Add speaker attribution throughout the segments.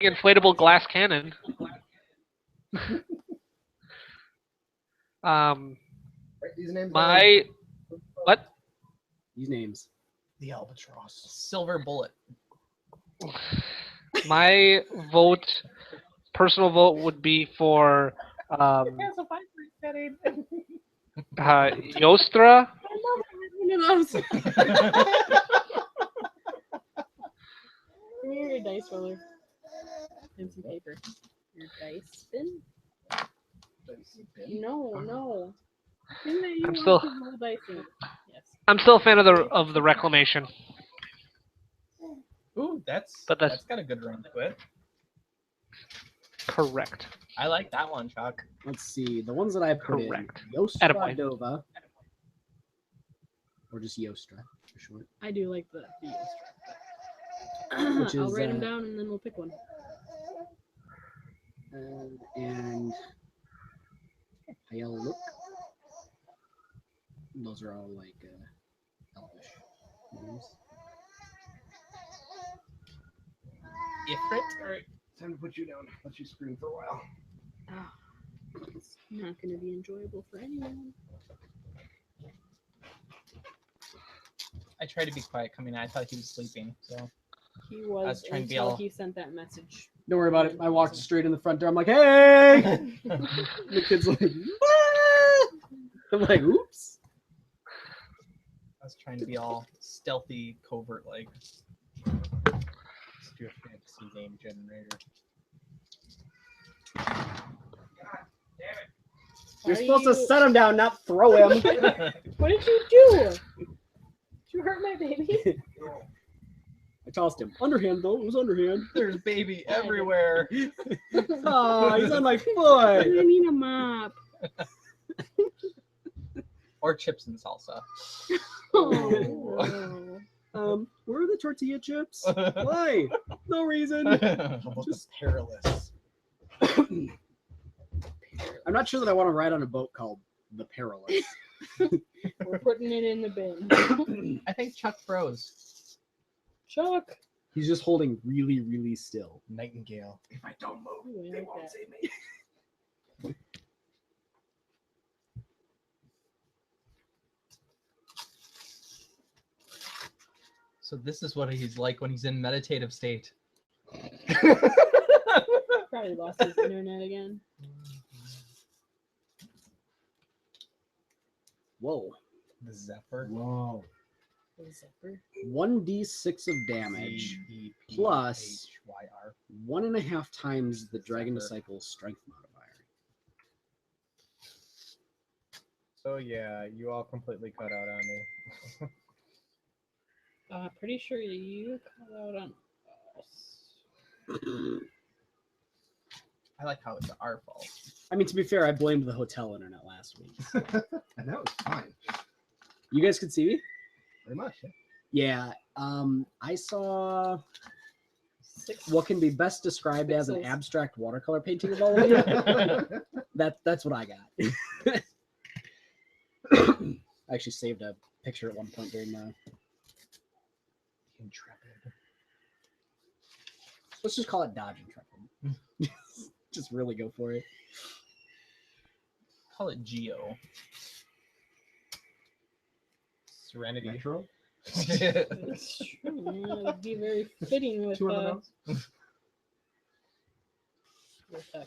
Speaker 1: inflatable glass cannon. Um,
Speaker 2: These names.
Speaker 1: my what?
Speaker 3: These names.
Speaker 2: The albatross.
Speaker 4: Silver bullet.
Speaker 1: My personal vote would be for Yostra.
Speaker 5: Give me your dice roller and some paper. Your dice spin? No. Thing that you
Speaker 1: I'm
Speaker 5: want
Speaker 1: still-
Speaker 5: to roll dice in. Yes.
Speaker 1: I'm still a fan of the reclamation.
Speaker 4: Ooh,
Speaker 1: But
Speaker 4: that's
Speaker 1: that's-
Speaker 4: got a good ring to it.
Speaker 1: Correct.
Speaker 4: I like that one, Chuck.
Speaker 3: Let's see. The ones that I put
Speaker 1: Correct.
Speaker 3: in. Yostra
Speaker 1: Attaboy.
Speaker 3: Dova. Or just Yostra for short.
Speaker 5: I do like the
Speaker 3: Which
Speaker 5: I'll
Speaker 3: is,
Speaker 5: write them down and then we'll pick one.
Speaker 3: And Hayal Look. Those are all like elvish names.
Speaker 4: Ifrit or
Speaker 2: Time to put you down. Let you scream for a while.
Speaker 5: Ah, it's not going to be enjoyable for anyone.
Speaker 4: I tried to be quiet coming in. I thought he was sleeping, so
Speaker 5: He was
Speaker 4: trying to be
Speaker 5: until
Speaker 4: all-
Speaker 5: he sent that message.
Speaker 3: Don't worry about it. I walked straight in the front door. I'm like, hey! The kid's like, "Ah!" I'm like, oops.
Speaker 4: I was trying to be all stealthy, covert like.
Speaker 2: Let's do a fantasy name generator.
Speaker 3: You're
Speaker 5: Why
Speaker 3: supposed to
Speaker 5: you-
Speaker 3: set him down, not throw him.
Speaker 5: What did you do? Did you hurt my baby?
Speaker 3: I tossed him. Underhand, though. It was underhand.
Speaker 4: There's baby everywhere.
Speaker 3: Oh, he's on my
Speaker 5: I
Speaker 3: foot.
Speaker 5: need a mop.
Speaker 4: Or chips and salsa.
Speaker 5: Oh,
Speaker 3: Where are the tortilla chips? Why? No reason.
Speaker 2: Just perilous.
Speaker 3: I'm not sure that I want to ride on a boat called the Perilous.
Speaker 5: we're putting it in the bin.
Speaker 4: I think Chuck froze.
Speaker 5: Chuck.
Speaker 3: He's just holding really, really still.
Speaker 2: Nightingale. If I don't move,
Speaker 5: Ooh, I
Speaker 2: they
Speaker 5: like
Speaker 2: won't
Speaker 5: that.
Speaker 2: save me.
Speaker 4: So this is what he's like when he's in meditative state.
Speaker 5: Probably lost his internet again.
Speaker 3: Whoa.
Speaker 4: The Zephyr.
Speaker 2: Whoa.
Speaker 5: The zipper.
Speaker 3: 1d6 of damage, plus-
Speaker 2: ZEPHYR.
Speaker 3: 1.5 times the Dragon Disciple's strength modifier.
Speaker 2: So yeah, you all completely cut out on me.
Speaker 5: Pretty sure you cut out on us.
Speaker 4: I like how it's our fault.
Speaker 3: I mean, to be fair, I blamed the hotel internet last week.
Speaker 2: And that was fine.
Speaker 3: You guys could see me?
Speaker 2: Pretty much. Yeah.
Speaker 3: Yeah. I saw
Speaker 5: 6
Speaker 3: what can be best described as an
Speaker 5: Pixels.
Speaker 3: abstract watercolor painting of all of you. That's what I got. I actually saved a picture at one point during the.
Speaker 2: Intrepid.
Speaker 3: Let's just call it Dodge Intrepid. Just really go for it.
Speaker 4: Call it Geo.
Speaker 2: Serenity. Metro.
Speaker 5: It's true. Yeah, it'd be very fitting with
Speaker 2: Two of those.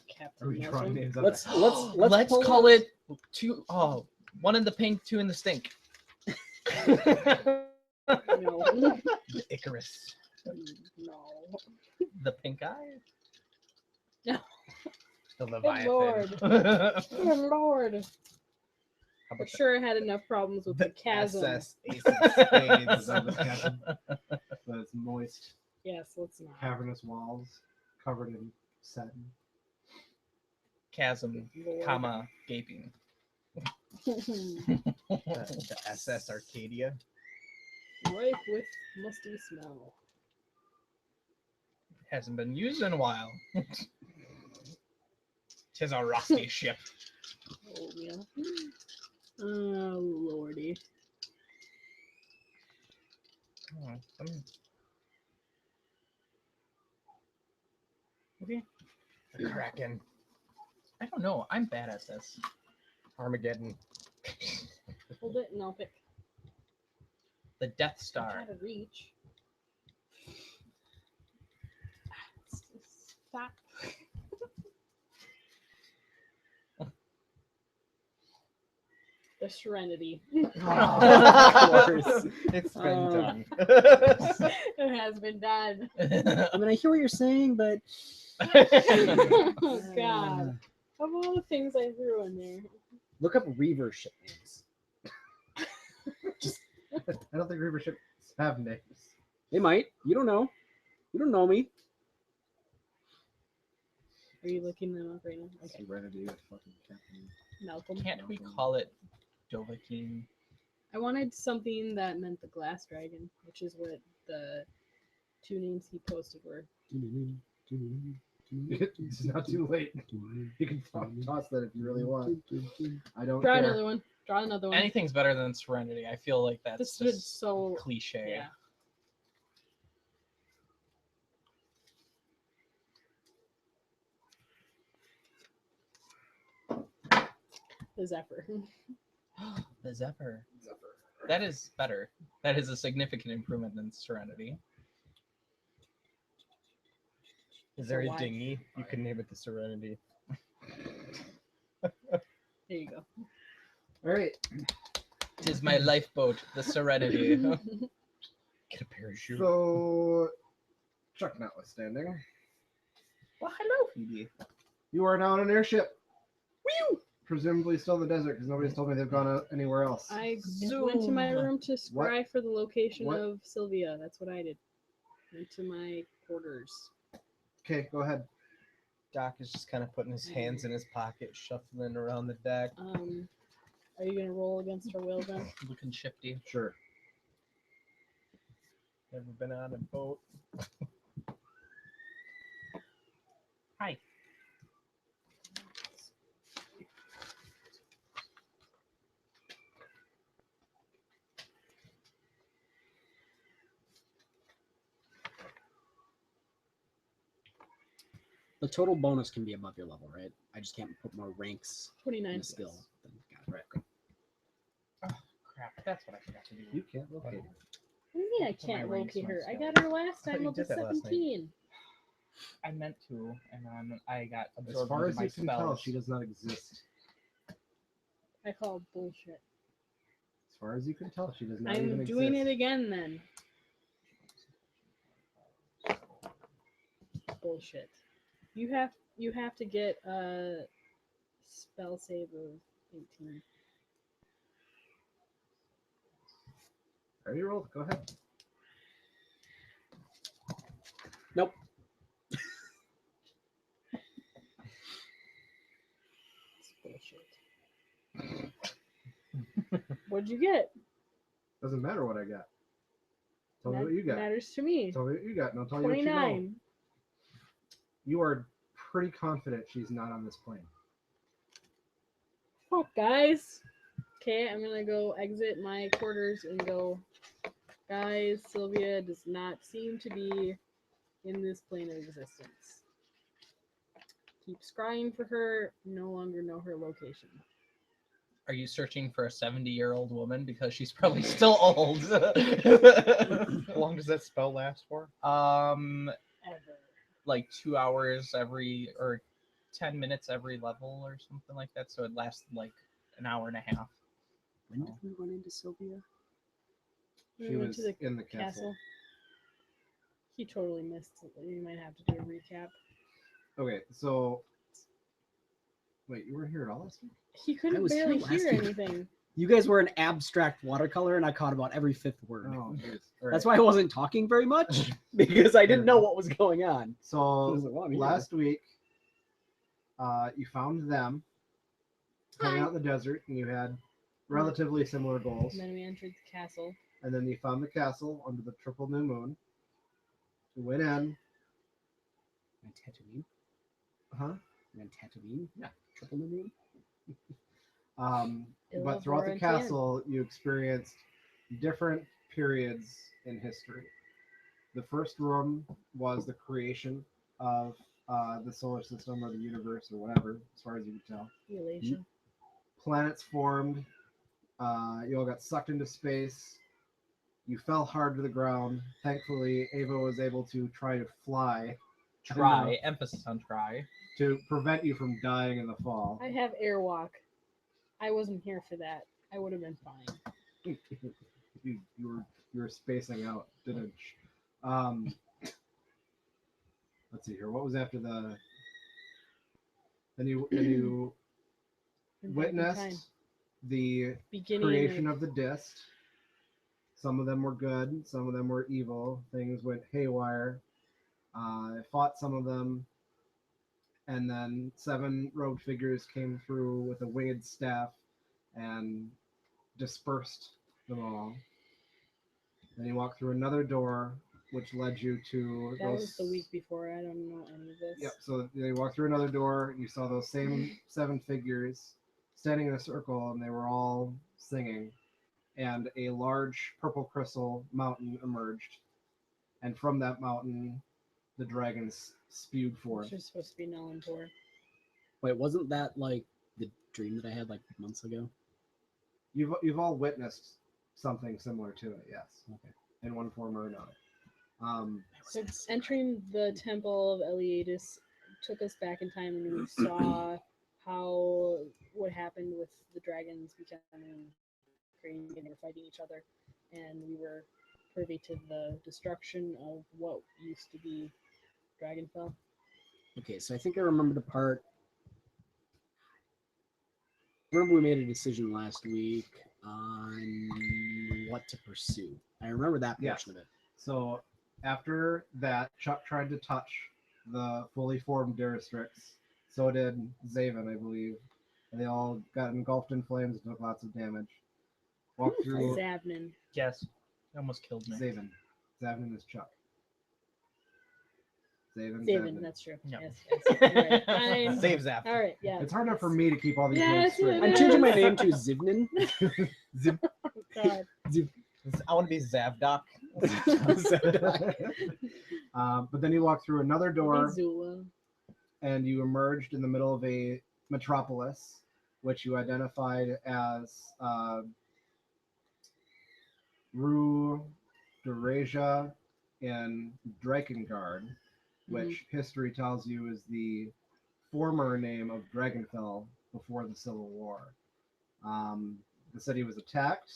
Speaker 5: Captain
Speaker 2: Are we drawing
Speaker 5: Muslim.
Speaker 2: names out
Speaker 3: Let's
Speaker 2: of
Speaker 4: Let's
Speaker 3: pull
Speaker 4: call it two. Oh, one in the pink, two in the stink.
Speaker 5: No.
Speaker 4: The Icarus.
Speaker 5: No.
Speaker 4: The pink eye.
Speaker 2: the
Speaker 5: Good
Speaker 2: Leviathan?
Speaker 5: lord. Good lord.
Speaker 2: How
Speaker 5: For
Speaker 2: about
Speaker 5: sure I had enough problems with the chasm.
Speaker 2: SS Ace of Spades of the chasm. Those moist,
Speaker 5: Yes, let's not.
Speaker 2: cavernous walls covered in satin.
Speaker 4: Chasm,
Speaker 5: Lord.
Speaker 4: comma, gaping.
Speaker 2: The SS Arcadia.
Speaker 5: Ripe with musty smell.
Speaker 4: Hasn't been used in a while. Tis a rusty ship.
Speaker 5: Oh, yeah. Oh, lordy.
Speaker 4: Oh,
Speaker 5: Okay.
Speaker 2: The Kraken.
Speaker 4: I don't know. I'm bad at this.
Speaker 2: Armageddon.
Speaker 5: Hold it and I'll pick.
Speaker 4: The Death
Speaker 5: I
Speaker 4: Star.
Speaker 5: had a reach. Stop. The Serenity.
Speaker 3: Of course.
Speaker 2: It's been done.
Speaker 5: It has been done.
Speaker 3: I mean, I hear what you're saying, but
Speaker 5: Oh God. Of all the things I threw in there.
Speaker 3: look up Reaver ship names.
Speaker 2: I don't think Reaver ships have names.
Speaker 3: They might. You don't know. You don't know me.
Speaker 5: Are you looking them up right now? Okay.
Speaker 2: Serenity with fucking Captain.
Speaker 5: Malcolm.
Speaker 4: Can't we call it Dovahkiin?
Speaker 5: I wanted something that meant the glass dragon, which is what the two names he posted were.
Speaker 2: It's not too late. You can toss that if you really want. I don't
Speaker 5: Draw
Speaker 2: care.
Speaker 5: another one. Draw another one.
Speaker 4: Anything's better than Serenity. I feel like that's
Speaker 5: This is
Speaker 4: just
Speaker 5: so
Speaker 4: cliche.
Speaker 5: yeah. The Zephyr.
Speaker 4: The Zephyr. That is better. That is a significant improvement than Serenity.
Speaker 2: Is there
Speaker 5: So
Speaker 2: a
Speaker 5: why?
Speaker 2: dinghy? You can name it the Serenity.
Speaker 5: There you go.
Speaker 2: All right.
Speaker 4: Tis my lifeboat, the Serenity.
Speaker 2: Get a parachute. So, Chuck notwithstanding,
Speaker 4: Well, hello, Phoebe.
Speaker 2: you are now on an airship. Whew! Presumably still in the desert because nobody's told me they've gone anywhere else.
Speaker 5: I went to my
Speaker 4: Zoom.
Speaker 5: room to scry for the location
Speaker 2: What?
Speaker 5: of Sylvia. That's what I did. Went to my quarters.
Speaker 2: Okay, go ahead. Doc is just kind of putting his hands in his pocket, shuffling around the deck.
Speaker 5: Are you gonna roll against her will then?
Speaker 4: Looking shifty.
Speaker 2: Sure. Never been on a boat.
Speaker 4: Hi.
Speaker 3: The total bonus can be above your level, right? I just can't put more ranks in
Speaker 5: 29.
Speaker 3: the skill. Than, got it.
Speaker 2: Right.
Speaker 4: Crap, that's what I forgot to do.
Speaker 2: You can't locate her.
Speaker 5: What do you mean I
Speaker 4: Put my
Speaker 5: can't
Speaker 4: ranks
Speaker 5: locate her? I
Speaker 4: myself.
Speaker 5: got her last
Speaker 2: I thought
Speaker 5: time
Speaker 2: you
Speaker 5: up to
Speaker 2: did that last night.
Speaker 5: 17.
Speaker 4: I meant to, and then I got
Speaker 2: As
Speaker 4: absorbed
Speaker 2: far
Speaker 4: into
Speaker 2: as
Speaker 4: my
Speaker 2: you can tell,
Speaker 4: spells.
Speaker 2: she does not exist.
Speaker 5: I call bullshit.
Speaker 2: As far as you can tell, she does not even
Speaker 5: I'm
Speaker 2: exist.
Speaker 5: doing it again then. Bullshit. You have to get a spell save of 18.
Speaker 2: Already rolled. Go ahead.
Speaker 3: Nope.
Speaker 5: It's bullshit. What'd you get?
Speaker 2: Doesn't matter what I got. Tell me what you got.
Speaker 5: Matters to me.
Speaker 2: Tell me what you got, and I'll tell you what you know.
Speaker 5: 29.
Speaker 2: You are pretty confident she's not on this plane.
Speaker 5: Fuck, guys. Okay, I'm gonna go exit my quarters and go. Guys, Sylvia does not seem to be in this plane of existence. Keep scrying for her. No longer know her location.
Speaker 4: Are you searching for a 70-year-old woman? Because she's probably still old.
Speaker 2: How long does that spell last for?
Speaker 5: Ever.
Speaker 4: Like 2 hours every, or 10 minutes every level or something like that. So it lasts like an hour and a half.
Speaker 3: When did we run into Sylvia?
Speaker 5: We
Speaker 2: She
Speaker 5: went
Speaker 2: was
Speaker 5: to the
Speaker 2: in the castle.
Speaker 5: castle. He totally missed it. You might have to do a recap.
Speaker 2: Okay, so wait, you weren't here at all last week?
Speaker 5: He couldn't
Speaker 3: was here
Speaker 5: barely
Speaker 3: last
Speaker 5: hear
Speaker 3: week.
Speaker 5: anything.
Speaker 3: You guys were an abstract watercolor, and I caught about every fifth word.
Speaker 2: Oh, jeez.
Speaker 3: That's why I wasn't talking very much, because I didn't know what was going on. I
Speaker 2: So
Speaker 3: was like, well, I'm here.
Speaker 2: last week, you found them hanging out in the desert, and you had relatively similar goals.
Speaker 5: And then we entered the castle.
Speaker 2: And then you found the castle under the triple new moon. You went in.
Speaker 3: And Tatooine.
Speaker 2: Huh?
Speaker 3: And Tatooine.
Speaker 2: Yeah.
Speaker 3: Triple new moon.
Speaker 2: But throughout the castle, you experienced different periods in history. The first room was the creation of the solar system or the universe or whatever, as far as you can tell.
Speaker 5: Elation.
Speaker 2: Planets formed. You all got sucked into space. You fell hard to the ground. Thankfully, Ava was able to try to fly
Speaker 4: Try. Emphasis on try.
Speaker 2: to prevent you from dying in the fall.
Speaker 5: I have airwalk. I wasn't here for that. I would have been fine.
Speaker 2: you were spacing out, didn't you? Let's see here. What was after the? Then you
Speaker 5: And back in time.
Speaker 2: witnessed the
Speaker 5: Beginning
Speaker 2: creation of the disc. Some of them were good, some of them were evil. Things went haywire. I fought some of them, and then 7 robed figures came through with a winged staff and dispersed them all. Then you walk through another door, which led you to
Speaker 5: that
Speaker 2: those.
Speaker 5: was the week before. I don't know any of this.
Speaker 2: Yep. So you walk through another door. You saw those same 7 figures standing in a circle, and they were all singing. And a large purple crystal mountain emerged, and from that mountain, the dragons spewed forth.
Speaker 5: Which is supposed to be null and poor.
Speaker 3: Wait, wasn't that like the dream that I had like months ago?
Speaker 2: You've all witnessed something similar to it, yes,
Speaker 3: Okay.
Speaker 2: in one form or another.
Speaker 5: So entering the temple of Eliadus took us back in time, and we saw how what happened with the dragons becoming crazy and they were fighting each other, and we were privy to the destruction of what used to be Dragonfell.
Speaker 3: Okay, so I think I remember the part. I remember we made a decision last week on what to pursue. I remember that
Speaker 2: Yes.
Speaker 3: portion of it.
Speaker 2: So after that, Chuck tried to touch the fully formed Daristrix. So did Zaven, I believe. And they all got engulfed in flames and took lots of damage. Walked through
Speaker 5: Zavnin.
Speaker 4: Yes. It almost killed me.
Speaker 2: Zaven. Zaven is Chuck. Zaven.
Speaker 5: Zaven, that's true.
Speaker 4: Yep.
Speaker 5: Yes. Right. Fine.
Speaker 4: Save Zap.
Speaker 5: All right, yeah.
Speaker 2: It's hard enough for me to keep all these names
Speaker 5: Yes,
Speaker 2: straight.
Speaker 5: it
Speaker 3: I'm
Speaker 5: is.
Speaker 3: changing my name to Zivnin.
Speaker 2: Zip.
Speaker 5: God.
Speaker 4: I want to be Zavdoc.
Speaker 2: But then you walk through another door,
Speaker 5: Zula.
Speaker 2: and you emerged in the middle of a metropolis, which you identified as Rue Derasia in Drakengard, which history tells you is the former name of Dragonfell before the Civil War. The city was attacked.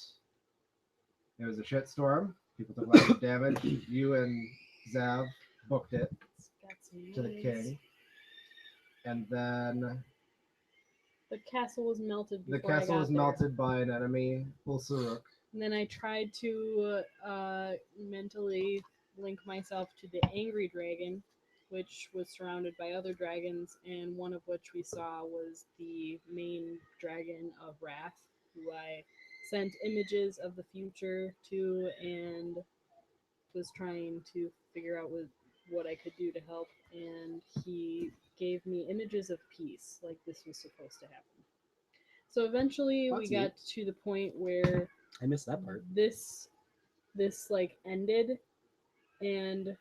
Speaker 2: It was a shitstorm. People took lots of damage. You and Zav booked it
Speaker 5: It's got some
Speaker 2: to the
Speaker 5: noise.
Speaker 2: king. And then
Speaker 5: The castle was melted
Speaker 2: the
Speaker 5: before I
Speaker 2: castle
Speaker 5: got
Speaker 2: was
Speaker 5: there.
Speaker 2: melted by an enemy, Ulsuruk.
Speaker 5: And then I tried to mentally link myself to the angry dragon, which was surrounded by other dragons, and one of which we saw was the main dragon of Wrath, who I sent images of the future to and was trying to figure out what I could do to help. And he gave me images of peace, like this was supposed to happen. So eventually we
Speaker 3: That's
Speaker 5: got
Speaker 3: neat.
Speaker 5: to the point where
Speaker 3: I missed that part.
Speaker 5: this like ended, and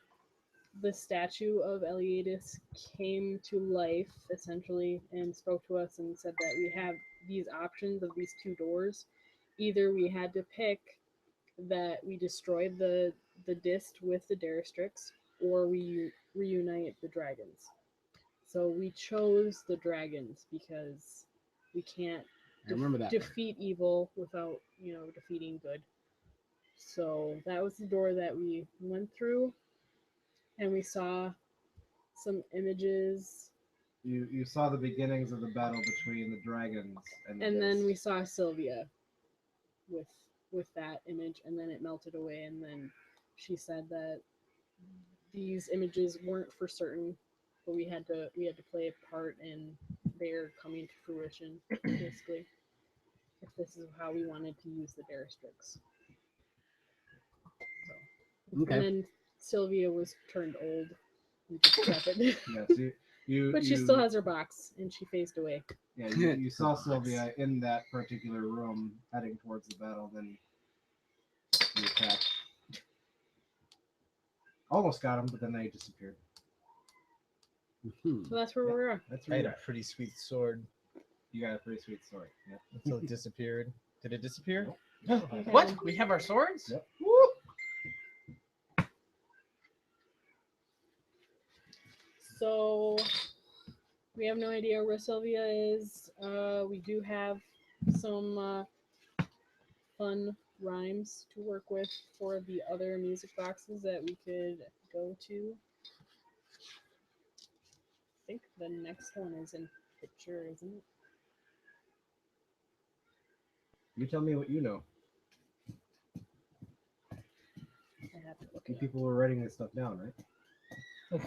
Speaker 5: the statue of Eliadus came to life essentially and spoke to us and said that we have these options of these 2 doors. Either we had to pick that we destroy the disc with the Daristrix, or we reunite the dragons. So we chose the dragons because we can't
Speaker 3: I remember that part.
Speaker 5: defeat evil without, defeating good. So that was the door that we went through, and we saw some images,
Speaker 2: You saw the beginnings of the battle between the dragons and the
Speaker 5: and then
Speaker 2: disc.
Speaker 5: we saw Sylvia with that image, and then it melted away, and then she said that these images weren't for certain, but we had to play a part in their coming to fruition, basically, if this is how we wanted to use the Daristrix. So,
Speaker 3: Okay.
Speaker 5: and then Sylvia was turned old and decrepit.
Speaker 2: Yes,
Speaker 5: But she still has her box, and she phased away.
Speaker 2: Yeah, you saw Sylvia in that particular room heading towards the battle, then you attacked. Almost got him, but then they disappeared.
Speaker 3: Mhm.
Speaker 5: So that's where we are.
Speaker 2: That's
Speaker 4: I
Speaker 2: where
Speaker 4: had
Speaker 2: you're
Speaker 4: a
Speaker 2: at.
Speaker 4: pretty sweet sword
Speaker 2: You got a pretty sweet story. Yep.
Speaker 4: until it disappeared. Did it disappear?
Speaker 5: Okay.
Speaker 4: What? We have our swords?
Speaker 2: Yep.
Speaker 5: So we have no idea where Sylvia is. We do have some fun rhymes to work with for the other music boxes that we could go to. I think the next one is in picture, isn't it?
Speaker 2: You tell me what you know.
Speaker 5: I have to look
Speaker 2: You
Speaker 5: it up.
Speaker 2: people were writing this stuff down, right?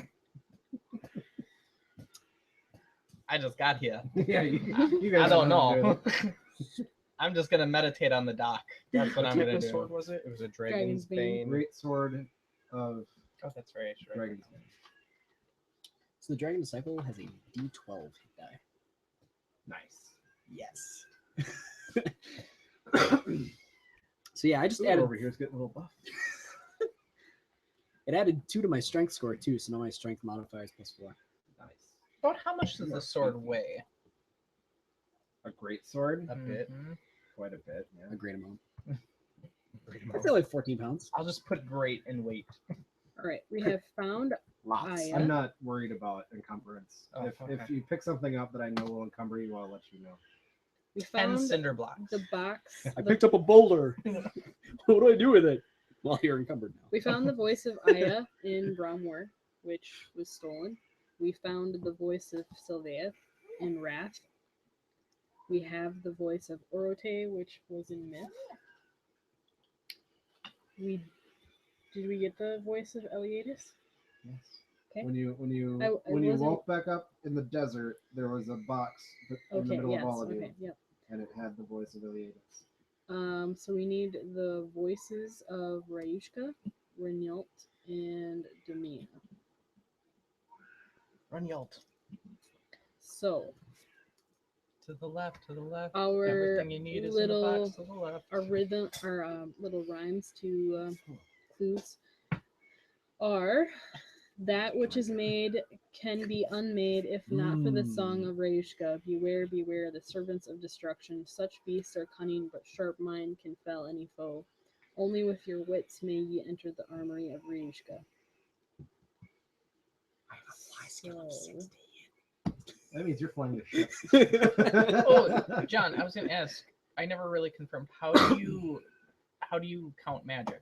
Speaker 4: I just got here.
Speaker 2: Yeah, you guys.
Speaker 4: I don't know.
Speaker 2: doing it.
Speaker 4: I'm just gonna meditate on the dock. That's what I'm
Speaker 3: What
Speaker 4: gonna
Speaker 3: type of
Speaker 4: do.
Speaker 3: sword was it?
Speaker 4: It was a
Speaker 5: Dragon's
Speaker 4: dragon's
Speaker 5: Bane.
Speaker 4: bane.
Speaker 2: Great sword of
Speaker 4: Oh, that's right. I should write
Speaker 2: Dragon's
Speaker 4: that down.
Speaker 3: So the Dragon Disciple has a D12 hit die.
Speaker 2: Nice.
Speaker 3: Yes. So yeah, I just
Speaker 2: Ooh,
Speaker 3: added.
Speaker 2: over here is getting a little buff.
Speaker 3: It added 2 to my strength score too, so now my strength modifier is +4.
Speaker 2: Nice.
Speaker 4: About how much does the sword weigh?
Speaker 2: A great sword.
Speaker 4: A bit.
Speaker 2: Quite a bit.
Speaker 3: A
Speaker 2: Yeah.
Speaker 3: great amount.
Speaker 4: Great
Speaker 3: I
Speaker 4: amount.
Speaker 3: feel like 14 pounds.
Speaker 4: I'll just put great in weight.
Speaker 5: All right, we have found
Speaker 3: Lots.
Speaker 5: Aya.
Speaker 2: I'm not worried about encumbrance.
Speaker 4: Oh,
Speaker 2: if
Speaker 4: okay.
Speaker 2: you pick something up that I know will encumber you, I'll let you know.
Speaker 5: we
Speaker 4: 10
Speaker 5: found
Speaker 4: cinder blocks.
Speaker 5: the box.
Speaker 3: I
Speaker 5: the-
Speaker 3: picked up a boulder. What do I do with it? Well, you're encumbered now.
Speaker 5: We found the voice of Aya in Bromwar, which was stolen. We found the voice of Sylvia in Wrath. We have the voice of Orote, which was in Myth. Did we get the voice of Eliadus?
Speaker 2: Yes.
Speaker 5: Okay.
Speaker 2: When you
Speaker 5: I
Speaker 2: when you
Speaker 5: wasn't-
Speaker 2: woke back up in the desert, there was a box in the
Speaker 5: Okay,
Speaker 2: middle
Speaker 5: yes,
Speaker 2: of all of you,
Speaker 5: okay, yep.
Speaker 2: and it had the voice of Iliadus.
Speaker 5: So we need the voices of Ryushka, Renyult, and Demia.
Speaker 4: Run Yalt.
Speaker 5: So
Speaker 4: To the left, to the left.
Speaker 5: our
Speaker 4: Everything you need is in the
Speaker 5: little
Speaker 4: box to the left.
Speaker 5: our rhythm, our little rhymes to clues are that which is made can be unmade if not for the song of Rayushka. Beware, beware, the servants of destruction. Such beasts are cunning, but sharp mind can fell any foe. Only with your wits may ye enter the armory of Rayushka. So,
Speaker 2: That means you're flying the ship.
Speaker 4: Oh, John, I was gonna ask. I never really confirmed. How do you count magic?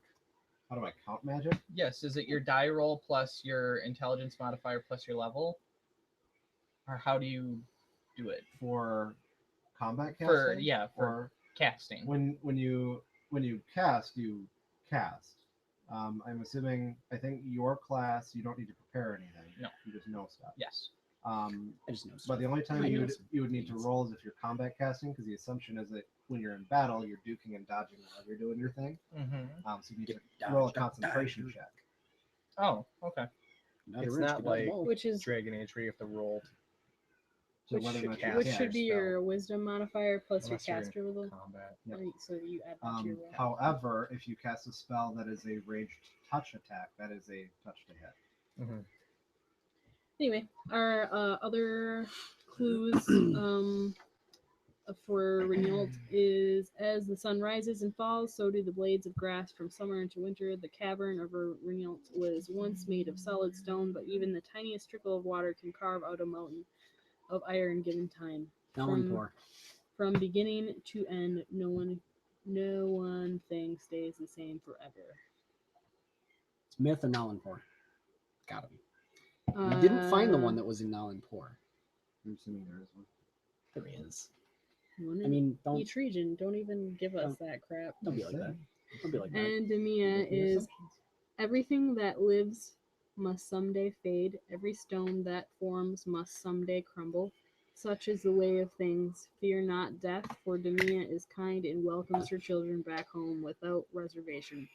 Speaker 2: How do I count magic?
Speaker 4: Yes, is it your die roll plus your intelligence modifier plus your level, or how do you do it
Speaker 2: For combat casting?
Speaker 4: for for
Speaker 2: Or
Speaker 4: casting?
Speaker 2: when you cast, you cast. I'm assuming. I think your class, you don't need to prepare anything.
Speaker 4: No.
Speaker 2: You just know stuff.
Speaker 4: Yes.
Speaker 3: I just know.
Speaker 2: But the only time
Speaker 3: I
Speaker 2: you
Speaker 3: know
Speaker 2: would
Speaker 3: some
Speaker 2: you would need to
Speaker 3: things.
Speaker 2: roll is if you're combat casting, because the assumption is that when you're in battle, you're duking and dodging while you're doing your thing.
Speaker 4: Mm-hmm.
Speaker 2: So you need
Speaker 3: Get
Speaker 2: to roll a
Speaker 3: dodged,
Speaker 2: concentration
Speaker 3: dodged.
Speaker 2: check.
Speaker 4: Oh, okay.
Speaker 3: Not
Speaker 6: It's
Speaker 3: a wrench,
Speaker 6: not
Speaker 3: but not a
Speaker 6: like-
Speaker 3: ball.
Speaker 5: which is
Speaker 6: Dragon Age where you have to roll
Speaker 2: So
Speaker 5: Which
Speaker 2: whether or
Speaker 6: should
Speaker 2: not you
Speaker 6: cast
Speaker 5: which
Speaker 2: cast
Speaker 5: should be
Speaker 6: spell.
Speaker 5: your wisdom modifier plus
Speaker 6: unless
Speaker 5: your
Speaker 6: you're in
Speaker 5: caster level.
Speaker 6: combat.
Speaker 2: Yep.
Speaker 5: So you add that to your roll.
Speaker 2: However, if you cast a spell that is a ranged touch attack, that is a touch to hit.
Speaker 6: Mm-hmm.
Speaker 5: Anyway, our other clues for Renault is as the sun rises and falls, so do the blades of grass from summer into winter. The cavern of Renault was once made of solid stone, but even the tiniest trickle of water can carve out a mountain of iron given time.
Speaker 3: Nalenpor.
Speaker 5: From beginning to end, no one thing stays the same forever.
Speaker 3: It's Myth and Nalenpor. Gotta be. We didn't find the one that was in Nalenpor.
Speaker 2: I'm assuming there is one.
Speaker 3: There is.
Speaker 5: one
Speaker 3: I
Speaker 5: in
Speaker 3: mean, don't
Speaker 5: each region. Don't even give us that crap.
Speaker 3: be like that. Don't be like that.
Speaker 5: And Demia
Speaker 2: Making
Speaker 5: is
Speaker 2: assumptions.
Speaker 5: everything that lives must someday fade. Every stone that forms must someday crumble. Such is the way of things. Fear not death, for Demia is kind and welcomes her children back home without reservation.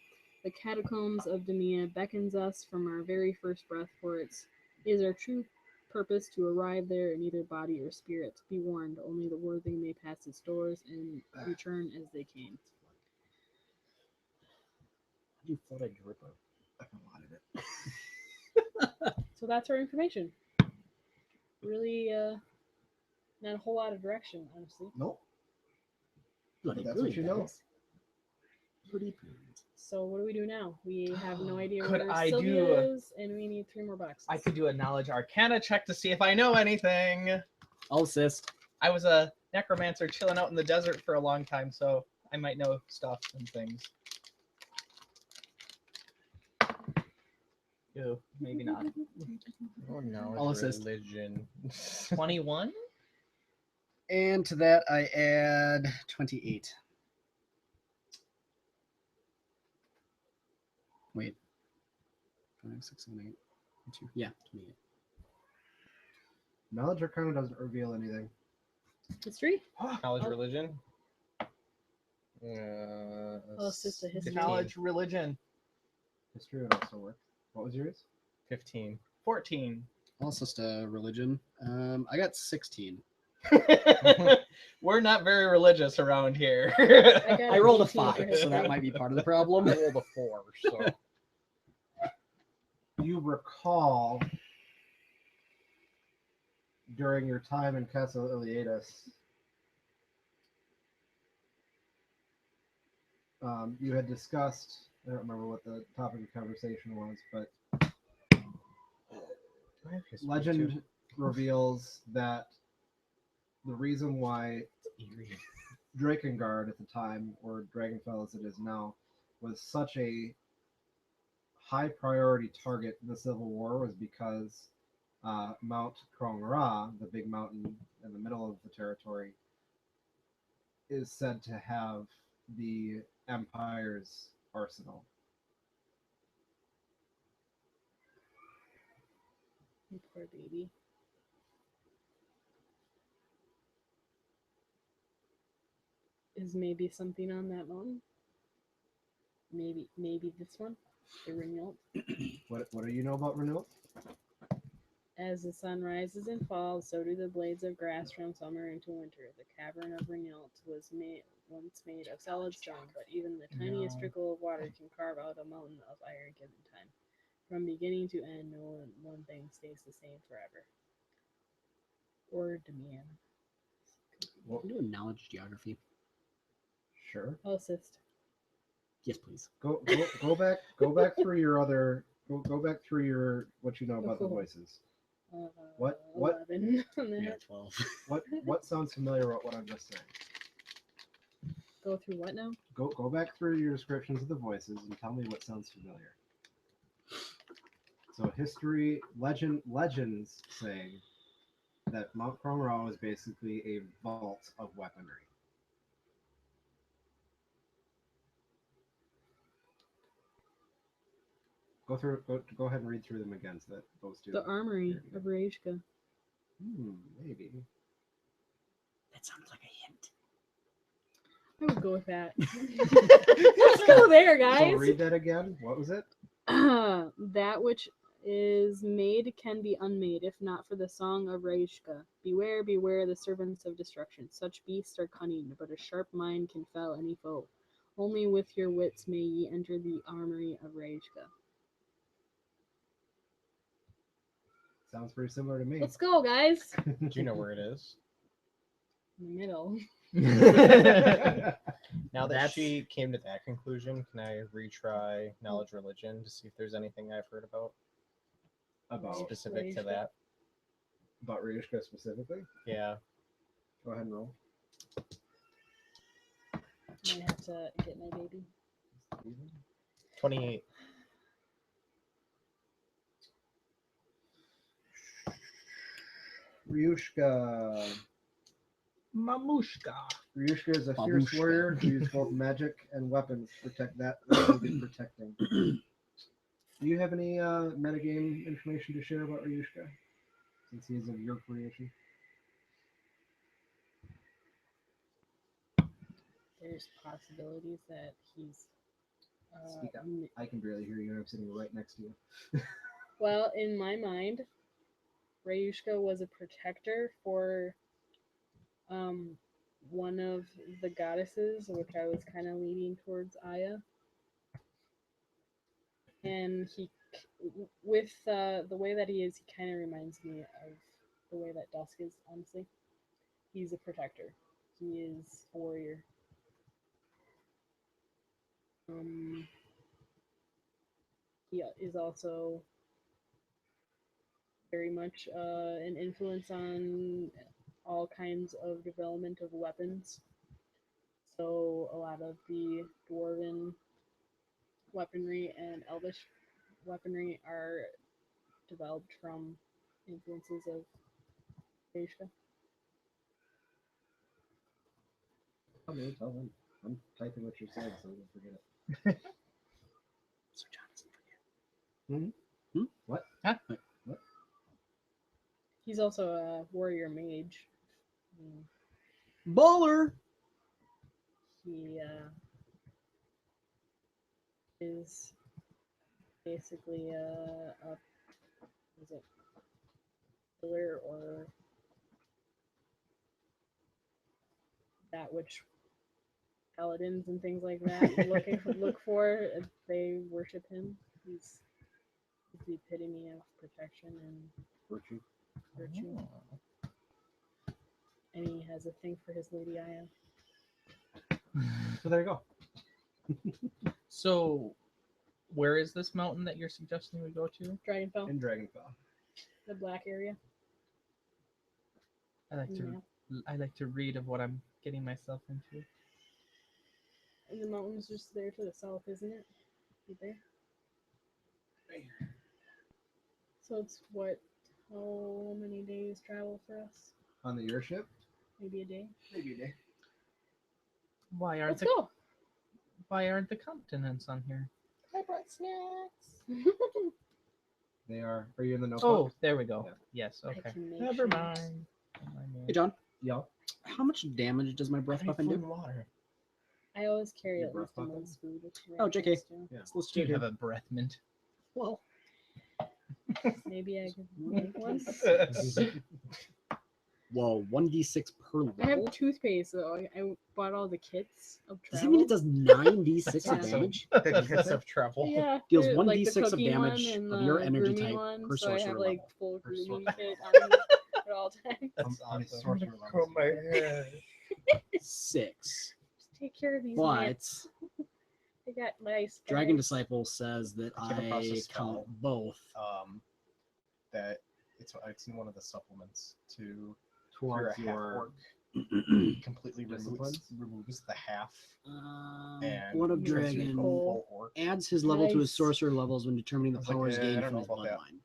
Speaker 5: The catacombs of Demia beckons us from our very first breath, for it is our true purpose to arrive there in either body or spirit. Be warned, only the worthy may pass its doors and return as they came.
Speaker 3: You thought I'd rip
Speaker 2: I wanted it.
Speaker 5: So that's our information. really not a whole lot of direction, honestly.
Speaker 2: Nope.
Speaker 3: Bloody
Speaker 2: That's what you know.
Speaker 3: guys. Bloody prunes.
Speaker 5: So what do we do now? We have no idea
Speaker 4: Could
Speaker 5: where
Speaker 4: I
Speaker 5: Sylvia
Speaker 4: do-
Speaker 5: is, and we need 3 more boxes.
Speaker 4: I could do a knowledge arcana check to see if I know anything.
Speaker 3: I'll assist.
Speaker 4: I was a necromancer chilling out in the desert for a long time, so I might know stuff and things. Ew, maybe not.
Speaker 6: Oh no,
Speaker 3: I'll
Speaker 6: it's
Speaker 3: assist.
Speaker 6: religion.
Speaker 4: 21?
Speaker 3: And to that, I add 28. Wait. 5, 6, 7, 8. 2. Yeah, 28.
Speaker 2: Knowledge Arcana doesn't reveal anything.
Speaker 5: History?
Speaker 6: Knowledge,
Speaker 5: Oh.
Speaker 6: religion.
Speaker 5: Oh, it's just a history.
Speaker 4: Knowledge, religion.
Speaker 2: History would also work. What was yours?
Speaker 6: 15.
Speaker 4: 14.
Speaker 3: I'll assist a religion. I got 16.
Speaker 4: We're not very religious around here.
Speaker 5: got
Speaker 3: I rolled a
Speaker 5: 18 for
Speaker 3: 5, so
Speaker 5: history.
Speaker 3: that might be part of the problem.
Speaker 6: I rolled a 4, so
Speaker 2: You recall during your time in Castle Iliadus, you had discussed, I don't remember what the topic of conversation was, but
Speaker 6: I have history
Speaker 2: legend
Speaker 6: too.
Speaker 2: reveals that the reason why
Speaker 6: Eerie.
Speaker 2: Drakengard at the time, or Dragonfell as it is now, was such a high priority target in the Civil War was because Mount Krong-Ra, the big mountain in the middle of the territory, is said to have the Empire's arsenal.
Speaker 5: You poor baby. Is maybe something on that mountain? Maybe this one? The Renault?
Speaker 2: What do you know about Renault?
Speaker 5: As the sun rises and falls, so do the blades of grass from summer into winter. The cavern of Renault was once made of solid stone, but even the tiniest
Speaker 4: No.
Speaker 5: trickle of water can carve out a mountain of iron given time. From beginning to end, no one thing stays the same forever. Or demand.
Speaker 2: Well,
Speaker 3: I'm doing knowledge geography.
Speaker 2: sure.
Speaker 5: I'll assist.
Speaker 3: Yes, please.
Speaker 2: Go back through your other. Go back through your what you know about the voices. What-
Speaker 5: 11 on
Speaker 3: Yeah,
Speaker 5: that.
Speaker 3: 12.
Speaker 2: What sounds familiar about what I'm just saying?
Speaker 5: Go through what now?
Speaker 2: Go back through your descriptions of the voices and tell me what sounds familiar. So history, legends say that Mount Krong-Ra is basically a vault of weaponry. Go ahead and read through them again so that those two.
Speaker 5: The armory of Rajka.
Speaker 2: Maybe.
Speaker 3: That sounded like a hint.
Speaker 5: I would go with that. Let's go there,
Speaker 2: So
Speaker 5: guys.
Speaker 2: read that again. What was it?
Speaker 5: That which is made can be unmade, if not for the song of Rajka. Beware, beware the servants of destruction. Such beasts are cunning, but a sharp mind can fell any foe. Only with your wits may ye enter the armory of Rajka.
Speaker 2: Sounds pretty similar to me.
Speaker 5: Let's go, guys.
Speaker 6: Do you know where it is?
Speaker 5: In the middle.
Speaker 6: Now that
Speaker 3: That's-
Speaker 6: she came to that conclusion, can I retry knowledge religion to see if there's anything I've heard about
Speaker 2: about
Speaker 6: specific to
Speaker 5: Ryushka.
Speaker 6: that?
Speaker 2: about Ryushka specifically.
Speaker 6: Yeah.
Speaker 2: Go ahead and roll.
Speaker 5: Might have to get my baby.
Speaker 6: 28.
Speaker 2: Ryushka.
Speaker 4: Mamushka.
Speaker 2: Ryushka is a fierce
Speaker 3: Babushka.
Speaker 2: warrior who uses both magic and weapons to protect that which needed protecting. Do you have any metagame information to share about Ryushka? Since he is of your creation.
Speaker 5: There's possibilities that he's.
Speaker 2: Speak up. I can barely hear you. I'm sitting right next to you.
Speaker 5: Well, in my mind, Ryushka was a protector for one of the goddesses, which I was kind of leaning towards Aya. And he, with the way that he is, he kind of reminds me of the way that Dusk is, honestly. He's a protector. He is a warrior. He is also very much an influence on all kinds of development of weapons. So a lot of the dwarven weaponry and elvish weaponry are developed from influences of Asia.
Speaker 2: Tell me, tell them. I'm typing what you're saying, so I don't forget it.
Speaker 3: So John doesn't forget.
Speaker 2: What?
Speaker 4: Huh?
Speaker 2: What?
Speaker 5: He's also a warrior mage.
Speaker 3: Baller.
Speaker 5: He is basically a is it pillar or that which paladins and things like that look for. They worship him. He's the epitome of protection and
Speaker 2: Virtue.
Speaker 5: virtue, and he has a thing for his lady Aya.
Speaker 2: So there you go.
Speaker 4: So, where is this mountain that you're suggesting we go to?
Speaker 5: Dragonfell,
Speaker 2: In Dragonfell.
Speaker 5: the black area.
Speaker 4: I like to
Speaker 5: Yeah.
Speaker 4: I like to read of what I'm getting myself into.
Speaker 5: And the mountain's just there to the south, isn't it? Right there. So it's what? How many days travel for us?
Speaker 2: On the airship?
Speaker 5: Maybe a day.
Speaker 2: Maybe a day.
Speaker 4: Why aren't
Speaker 5: Let's go.
Speaker 4: the continents on here?
Speaker 5: I brought snacks.
Speaker 2: They are. Are you in the notebook?
Speaker 4: Oh, there we go.
Speaker 2: Yeah.
Speaker 4: Yes.
Speaker 5: I
Speaker 4: Okay.
Speaker 5: can make
Speaker 4: Never
Speaker 5: sure.
Speaker 4: mind.
Speaker 3: Hey John,
Speaker 2: Yeah.
Speaker 3: how much damage does my breath weapon do?
Speaker 6: water.
Speaker 5: I always carry
Speaker 2: Your
Speaker 5: at
Speaker 2: breath
Speaker 5: least a
Speaker 2: weapon?
Speaker 5: month's food.
Speaker 3: Oh, JK.
Speaker 2: Yeah.
Speaker 3: Let's
Speaker 4: Do
Speaker 3: do
Speaker 4: you
Speaker 3: it.
Speaker 4: have a breath mint?
Speaker 3: Well,
Speaker 5: Maybe I could make one.
Speaker 3: whoa, 1d6 per
Speaker 5: I have
Speaker 3: level.
Speaker 5: toothpaste though. I bought all the kits of
Speaker 3: Does
Speaker 5: travel.
Speaker 3: that mean it does 9d6
Speaker 5: Yeah.
Speaker 3: of damage?
Speaker 6: The kits of travel.
Speaker 5: Yeah,
Speaker 3: Deals
Speaker 5: the-
Speaker 3: 1d6
Speaker 5: the
Speaker 3: of
Speaker 5: cooking
Speaker 3: damage
Speaker 5: one and
Speaker 3: of your
Speaker 5: the
Speaker 3: energy
Speaker 5: grooming
Speaker 3: type
Speaker 5: one,
Speaker 3: per
Speaker 5: so I
Speaker 3: sorcerer
Speaker 5: have like
Speaker 3: level.
Speaker 5: full
Speaker 6: Per
Speaker 5: grooming
Speaker 6: sor-
Speaker 5: kit on me at all times.
Speaker 6: That's
Speaker 2: How many
Speaker 6: awesome.
Speaker 2: sorcerer
Speaker 6: Comb
Speaker 2: levels?
Speaker 6: my hair.
Speaker 3: 6.
Speaker 5: Just take care of these
Speaker 3: But
Speaker 5: nuts. They got nice.
Speaker 3: Dragon
Speaker 5: guys.
Speaker 3: Disciple says that
Speaker 6: I came across a
Speaker 3: I
Speaker 6: spell.
Speaker 3: count both.
Speaker 6: That it's in one of the supplements to if you're
Speaker 2: Towards
Speaker 6: a half
Speaker 2: your
Speaker 6: orc completely
Speaker 2: disciplines?
Speaker 6: removes the half and
Speaker 3: Blood of
Speaker 6: turns you into a
Speaker 3: Dragon
Speaker 6: full orc.
Speaker 3: adds his level to his
Speaker 5: Nice.
Speaker 3: sorcerer levels when determining the
Speaker 6: I was like,
Speaker 3: powers
Speaker 6: I
Speaker 3: gained
Speaker 6: don't
Speaker 3: from
Speaker 6: know
Speaker 3: his
Speaker 6: about that.
Speaker 3: bloodline.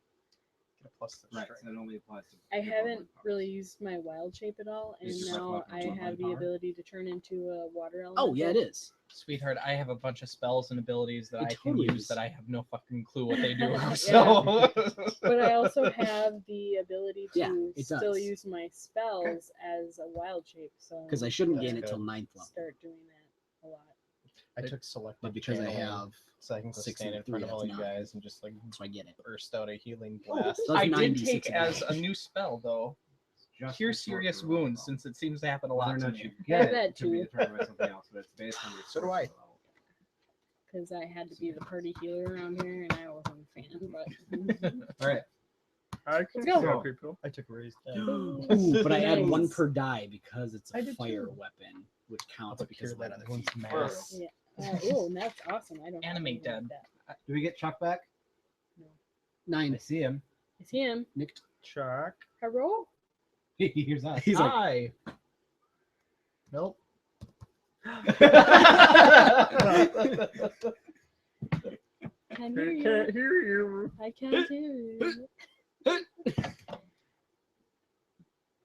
Speaker 6: Get a plus to
Speaker 2: Right,
Speaker 6: strength.
Speaker 2: so that only applies to.
Speaker 5: I
Speaker 2: your
Speaker 5: haven't
Speaker 2: bloodline powers.
Speaker 5: really used my wild shape at all, and
Speaker 2: Is your
Speaker 5: now
Speaker 2: breath
Speaker 5: I
Speaker 2: weapon
Speaker 5: have the
Speaker 2: bloodline power?
Speaker 5: ability to turn into a water element.
Speaker 3: Oh, yeah, it is.
Speaker 4: Sweetheart, I have a bunch of spells and abilities that
Speaker 3: It
Speaker 4: I
Speaker 3: totally
Speaker 4: can use
Speaker 3: is.
Speaker 4: that I have no fucking clue what they do.
Speaker 5: Yeah.
Speaker 4: So,
Speaker 5: But I also have the ability
Speaker 3: Yeah,
Speaker 5: to
Speaker 3: it
Speaker 5: still
Speaker 3: does.
Speaker 5: use my spells as a wild shape. So
Speaker 3: Because I shouldn't
Speaker 6: That's
Speaker 3: gain it
Speaker 6: good.
Speaker 3: till 9th level.
Speaker 5: start doing that a lot.
Speaker 6: I took selective
Speaker 3: But because I
Speaker 6: channeling,
Speaker 3: have
Speaker 6: so I can just
Speaker 3: 6
Speaker 6: stand in
Speaker 3: and
Speaker 6: front
Speaker 3: 3,
Speaker 6: of all
Speaker 3: that's
Speaker 6: you
Speaker 3: 9.
Speaker 6: guys and just like
Speaker 3: So I get it.
Speaker 6: burst out a healing
Speaker 5: Oh,
Speaker 6: blast.
Speaker 3: That's
Speaker 4: I did
Speaker 3: 96
Speaker 4: take as a
Speaker 3: damage.
Speaker 4: new spell though.
Speaker 2: Just
Speaker 4: Cure
Speaker 2: the
Speaker 4: serious
Speaker 2: sorcerer level,
Speaker 4: wounds,
Speaker 2: though.
Speaker 4: since it seems to happen a
Speaker 2: Whether
Speaker 4: lot
Speaker 2: or
Speaker 4: to
Speaker 2: not
Speaker 4: me.
Speaker 2: you
Speaker 5: I
Speaker 2: get
Speaker 5: have
Speaker 2: it,
Speaker 5: that
Speaker 2: it could be
Speaker 5: too.
Speaker 2: determined by something else, but it's based on your
Speaker 6: So do
Speaker 2: sorcerer
Speaker 6: I.
Speaker 2: level.
Speaker 5: Because I had to be the party healer around here, and I wasn't a fan. But
Speaker 2: All right.
Speaker 6: I
Speaker 5: Let's go.
Speaker 2: So-
Speaker 6: people. I took raised
Speaker 3: Ooh, but I add
Speaker 5: Nice.
Speaker 3: 1 per die because it's
Speaker 6: I
Speaker 3: a
Speaker 6: did
Speaker 3: fire
Speaker 6: too.
Speaker 3: weapon, which
Speaker 6: I'll
Speaker 3: counts
Speaker 6: put
Speaker 3: because
Speaker 6: cure
Speaker 3: of my
Speaker 6: that
Speaker 3: other
Speaker 6: one's
Speaker 3: feat.
Speaker 6: mass.
Speaker 5: yeah. Oh, that's awesome. I don't have
Speaker 4: Animate
Speaker 5: anything like
Speaker 4: dead.
Speaker 5: that.
Speaker 2: Do we get Chuck back? I
Speaker 3: 9.
Speaker 2: see him.
Speaker 5: I see him.
Speaker 3: Nicked.
Speaker 6: Chuck.
Speaker 5: Hello?
Speaker 2: He hears us.
Speaker 3: He's like,
Speaker 4: Hi. Nope.
Speaker 5: I hear you.
Speaker 6: Can't hear you.
Speaker 5: I can't hear you.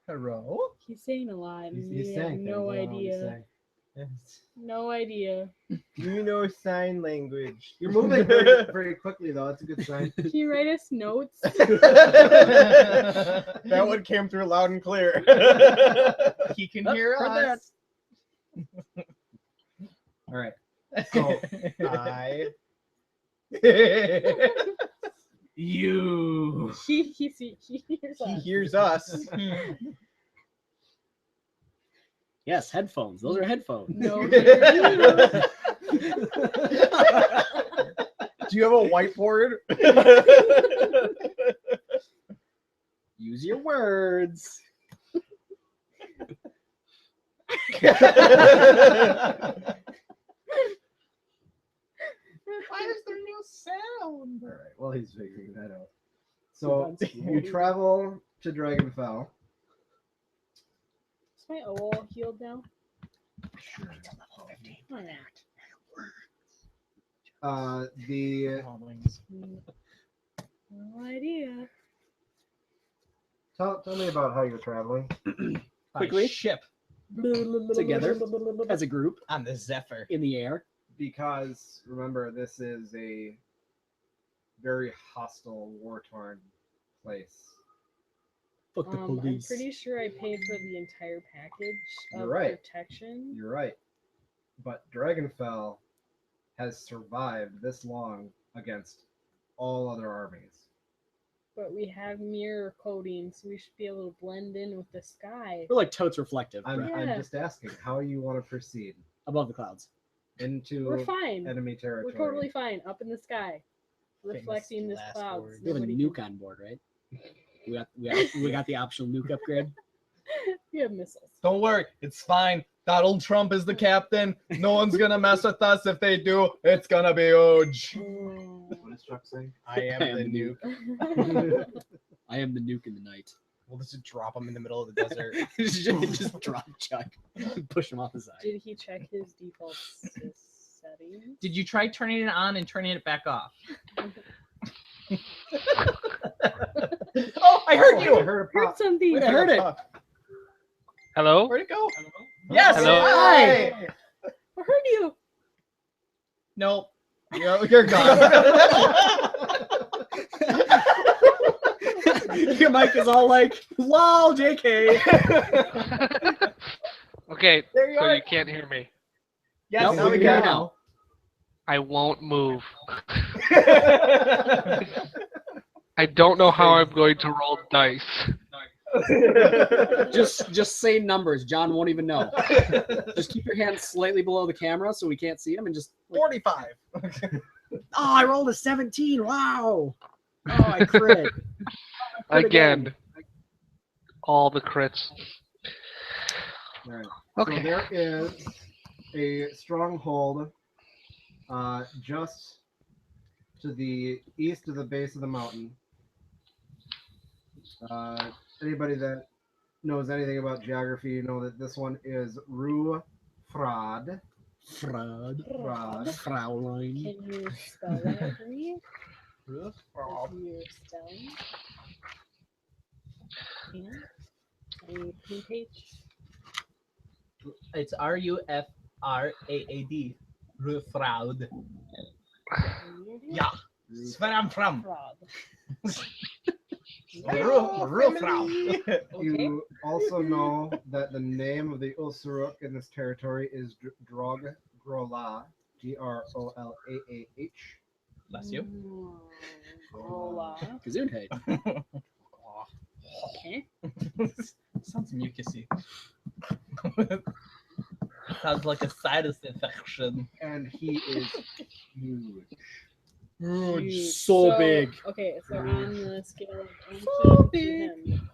Speaker 4: Hello.
Speaker 5: He's saying a lot.
Speaker 2: He's
Speaker 5: and we have
Speaker 2: saying
Speaker 5: no
Speaker 2: things. I don't know what he's
Speaker 5: idea.
Speaker 2: saying.
Speaker 5: No idea.
Speaker 6: You know sign language.
Speaker 2: You're moving very, very quickly, though. That's a good sign.
Speaker 5: Can you write us notes?
Speaker 6: That one came through loud and clear.
Speaker 4: He can hear
Speaker 3: heard
Speaker 4: us.
Speaker 2: All right. So
Speaker 6: I
Speaker 2: you.
Speaker 5: he hears
Speaker 6: he
Speaker 5: us.
Speaker 6: hears us.
Speaker 3: yes, headphones. Those are headphones.
Speaker 5: No, he hears you.
Speaker 6: Do you have a whiteboard?
Speaker 3: Use your words.
Speaker 4: Why is there no sound?
Speaker 2: All right. Well, he's figuring that out. So you travel to Dragonfell.
Speaker 5: Is my OL healed now?
Speaker 2: Sure.
Speaker 5: Alright.
Speaker 2: The
Speaker 4: Oh, wings.
Speaker 5: No idea.
Speaker 2: tell me about how you're traveling.
Speaker 4: By
Speaker 3: Quickly.
Speaker 4: ship
Speaker 3: Together as a group
Speaker 4: on the Zephyr.
Speaker 3: in the air.
Speaker 2: Because remember, this is a very hostile, war-torn place.
Speaker 3: Fuck the
Speaker 5: I'm
Speaker 3: police.
Speaker 5: pretty sure I paid for the entire package
Speaker 2: You're
Speaker 5: of
Speaker 2: right.
Speaker 5: protection.
Speaker 2: You're right. But Dragonfell has survived this long against all other armies.
Speaker 5: But we have mirror coating, so we should be able to blend in with the sky.
Speaker 3: We're like totes reflective,
Speaker 2: I'm
Speaker 5: Yeah.
Speaker 2: just asking how you want to proceed
Speaker 3: above the clouds.
Speaker 2: into
Speaker 5: We're fine.
Speaker 2: enemy territory.
Speaker 5: We're totally fine. Up in the sky. Reflecting this
Speaker 4: last
Speaker 5: clouds.
Speaker 4: words.
Speaker 3: We have a
Speaker 5: Nobody
Speaker 3: nuke
Speaker 5: can-
Speaker 3: on board, right? We got the optional nuke upgrade.
Speaker 5: We have missiles.
Speaker 4: Don't worry, it's fine. Donald Trump is the captain. No one's gonna mess with us. If they do, it's gonna be huge.
Speaker 2: What is Chuck saying?
Speaker 4: I am
Speaker 3: I am
Speaker 4: the
Speaker 3: the
Speaker 4: nuke.
Speaker 3: I am the nuke in the night.
Speaker 4: We'll just drop him in the middle of the desert.
Speaker 3: just drop Chuck, push him off the side.
Speaker 5: Did he check his default settings?
Speaker 4: Did you try turning it on and turning it back off? Oh, I heard
Speaker 2: I
Speaker 4: you.
Speaker 2: heard a
Speaker 5: Heard
Speaker 2: pop.
Speaker 5: something.
Speaker 3: Wait, I heard it.
Speaker 1: Hello?
Speaker 4: Where'd it go? Yes.
Speaker 1: Hello?
Speaker 4: Hi.
Speaker 5: I heard you.
Speaker 4: Nope. You're gone.
Speaker 3: Your mic is all like, lol, JK.
Speaker 1: Okay,
Speaker 4: There you
Speaker 1: so
Speaker 4: are.
Speaker 1: you can't hear me.
Speaker 4: Yes,
Speaker 3: Nope,
Speaker 4: now
Speaker 3: we
Speaker 4: we
Speaker 3: can hear
Speaker 4: can.
Speaker 3: now.
Speaker 1: I won't move. I don't know how I'm going to roll dice.
Speaker 3: Just say numbers. John won't even know. Just keep your hands slightly below the camera so we can't see them, and just.
Speaker 4: 45.
Speaker 3: Oh, I rolled a 17. Wow. Oh, I crit.
Speaker 1: Again, all the crits.
Speaker 2: All right.
Speaker 1: Okay.
Speaker 2: So there is a stronghold just to the east of the base of the mountain. Anybody that knows anything about geography, you know that this one is Rue Frad. Frad.
Speaker 3: Fraulein.
Speaker 5: Can you spell that for me?
Speaker 4: Roof.
Speaker 5: Like your spelling. And a pin page.
Speaker 4: It's RUFRAAD. Rufraud. Yeah. That's where I'm from.
Speaker 5: Fraud.
Speaker 4: Rufraud.
Speaker 5: Okay.
Speaker 2: You also know that the name of the Ulsuruk in this territory is Drog Grola, Grollaah.
Speaker 4: Bless you.
Speaker 5: Rolla.
Speaker 3: Gesundheit.
Speaker 5: Okay.
Speaker 4: Sounds mucusy. Sounds like a sinus infection.
Speaker 2: And he is huge.
Speaker 5: Huge.
Speaker 3: So big.
Speaker 5: Okay, so on the scale of
Speaker 3: So
Speaker 5: 1 to him,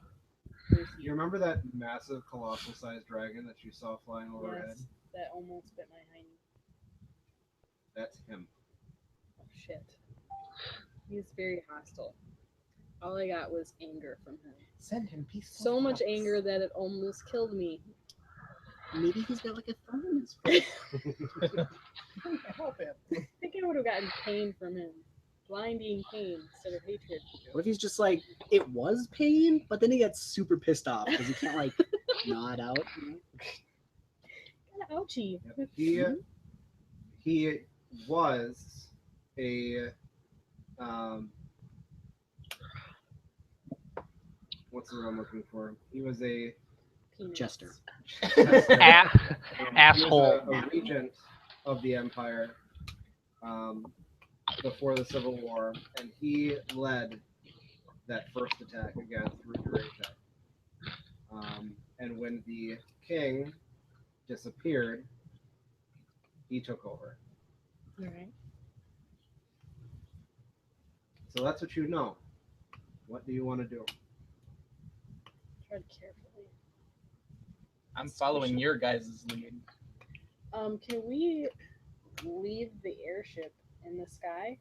Speaker 5: where's he?
Speaker 2: You remember that massive, colossal-sized dragon that you saw flying overhead?
Speaker 5: Yes, that almost bit my hiney.
Speaker 2: That's him.
Speaker 5: Oh shit. He's very hostile. All I got was anger from him.
Speaker 4: Send him peaceful.
Speaker 5: So much anger that it almost killed me.
Speaker 3: Maybe he's got like a thumb in his face.
Speaker 4: Help him.
Speaker 5: I think I would have gotten pain from him. Blinding pain instead of hatred.
Speaker 3: What if he's just like, it was pain, but then he gets super pissed off because he can't like nod out. You know?
Speaker 5: Kind of ouchy.
Speaker 2: Yep. He was a what's the word I'm looking for? He was a
Speaker 5: Penis.
Speaker 3: Jester.
Speaker 1: Asshole.
Speaker 2: He was a regent of the empire before the Civil War, and he led that first attack against Rugerata. And when the king disappeared, he took over.
Speaker 5: Alright.
Speaker 2: So that's what you know. What do you want to do?
Speaker 5: Tread carefully.
Speaker 4: I'm following your guys' lead.
Speaker 5: Can we leave the airship in the sky?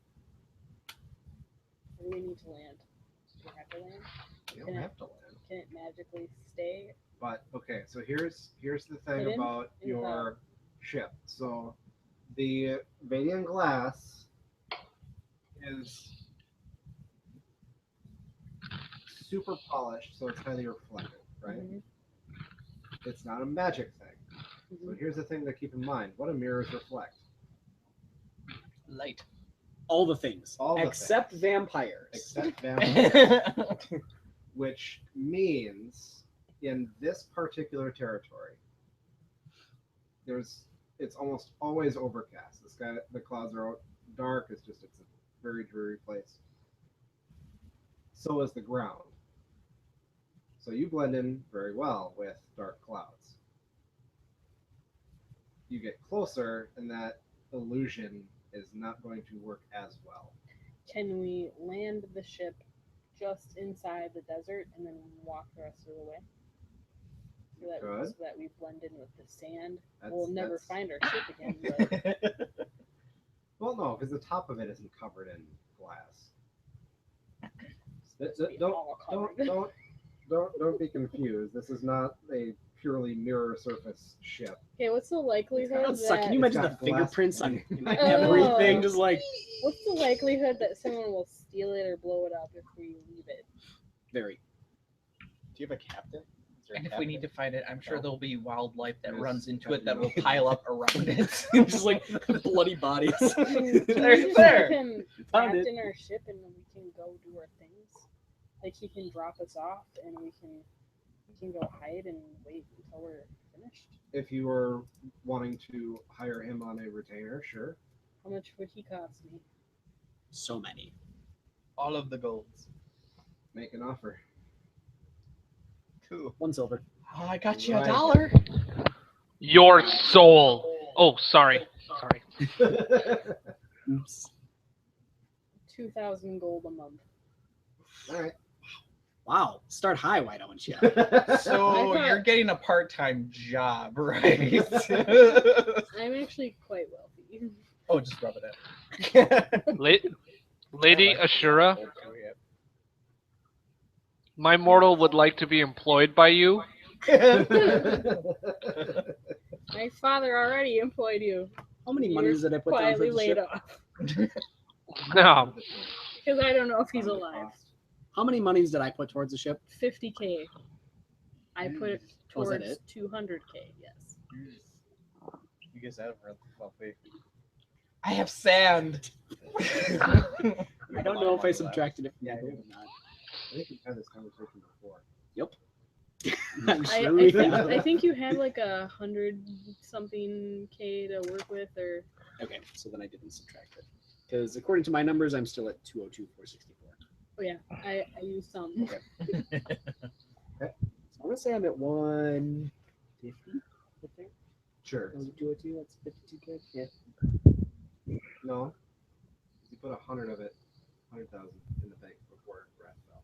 Speaker 5: Or do we need to land? Do we have to land?
Speaker 2: You don't have to land.
Speaker 5: Can it magically stay?
Speaker 2: But okay, so here's the thing
Speaker 5: Hidden
Speaker 2: about
Speaker 5: in the
Speaker 2: your
Speaker 5: cloud.
Speaker 2: ship. So the Vadian glass is super polished, so it's highly reflective, right?
Speaker 5: Mhm.
Speaker 2: It's not a magic thing. So
Speaker 5: Mhm.
Speaker 2: here's the thing to keep in mind: what do mirrors reflect?
Speaker 4: Light.
Speaker 3: All the things.
Speaker 2: All the
Speaker 3: except
Speaker 2: things.
Speaker 3: vampires.
Speaker 2: Except vampires, which means in this particular territory, it's almost always overcast. The clouds are dark. It's a very dreary place. So is the ground. So you blend in very well with dark clouds. You get closer, and that illusion is not going to work as well.
Speaker 5: Can we land the ship just inside the desert and then walk the rest of the way?
Speaker 2: Good.
Speaker 5: So that we blend in with the sand.
Speaker 2: That's-
Speaker 5: We'll never
Speaker 2: that's-
Speaker 5: find our ship again, but
Speaker 2: Well, no, because the top of it isn't covered in glass.
Speaker 5: it's be all covered.
Speaker 2: Don't be confused. This is not a purely mirror surface ship.
Speaker 5: Okay, what's the likelihood
Speaker 3: That suck. Can you
Speaker 5: that
Speaker 3: imagine the
Speaker 2: got glass
Speaker 3: fingerprints on
Speaker 2: everywhere.
Speaker 3: everything? Just like
Speaker 5: what's the likelihood that someone will steal it or blow it up if we leave it?
Speaker 3: very.
Speaker 6: Do you have a captain? Is there a
Speaker 4: And if we need to
Speaker 6: captain?
Speaker 4: find it, I'm sure
Speaker 2: No.
Speaker 4: there'll be wildlife that
Speaker 2: Yes,
Speaker 4: runs into
Speaker 2: Captain
Speaker 4: it that will
Speaker 2: Wilson.
Speaker 4: pile up around it.
Speaker 3: just like bloody bodies.
Speaker 5: Can we
Speaker 4: There,
Speaker 5: just
Speaker 4: there.
Speaker 5: have him
Speaker 3: Found
Speaker 5: trapped
Speaker 3: it.
Speaker 5: in our ship and then we can go do our things? Like he can drop us off and we can go hide and wait until we're finished.
Speaker 2: If you were wanting to hire him on a retainer, sure.
Speaker 5: How much would he cost me?
Speaker 3: So many.
Speaker 4: All of the golds.
Speaker 2: Make an offer.
Speaker 4: Cool.
Speaker 3: 1 silver.
Speaker 4: Oh, I got you
Speaker 2: Right.
Speaker 4: $1.
Speaker 1: Your soul. Oh, sorry. Sorry.
Speaker 3: Oops.
Speaker 5: 2,000 gold a month.
Speaker 2: All right.
Speaker 3: Wow. Start high, why don't you?
Speaker 5: I
Speaker 4: So
Speaker 5: thought-
Speaker 4: you're getting a part-time job, right?
Speaker 5: I'm actually quite wealthy.
Speaker 4: Oh, just rub it in.
Speaker 1: Lady Ashura,
Speaker 4: Gold too,
Speaker 1: my mortal would like to be employed by you.
Speaker 4: yeah.
Speaker 5: My father already employed you.
Speaker 3: How many
Speaker 5: You
Speaker 3: monies
Speaker 5: were
Speaker 3: did I put down for
Speaker 5: quietly
Speaker 3: the
Speaker 5: laid
Speaker 3: ship?
Speaker 5: off
Speaker 1: No.
Speaker 5: because I don't know if he's alive.
Speaker 3: How many monies did I put towards the ship?
Speaker 5: 50K. I put it
Speaker 3: Oh, is that
Speaker 5: towards
Speaker 3: it?
Speaker 5: 200K. Yes.
Speaker 6: You guys have wealthy.
Speaker 4: I have sand.
Speaker 3: I don't know if I subtracted it from
Speaker 4: Yeah,
Speaker 3: the
Speaker 4: I
Speaker 3: gold
Speaker 4: do.
Speaker 3: or not.
Speaker 2: I think we've had this conversation before.
Speaker 3: I'm
Speaker 5: I,
Speaker 3: sure
Speaker 5: I,
Speaker 3: we
Speaker 5: think,
Speaker 3: have.
Speaker 5: I think you had like 100-something K to work with, or
Speaker 3: Okay, so then I didn't subtract it. Because according to my numbers, I'm still at 202,464.
Speaker 5: oh yeah, I used some.
Speaker 3: Okay. So I'm going to say I'm at 150. I think.
Speaker 2: Sure.
Speaker 3: 202, that's 52K. Yeah.
Speaker 2: No. You put 100 of it, 100,000 in the bank before Brad fell.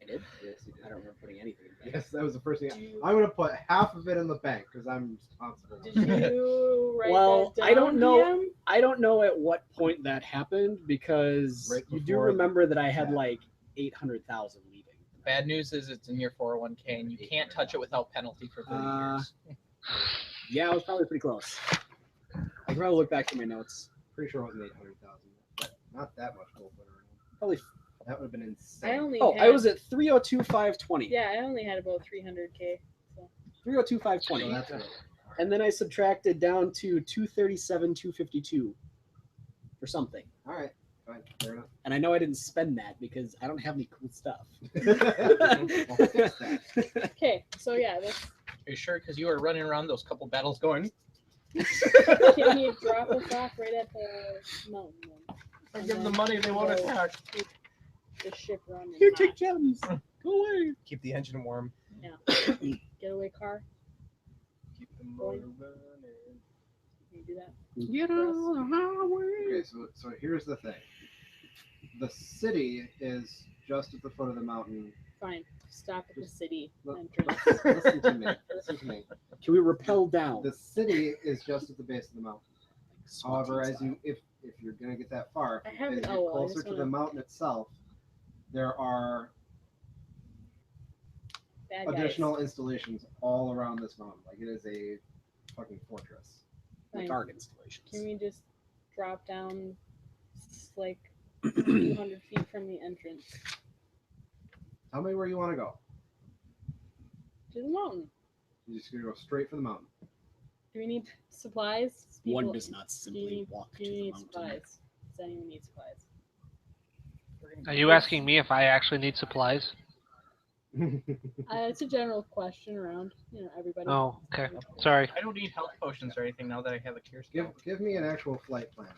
Speaker 3: I did?
Speaker 2: Yes, you did.
Speaker 3: I don't remember putting anything in the bank.
Speaker 2: Yes, that was the first thing.
Speaker 5: Did you-
Speaker 2: I'm gonna put half of it in the bank because I'm responsible.
Speaker 5: Did you write
Speaker 3: Well,
Speaker 5: that down?
Speaker 3: I don't know.
Speaker 5: PM?
Speaker 3: I don't know at what point that happened because
Speaker 2: Right
Speaker 3: you do
Speaker 2: before
Speaker 3: remember that I had
Speaker 2: yeah.
Speaker 3: like 800,000 leaving.
Speaker 4: Bad news is it's in your 401k and you can't touch it without penalty for 30 years.
Speaker 3: Yeah, I was probably pretty close. I can probably look back to my notes.
Speaker 2: Pretty sure it wasn't 800,000. Not that much gold went around.
Speaker 3: Probably.
Speaker 2: That would have been
Speaker 5: I
Speaker 2: insane.
Speaker 5: only.
Speaker 3: Oh,
Speaker 5: had,
Speaker 3: I was at 302,520.
Speaker 5: Yeah, I only had about 300K. So
Speaker 3: 302,520.
Speaker 2: So that's good.
Speaker 3: And then I subtracted down to 237,252 for something.
Speaker 2: All right. Fine. Fair enough.
Speaker 3: And I know I didn't spend that because I don't have any cool stuff.
Speaker 2: I'll fix that.
Speaker 5: okay, so yeah, this,
Speaker 4: Are you sure? Because you were running around those couple battles going,
Speaker 5: can you drop us off right at the mountain? Then?
Speaker 4: I
Speaker 5: And
Speaker 4: give them the
Speaker 5: then
Speaker 4: money, they won't
Speaker 5: go
Speaker 4: attack.
Speaker 5: keep the ship running.
Speaker 3: Here,
Speaker 5: not
Speaker 3: take gems. Go away.
Speaker 6: Keep the engine warm.
Speaker 5: getaway car.
Speaker 6: Keep the
Speaker 5: motor
Speaker 6: running.
Speaker 5: Can you do that?
Speaker 3: Get on the highway.
Speaker 2: Okay, so here's the thing. The city is just at the foot of the mountain
Speaker 5: Fine. Stop at the city
Speaker 2: Look,
Speaker 5: entrance.
Speaker 2: Listen to me. Listen to me.
Speaker 3: Can we rappel down?
Speaker 2: The city is just at the base of the mountain.
Speaker 3: SWAT
Speaker 2: However,
Speaker 3: team
Speaker 2: as you if you're gonna get that far,
Speaker 5: I have
Speaker 2: as
Speaker 5: an
Speaker 2: you get
Speaker 5: owl, I
Speaker 2: closer
Speaker 5: just
Speaker 2: to the
Speaker 5: wanna-
Speaker 2: mountain itself, there are
Speaker 5: Bad guys.
Speaker 2: additional installations all around this mountain. Like it is a fucking fortress.
Speaker 3: style.
Speaker 5: Fine.
Speaker 3: Guard installations.
Speaker 5: Can we just drop down like 200 feet from the entrance
Speaker 2: Tell me where you want to go.
Speaker 5: to the mountain?
Speaker 2: You're just gonna go straight for the mountain.
Speaker 5: Do we need supplies?
Speaker 3: One
Speaker 5: People-
Speaker 3: does not
Speaker 5: do
Speaker 3: simply
Speaker 5: you need,
Speaker 3: walk
Speaker 5: do
Speaker 3: to
Speaker 5: you
Speaker 3: the
Speaker 5: need
Speaker 3: mountain.
Speaker 5: supplies? Does anyone need supplies?
Speaker 1: Are you asking me if I actually need supplies?
Speaker 5: It's a general question around, everybody.
Speaker 1: Oh, okay. Sorry.
Speaker 4: I don't need health potions or anything now that I have a cure spell.
Speaker 2: give me an actual flight plan.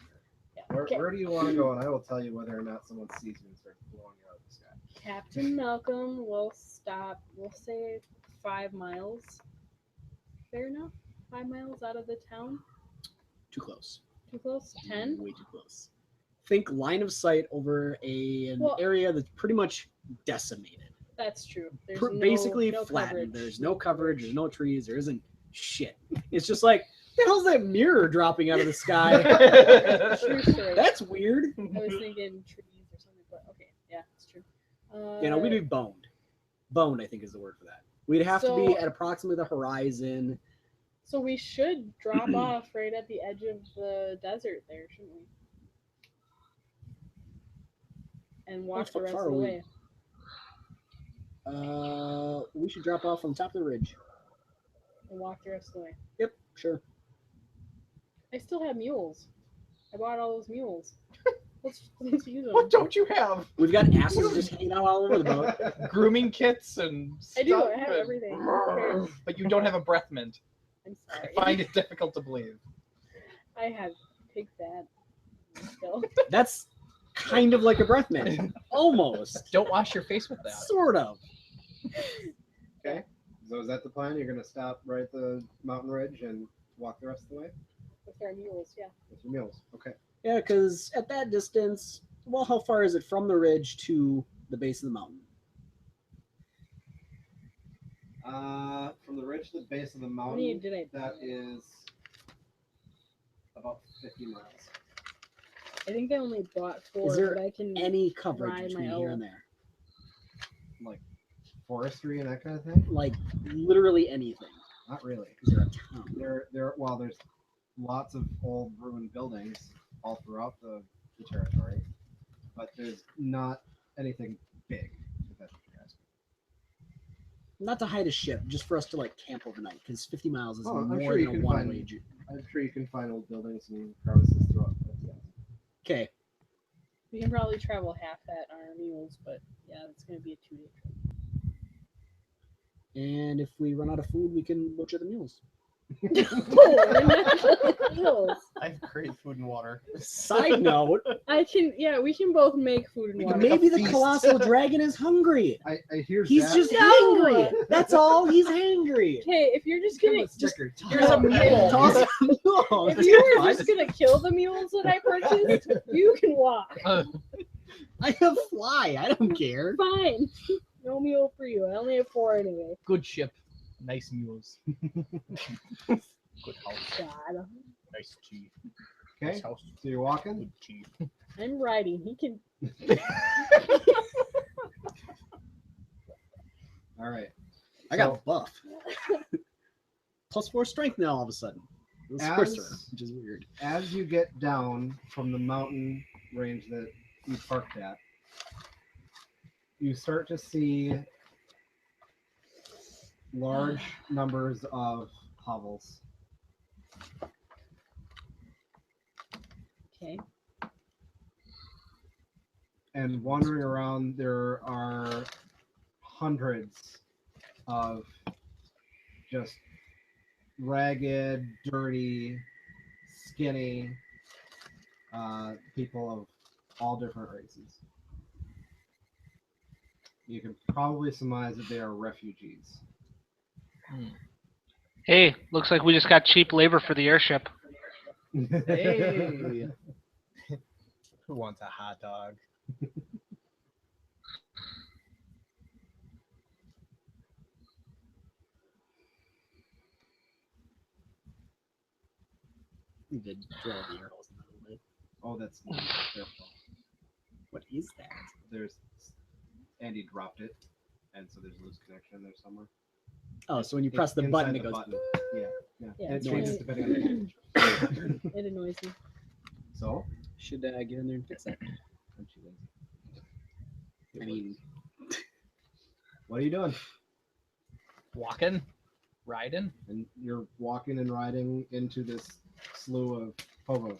Speaker 5: Yeah.
Speaker 2: Where,
Speaker 5: Okay.
Speaker 2: where do you want to go? And I will tell you whether or not someone sees you and starts blowing you out of the sky.
Speaker 5: Captain Malcolm will stop, we'll say 5 miles. Fair enough? 5 miles out of the town?
Speaker 3: Too close.
Speaker 5: Too close? 10?
Speaker 3: Way too close. Think line of sight over an
Speaker 5: Well-
Speaker 3: area that's pretty much decimated.
Speaker 5: That's true. There's
Speaker 3: Basically
Speaker 5: no
Speaker 3: flattened.
Speaker 5: coverage.
Speaker 3: There's no coverage. There's no trees. There isn't shit. It's just like, the hell's that mirror dropping out of the sky?
Speaker 5: True story.
Speaker 3: That's weird.
Speaker 5: I was thinking trees or something, but okay, yeah, it's true.
Speaker 3: We'd be boned. Boned, I think, is the word for that. We'd have to be
Speaker 5: So-
Speaker 3: at approximately the horizon.
Speaker 5: So we should drop off right at the edge of the desert there, shouldn't we? And walk
Speaker 3: fuck
Speaker 5: the rest
Speaker 3: far
Speaker 5: of the
Speaker 3: are we?
Speaker 5: way.
Speaker 3: We should drop off on top of the ridge.
Speaker 5: And walk the rest of the way.
Speaker 3: Yep, sure.
Speaker 5: I still have mules. I bought all those mules. Let's use them.
Speaker 4: What don't you have?
Speaker 3: We've got asses just hanging out all over the boat.
Speaker 4: Grooming kits and
Speaker 5: I do.
Speaker 4: stuff
Speaker 5: I have
Speaker 4: and-
Speaker 5: everything.
Speaker 4: But you don't have a breath mint.
Speaker 5: I'm
Speaker 4: I
Speaker 5: sorry.
Speaker 4: find it difficult to believe.
Speaker 5: I have pig fat. Still.
Speaker 3: That's kind of like a breath mint. Almost.
Speaker 4: Don't wash your face with that.
Speaker 3: Sort of.
Speaker 2: So is that the plan? You're gonna stop right at the mountain ridge and walk the rest of the way
Speaker 5: With our mules, yeah.
Speaker 2: with your mules. Okay.
Speaker 3: Yeah, because at that distance, well, how far is it from the ridge to the base of the mountain?
Speaker 2: From the ridge to the base of the
Speaker 5: How many
Speaker 2: mountain,
Speaker 5: did I?
Speaker 2: that is about 50 miles.
Speaker 5: I think I only bought 4,
Speaker 3: Is there
Speaker 5: but I can.
Speaker 3: Any coverage
Speaker 5: Ride
Speaker 3: between
Speaker 5: my
Speaker 3: here
Speaker 5: owl.
Speaker 3: and there?
Speaker 2: Forestry and that kind of thing?
Speaker 3: Like literally anything.
Speaker 2: Not really.
Speaker 3: Because they're a town.
Speaker 2: There's lots of old ruined buildings all throughout the territory, but there's not anything big. If that's what you're asking.
Speaker 3: Not to hide a ship, just for us to like camp overnight. Because 50 miles is
Speaker 2: Oh, I'm
Speaker 3: more
Speaker 2: sure you
Speaker 3: than a
Speaker 2: can
Speaker 3: one-way.
Speaker 2: find- I'm sure you can find old buildings and crevices throughout.
Speaker 3: Okay.
Speaker 5: We can probably travel half that on our mules, but yeah, it's gonna be a 2-day trip.
Speaker 3: And if we run out of food, we can butcher the mules.
Speaker 5: Mules.
Speaker 6: I have great food and water.
Speaker 3: Side note,
Speaker 5: We can both make food and
Speaker 6: We
Speaker 5: water.
Speaker 6: can make a
Speaker 3: maybe the
Speaker 6: feast.
Speaker 3: colossal dragon is hungry.
Speaker 2: I hear
Speaker 3: He's
Speaker 2: that.
Speaker 3: just
Speaker 5: No!
Speaker 3: hangry. That's all. He's hangry.
Speaker 5: Okay, if you're just gonna
Speaker 4: Here's a mule.
Speaker 3: Toss a mule.
Speaker 5: if you were just gonna kill the mules that I purchased, you can walk.
Speaker 3: I have fly. I don't care.
Speaker 5: Fine. No mule for you. I only have 4 anyway.
Speaker 4: Good ship. Nice mules. Good house.
Speaker 5: God.
Speaker 4: Nice tea.
Speaker 2: Okay,
Speaker 4: Nice house.
Speaker 2: so you're walking.
Speaker 4: Good tea.
Speaker 5: I'm riding. He can.
Speaker 2: All right.
Speaker 3: I got buff. +4 strength now all of a sudden. It was
Speaker 2: As-
Speaker 3: sorcerer, which is weird.
Speaker 2: As you get down from the mountain range that you parked at, you start to see large numbers of hovels.
Speaker 5: Okay.
Speaker 2: And wandering around, there are hundreds of just ragged, dirty, skinny people of all different races. You can probably surmise that they are refugees.
Speaker 1: Hey, looks like we just got cheap labor for the airship.
Speaker 4: Hey. Who wants a hot dog?
Speaker 3: You did drill the ear holes in a little bit.
Speaker 2: Oh, that's careful.
Speaker 3: What is that?
Speaker 2: There's Andy dropped it, and so there's a loose connection there somewhere.
Speaker 3: Oh, so when you press the
Speaker 2: Inside
Speaker 3: button,
Speaker 2: the
Speaker 3: it goes.
Speaker 2: button. Yeah.
Speaker 5: Yeah,
Speaker 2: And it
Speaker 5: it's
Speaker 2: changes
Speaker 5: noise.
Speaker 2: depending on the voltage.
Speaker 5: It annoys me.
Speaker 2: So,
Speaker 3: Should get in there and fix that.
Speaker 2: aren't you lazy?
Speaker 3: I mean,
Speaker 2: What are you doing?
Speaker 4: Walking, riding.
Speaker 2: And you're walking and riding into this slew of hobos.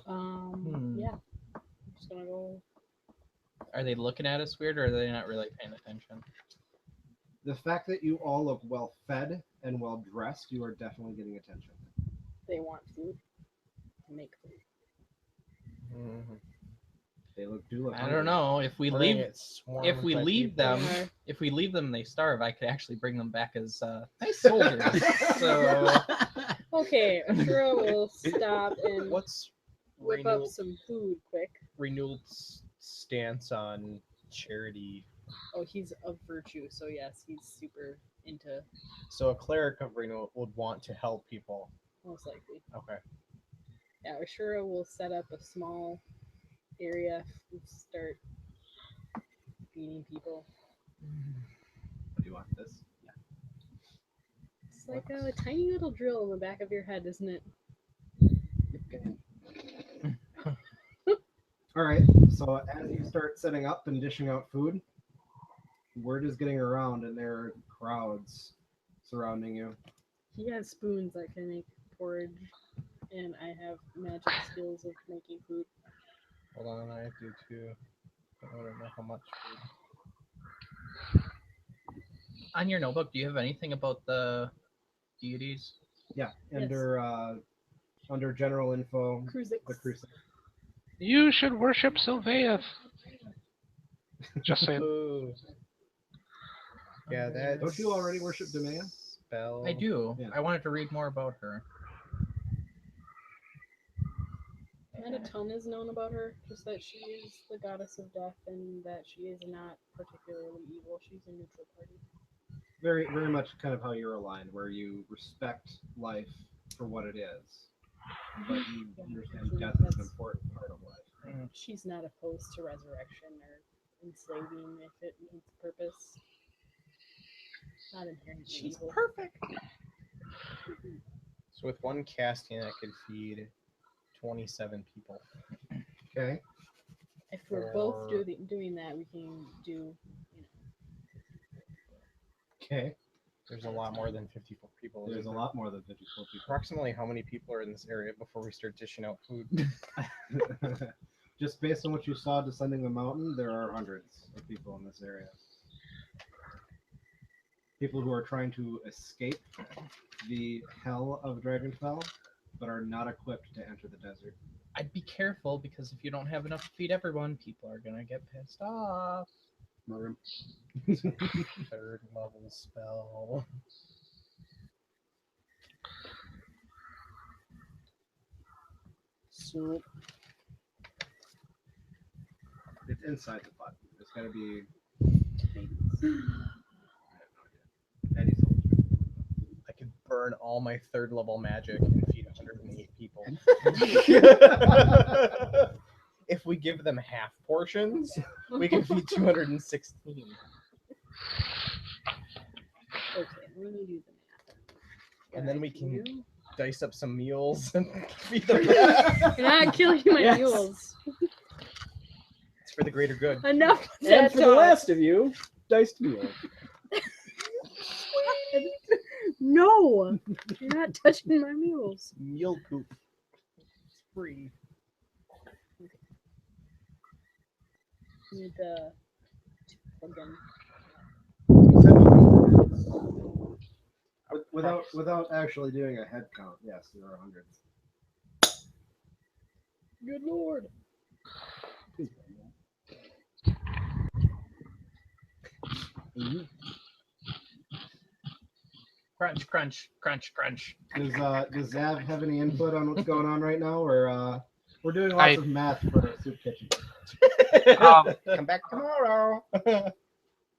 Speaker 5: Yeah. I'm just gonna go.
Speaker 4: Are they looking at us weird, or are they not really paying attention?
Speaker 2: The fact that you all look well fed and well dressed, you are definitely getting attention.
Speaker 5: They want food. Make food.
Speaker 6: Mhm.
Speaker 2: They do look.
Speaker 4: I
Speaker 2: hungry.
Speaker 4: don't know if we
Speaker 6: We're gonna
Speaker 4: leave.
Speaker 6: get swarmed
Speaker 4: If we
Speaker 6: by
Speaker 4: leave
Speaker 6: people.
Speaker 4: them,
Speaker 5: They are.
Speaker 4: if we leave them, and they starve. I could actually bring them back as nice soldiers. So
Speaker 5: Okay, Ashura will stop and
Speaker 6: What's
Speaker 5: whip up some food quick.
Speaker 6: Renewed's stance on charity?
Speaker 5: Oh, he's of virtue, so yes, he's super into
Speaker 6: So a cleric of Renewed would want to help people.
Speaker 5: most likely.
Speaker 6: Okay.
Speaker 5: Yeah, Ashura will set up a small area and start feeding people.
Speaker 2: What do you want? This?
Speaker 5: It's like a tiny little drill in the back of your head, isn't it?
Speaker 2: All right. So as you start setting up and dishing out food, word is getting around, and there are crowds surrounding you.
Speaker 5: He has spoons that can make porridge, and I have magic skills of making food.
Speaker 6: Hold on, I do too. I don't know how much.
Speaker 4: on your notebook, do you have anything about the deities?
Speaker 2: Yeah,
Speaker 5: Yes.
Speaker 2: under general info,
Speaker 5: Crucix.
Speaker 2: the crucifix.
Speaker 1: You should worship Sylvaeth. Just saying.
Speaker 6: Ooh. Yeah, that.
Speaker 2: Don't you already worship Demea?
Speaker 6: Spell.
Speaker 4: I do.
Speaker 2: Yeah.
Speaker 4: I wanted to read more about her.
Speaker 5: Not a ton is known about her, just that she is the goddess of death and that she is not particularly evil. She's a neutral party.
Speaker 2: Very, very much kind of how you're aligned, where you respect life for what it is, but you understand death is an important part of life.
Speaker 5: She's not opposed to resurrection or enslaving if it needs purpose. Not inherently evil.
Speaker 4: perfect.
Speaker 6: So with one casting, I could feed 27 people.
Speaker 2: Okay.
Speaker 5: If we're both
Speaker 6: Or-
Speaker 5: doing that, we can do,
Speaker 2: Okay.
Speaker 6: There's a lot more than 54 people.
Speaker 2: There's a
Speaker 6: isn't there?
Speaker 2: lot more than 54 people.
Speaker 6: Approximately how many people are in this area before we start dishing out food?
Speaker 2: Just based on what you saw descending the mountain, there are hundreds of people in this area. People who are trying to escape the hell of Dragonfell, but are not equipped to enter the desert.
Speaker 4: I'd be careful because if you don't have enough to feed everyone, people are gonna get pissed off.
Speaker 2: Maroon.
Speaker 6: Third level spell.
Speaker 3: So
Speaker 2: It's inside the button. It's got to be. Eddie's
Speaker 6: I could burn all my third level magic and feed 108 people. If we give them half portions, we can feed 216.
Speaker 5: okay, let me do the math.
Speaker 6: And then we
Speaker 5: What I
Speaker 6: can
Speaker 5: do-
Speaker 6: dice up some meals and feed them.
Speaker 5: You're not killing my
Speaker 3: Yes.
Speaker 5: mules.
Speaker 6: It's for the greater good.
Speaker 5: Enough of
Speaker 3: and
Speaker 5: that
Speaker 3: for the
Speaker 5: talk.
Speaker 3: last of you, diced meal.
Speaker 5: No, you're not touching my mules.
Speaker 6: Meal poop. It's free.
Speaker 5: Need to plug in.
Speaker 2: Without actually doing a head count, yes, there are hundreds.
Speaker 5: Good lord.
Speaker 4: Crunch, crunch, crunch, crunch.
Speaker 2: Does Zav have any input on what's going on right now? Or we're doing lots of math for Soup Kitchen.
Speaker 1: Um,
Speaker 6: Come back tomorrow.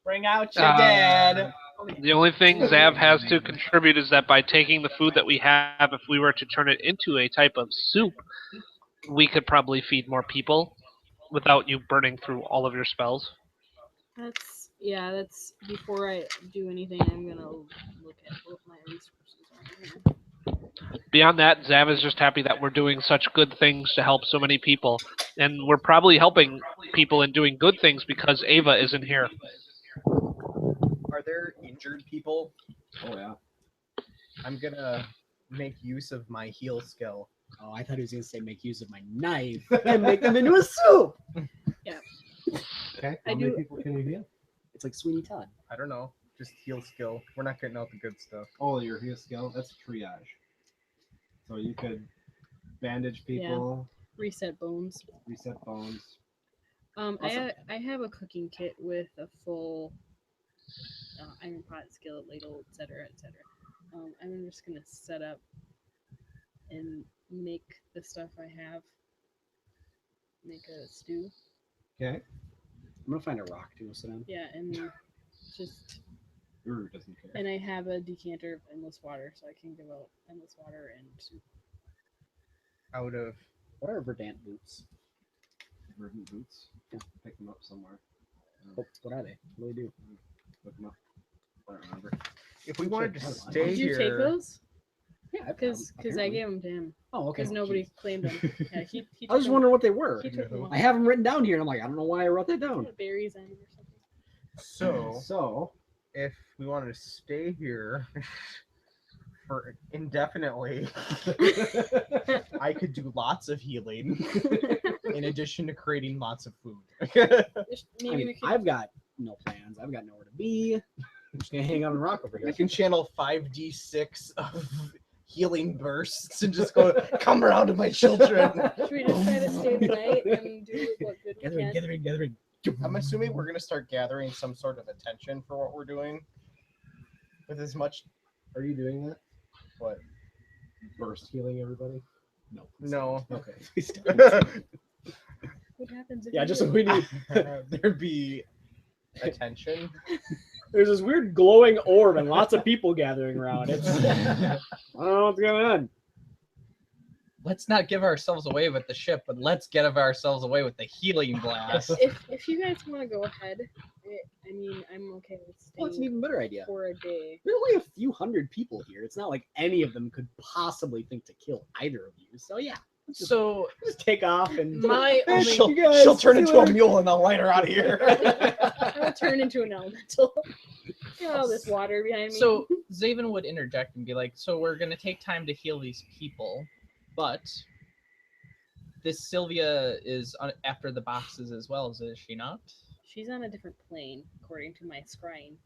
Speaker 4: Bring out your
Speaker 1: Uh,
Speaker 4: dad.
Speaker 1: The only thing Zav has to contribute is that by taking the food that we have, if we were to turn it into a type of soup, we could probably feed more people without you burning through all of your spells.
Speaker 5: That's before I do anything. I'm gonna look at what my resources are.
Speaker 1: Beyond that, Zav is just happy that we're doing such good things to help so many people. And we're probably helping people and doing good things because Ava isn't here.
Speaker 6: Are there injured people?
Speaker 3: Oh yeah.
Speaker 6: I'm gonna make use of my heal skill.
Speaker 3: Oh, I thought he was gonna say make use of my knife and make them into a soup.
Speaker 2: Okay.
Speaker 5: I
Speaker 2: How many
Speaker 5: do-
Speaker 2: people can you heal?
Speaker 3: It's like Sweeney Todd.
Speaker 6: I don't know. Just heal skill. We're not getting out the good stuff.
Speaker 2: Oh, your heal skill. That's triage. So you could bandage people,
Speaker 5: Reset bones.
Speaker 2: reset bones.
Speaker 3: Awesome.
Speaker 5: I have a cooking kit with a full iron pot, skillet, ladle, etc., etc. I'm just gonna set up and make the stuff I have. Make a stew.
Speaker 2: Okay.
Speaker 3: I'm gonna find a rock to sit on.
Speaker 5: Yeah, and just
Speaker 2: Ur doesn't care.
Speaker 5: and I have a decanter of endless water, so I can give out endless water and soup.
Speaker 6: Out of
Speaker 3: What are verdant boots?
Speaker 2: Verdant boots. Pick them up somewhere.
Speaker 3: What are they? What do they do?
Speaker 2: Look them up. I don't remember.
Speaker 6: if we wanted to
Speaker 3: Did
Speaker 6: stay
Speaker 5: Did you
Speaker 6: here,
Speaker 5: take those?
Speaker 3: Yeah,
Speaker 5: Because I
Speaker 3: apparently.
Speaker 5: gave them to him.
Speaker 3: Oh, okay.
Speaker 5: Because nobody claimed them. Yeah, he
Speaker 3: I was just wondering what they were.
Speaker 5: He took them all.
Speaker 3: I have them written down here, and I'm like, I don't know why I wrote that down.
Speaker 5: Put berries on them or something.
Speaker 6: so if we wanted to stay here for indefinitely, I could do lots of healing in addition to creating lots of food.
Speaker 5: Maybe
Speaker 3: I mean,
Speaker 5: we could.
Speaker 3: I've got no plans. I've got nowhere to be. I'm just gonna hang on a rock over
Speaker 6: I
Speaker 3: here.
Speaker 6: can channel 5d6 of healing bursts and just go, come around to my children.
Speaker 5: Should we just try to stay the night and do what good we can?
Speaker 3: Gathering.
Speaker 6: I'm assuming we're going to start gathering some sort of attention for what we're doing. With as much.
Speaker 2: Are you doing that?
Speaker 6: What?
Speaker 2: Burst healing everybody?
Speaker 3: No.
Speaker 6: No.
Speaker 2: Okay.
Speaker 3: Please don't.
Speaker 5: What happens if
Speaker 3: Yeah,
Speaker 5: you
Speaker 3: just
Speaker 5: do?
Speaker 3: so we need.
Speaker 6: There'd be attention.
Speaker 3: There's this weird glowing orb and lots of people gathering around. It's I don't know what's going on.
Speaker 4: Let's not give ourselves away with the ship, but let's get ourselves away with the healing blast.
Speaker 5: If you guys want to go ahead, I mean, I'm okay with
Speaker 3: Well, it's an
Speaker 5: staying
Speaker 3: even better idea.
Speaker 5: for a day.
Speaker 3: There are only a few hundred people here. It's not like any of them could possibly think to kill either of you. So yeah,
Speaker 4: So
Speaker 3: just take off and
Speaker 4: my
Speaker 3: Hey,
Speaker 4: only
Speaker 3: she'll- you guys,
Speaker 6: she'll turn
Speaker 3: see you
Speaker 6: into a
Speaker 3: later.
Speaker 6: mule and I'll light her out of here.
Speaker 5: I'll turn into an elemental. Got all this water behind me.
Speaker 4: So Zaven would interject and be like, "So we're gonna take time to heal these people, but this Sylvia is after the boxes as well, is she not?"
Speaker 5: she's on a different plane, according to my scrying.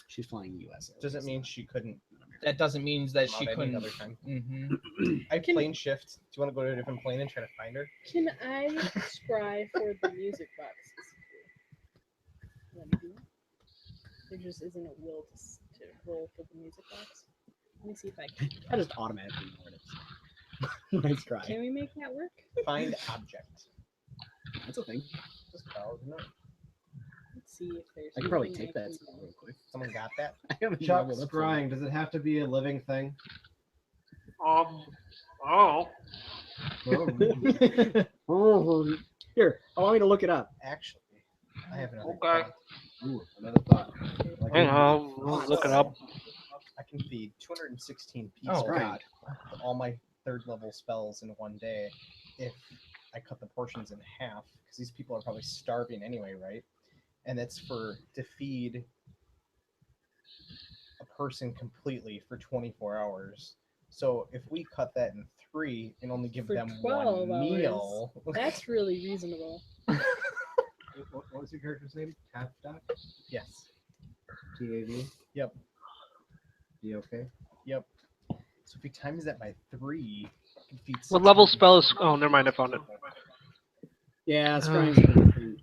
Speaker 3: She's flying U.S.
Speaker 6: Does it mean she couldn't
Speaker 4: That doesn't mean that
Speaker 6: come
Speaker 4: she
Speaker 6: out any
Speaker 4: couldn't.
Speaker 6: other time?
Speaker 4: Mm-hmm.
Speaker 6: I plane shift. Do you want to go to a different plane and try to find her?
Speaker 5: Can I scry for the music boxes? Let me do that. There just isn't a will to roll for the music box. Let me see if I can.
Speaker 3: I just automatically know what it is. Nice try.
Speaker 5: Can we make that work?
Speaker 6: Find object.
Speaker 3: That's a thing.
Speaker 6: Just spell, isn't it?
Speaker 5: Let's see if there's.
Speaker 3: I can probably
Speaker 5: anything
Speaker 3: take
Speaker 5: I
Speaker 3: that
Speaker 5: can
Speaker 3: spell
Speaker 5: do.
Speaker 3: real quick.
Speaker 6: Someone got that?
Speaker 3: I haven't
Speaker 2: Chuck,
Speaker 3: leveled up for
Speaker 2: scrying. Does it have to be a living thing?
Speaker 1: Oh.
Speaker 3: that. Oh, here, allow me to look it up.
Speaker 6: Actually, I have another
Speaker 1: Okay.
Speaker 6: thought.
Speaker 2: Ooh, another thought. Like
Speaker 1: Hang on, we'll look it up.
Speaker 6: I can feed 216
Speaker 4: Oh,
Speaker 6: people
Speaker 3: God.
Speaker 6: with all my third level spells in one day if I cut the portions in half, because these people are probably starving anyway, right? And that's to feed a person completely for 24 hours. So if we cut that in 3 and only give
Speaker 5: For
Speaker 6: them
Speaker 5: 12
Speaker 6: one meal,
Speaker 5: That's really reasonable.
Speaker 2: What was your character's name? Tavdoc?
Speaker 6: yes,
Speaker 2: T-A-V?
Speaker 6: Yep.
Speaker 2: You okay?
Speaker 6: yep. So if we times that by 3, it can feed
Speaker 1: What level
Speaker 6: 600
Speaker 1: spell is? Oh, never mind. I found it.
Speaker 3: Yeah, scrying's pretty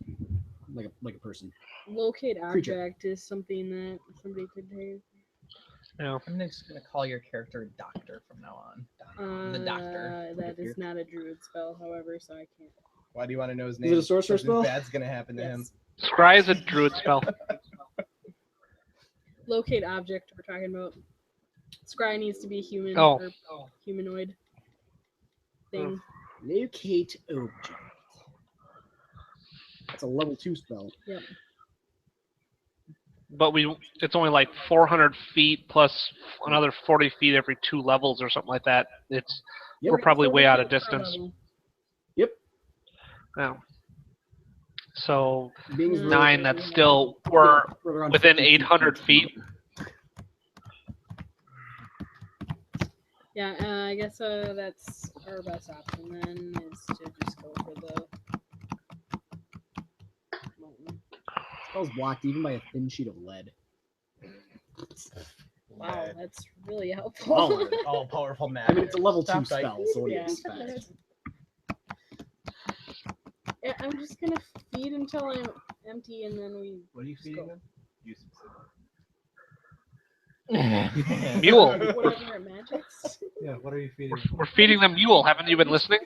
Speaker 3: like a person.
Speaker 5: Locate
Speaker 3: Creature.
Speaker 5: object is something that somebody could take.
Speaker 1: Yeah.
Speaker 4: I'm just gonna call your character Doctor from now on. The doctor.
Speaker 5: That is not a druid spell, however, so I can't.
Speaker 6: Why do you want to know his
Speaker 3: Is
Speaker 6: name?
Speaker 3: it a sorcerer
Speaker 6: Something
Speaker 3: spell?
Speaker 6: bad's gonna happen to him.
Speaker 5: Yes.
Speaker 1: Scry is a druid spell.
Speaker 5: locate object we're talking about. Scry needs to be human
Speaker 1: Oh.
Speaker 5: or humanoid thing.
Speaker 3: Locate object. That's a level 2 spell.
Speaker 5: Yep.
Speaker 1: But it's only like 400 feet plus another 40 feet every 2 levels or something like that.
Speaker 3: Yep.
Speaker 1: We're probably way out of
Speaker 5: 40 feet per
Speaker 1: distance.
Speaker 5: level.
Speaker 3: Yep.
Speaker 1: now. So
Speaker 3: Being as
Speaker 1: 9, that's still, we're
Speaker 3: around
Speaker 1: within
Speaker 3: 50
Speaker 1: 800 feet.
Speaker 5: Yeah, I guess that's our best option then, is to just go for the mountain.
Speaker 3: Spell's blocked even by a thin sheet of lead.
Speaker 5: Wow, that's really helpful.
Speaker 6: All powerful
Speaker 3: I
Speaker 6: magic.
Speaker 3: mean, it's a level 2
Speaker 6: Stop, like,
Speaker 3: spell, so what do you
Speaker 5: Yeah.
Speaker 3: expect?
Speaker 5: Yeah, I'm just gonna feed until I'm empty, and then we.
Speaker 2: What are you
Speaker 5: Just
Speaker 2: feeding
Speaker 5: go.
Speaker 2: them? You specific.
Speaker 1: Mule.
Speaker 5: Whatever it magics.
Speaker 2: Yeah, what are you feeding?
Speaker 1: We're feeding them mule. Haven't you been listening?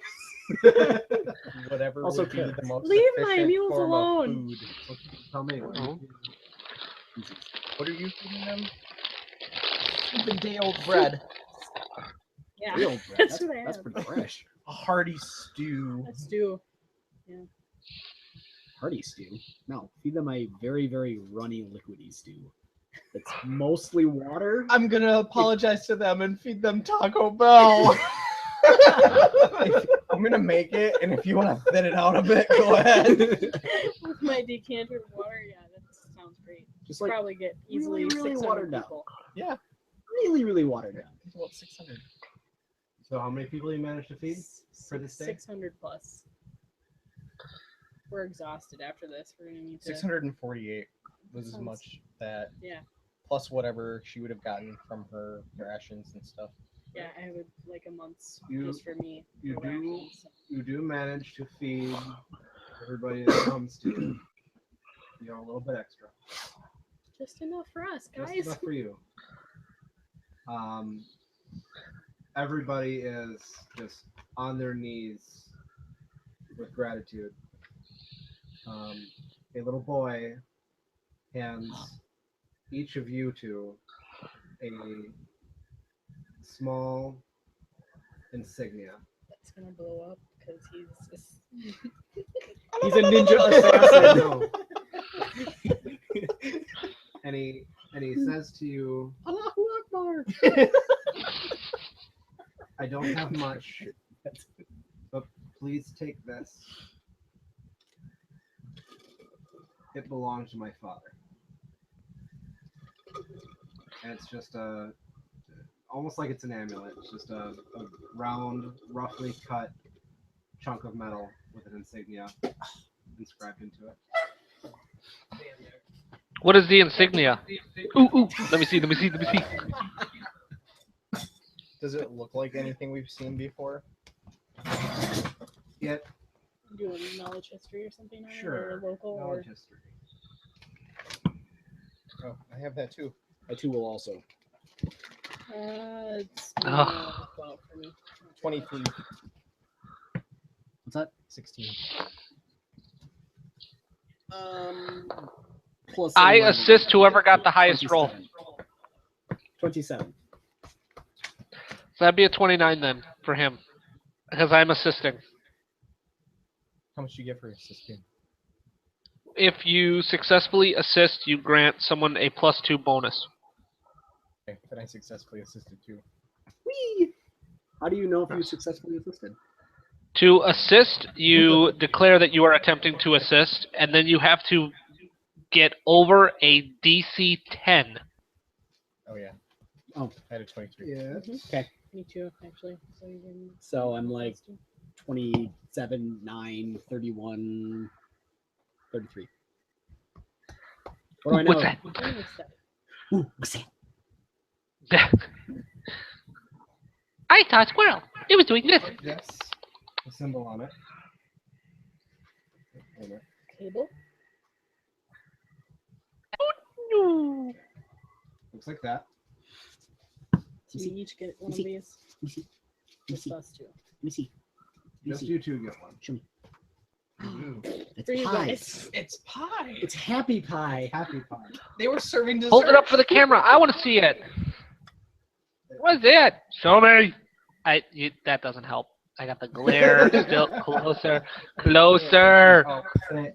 Speaker 6: Whatever
Speaker 3: Also
Speaker 6: would be
Speaker 3: carrots.
Speaker 6: the most
Speaker 5: Leave my
Speaker 6: efficient
Speaker 5: mules
Speaker 6: form
Speaker 5: alone.
Speaker 6: of food.
Speaker 2: Tell me. What are you feeding them?
Speaker 6: What are you feeding them? Even day-old bread.
Speaker 5: Yeah,
Speaker 3: Real bread.
Speaker 5: that's
Speaker 3: That's,
Speaker 5: what I
Speaker 3: that's
Speaker 5: have.
Speaker 3: pretty fresh.
Speaker 6: A hearty stew.
Speaker 5: Let's do.
Speaker 3: Hearty stew. No, feed them a very, very runny, liquidy stew. It's mostly water.
Speaker 6: I'm gonna apologize to them and feed them Taco Bell. I'm gonna make it, and if you want to thin it out a bit, go ahead.
Speaker 5: With my decanter of water, yeah, that sounds great.
Speaker 3: Just like
Speaker 5: Probably get easily
Speaker 3: really
Speaker 5: 600
Speaker 3: watered down.
Speaker 5: people.
Speaker 6: Yeah,
Speaker 3: really, really watered down.
Speaker 6: about 600.
Speaker 2: So how many people you managed to feed for this day?
Speaker 5: 600 plus. We're exhausted after this. We're gonna need to.
Speaker 6: 648 was as
Speaker 5: Sounds-
Speaker 6: much that,
Speaker 5: Yeah,
Speaker 6: plus whatever she would have gotten from her rations and stuff.
Speaker 5: yeah. I would like a month's
Speaker 2: You-
Speaker 5: just for me.
Speaker 2: you
Speaker 5: for
Speaker 2: do-
Speaker 5: rations.
Speaker 2: You do manage to feed everybody that comes to you. You know, a little bit extra.
Speaker 5: Just enough for us,
Speaker 2: Just
Speaker 5: guys.
Speaker 2: enough for you. Everybody is just on their knees with gratitude. A little boy hands each of you two a small insignia.
Speaker 5: That's gonna blow up because he's just.
Speaker 3: He's a ninja assassin.
Speaker 2: No. and he says to you,
Speaker 3: Allahu Akbar.
Speaker 2: I don't have much, but please take this. It belongs to my father. And it's just almost like it's an amulet. It's just a round, roughly cut chunk of metal with an insignia inscribed into it.
Speaker 1: What is the insignia? Ooh, let me see.
Speaker 6: Does it look like anything we've seen before?
Speaker 2: Yet,
Speaker 5: Do a knowledge history or something on it,
Speaker 2: sure,
Speaker 5: or local, or
Speaker 2: knowledge history.
Speaker 6: Oh, I have that too.
Speaker 3: I too will also.
Speaker 5: it's
Speaker 1: Ugh.
Speaker 5: go out for me.
Speaker 6: 23.
Speaker 3: What's that?
Speaker 6: 16.
Speaker 3: Plus
Speaker 1: I
Speaker 3: 11.
Speaker 1: assist whoever got the highest roll.
Speaker 3: 27.
Speaker 1: So that'd be a 29 then for him, because I'm assisting.
Speaker 6: How much do you get for assisting?
Speaker 1: If you successfully assist, you grant someone a +2 bonus.
Speaker 6: Okay, then I successfully assisted too.
Speaker 3: Whee! How do you know if you successfully assisted?
Speaker 1: To assist, you declare that you are attempting to assist, and then you have to get over a DC 10.
Speaker 6: Oh yeah.
Speaker 3: Oh.
Speaker 6: I had a 23.
Speaker 2: Yeah.
Speaker 3: Okay.
Speaker 5: Me too, actually. So you can.
Speaker 3: So I'm like 27, 9, 31, 33. What do I know?
Speaker 1: What's that?
Speaker 3: Ooh, what's that?
Speaker 1: I thought squirrel. It was doing this.
Speaker 2: Yes. A symbol on it.
Speaker 5: Cable.
Speaker 1: No.
Speaker 2: Looks like that.
Speaker 5: So we each get one of
Speaker 3: see.
Speaker 5: these.
Speaker 3: Let me see. Let me
Speaker 5: Just
Speaker 3: see.
Speaker 5: us two.
Speaker 3: Let me see. Let me
Speaker 2: Just
Speaker 3: see.
Speaker 2: you two get one.
Speaker 3: Show me. It's
Speaker 5: For you
Speaker 3: pie.
Speaker 5: guys.
Speaker 4: It's pie.
Speaker 3: It's happy pie.
Speaker 2: Happy pie.
Speaker 4: They were serving dessert.
Speaker 1: Hold it up for the camera. I want to see it. What is it? Show me. That doesn't help. I got the glare still closer. Closer.
Speaker 2: Oh, say,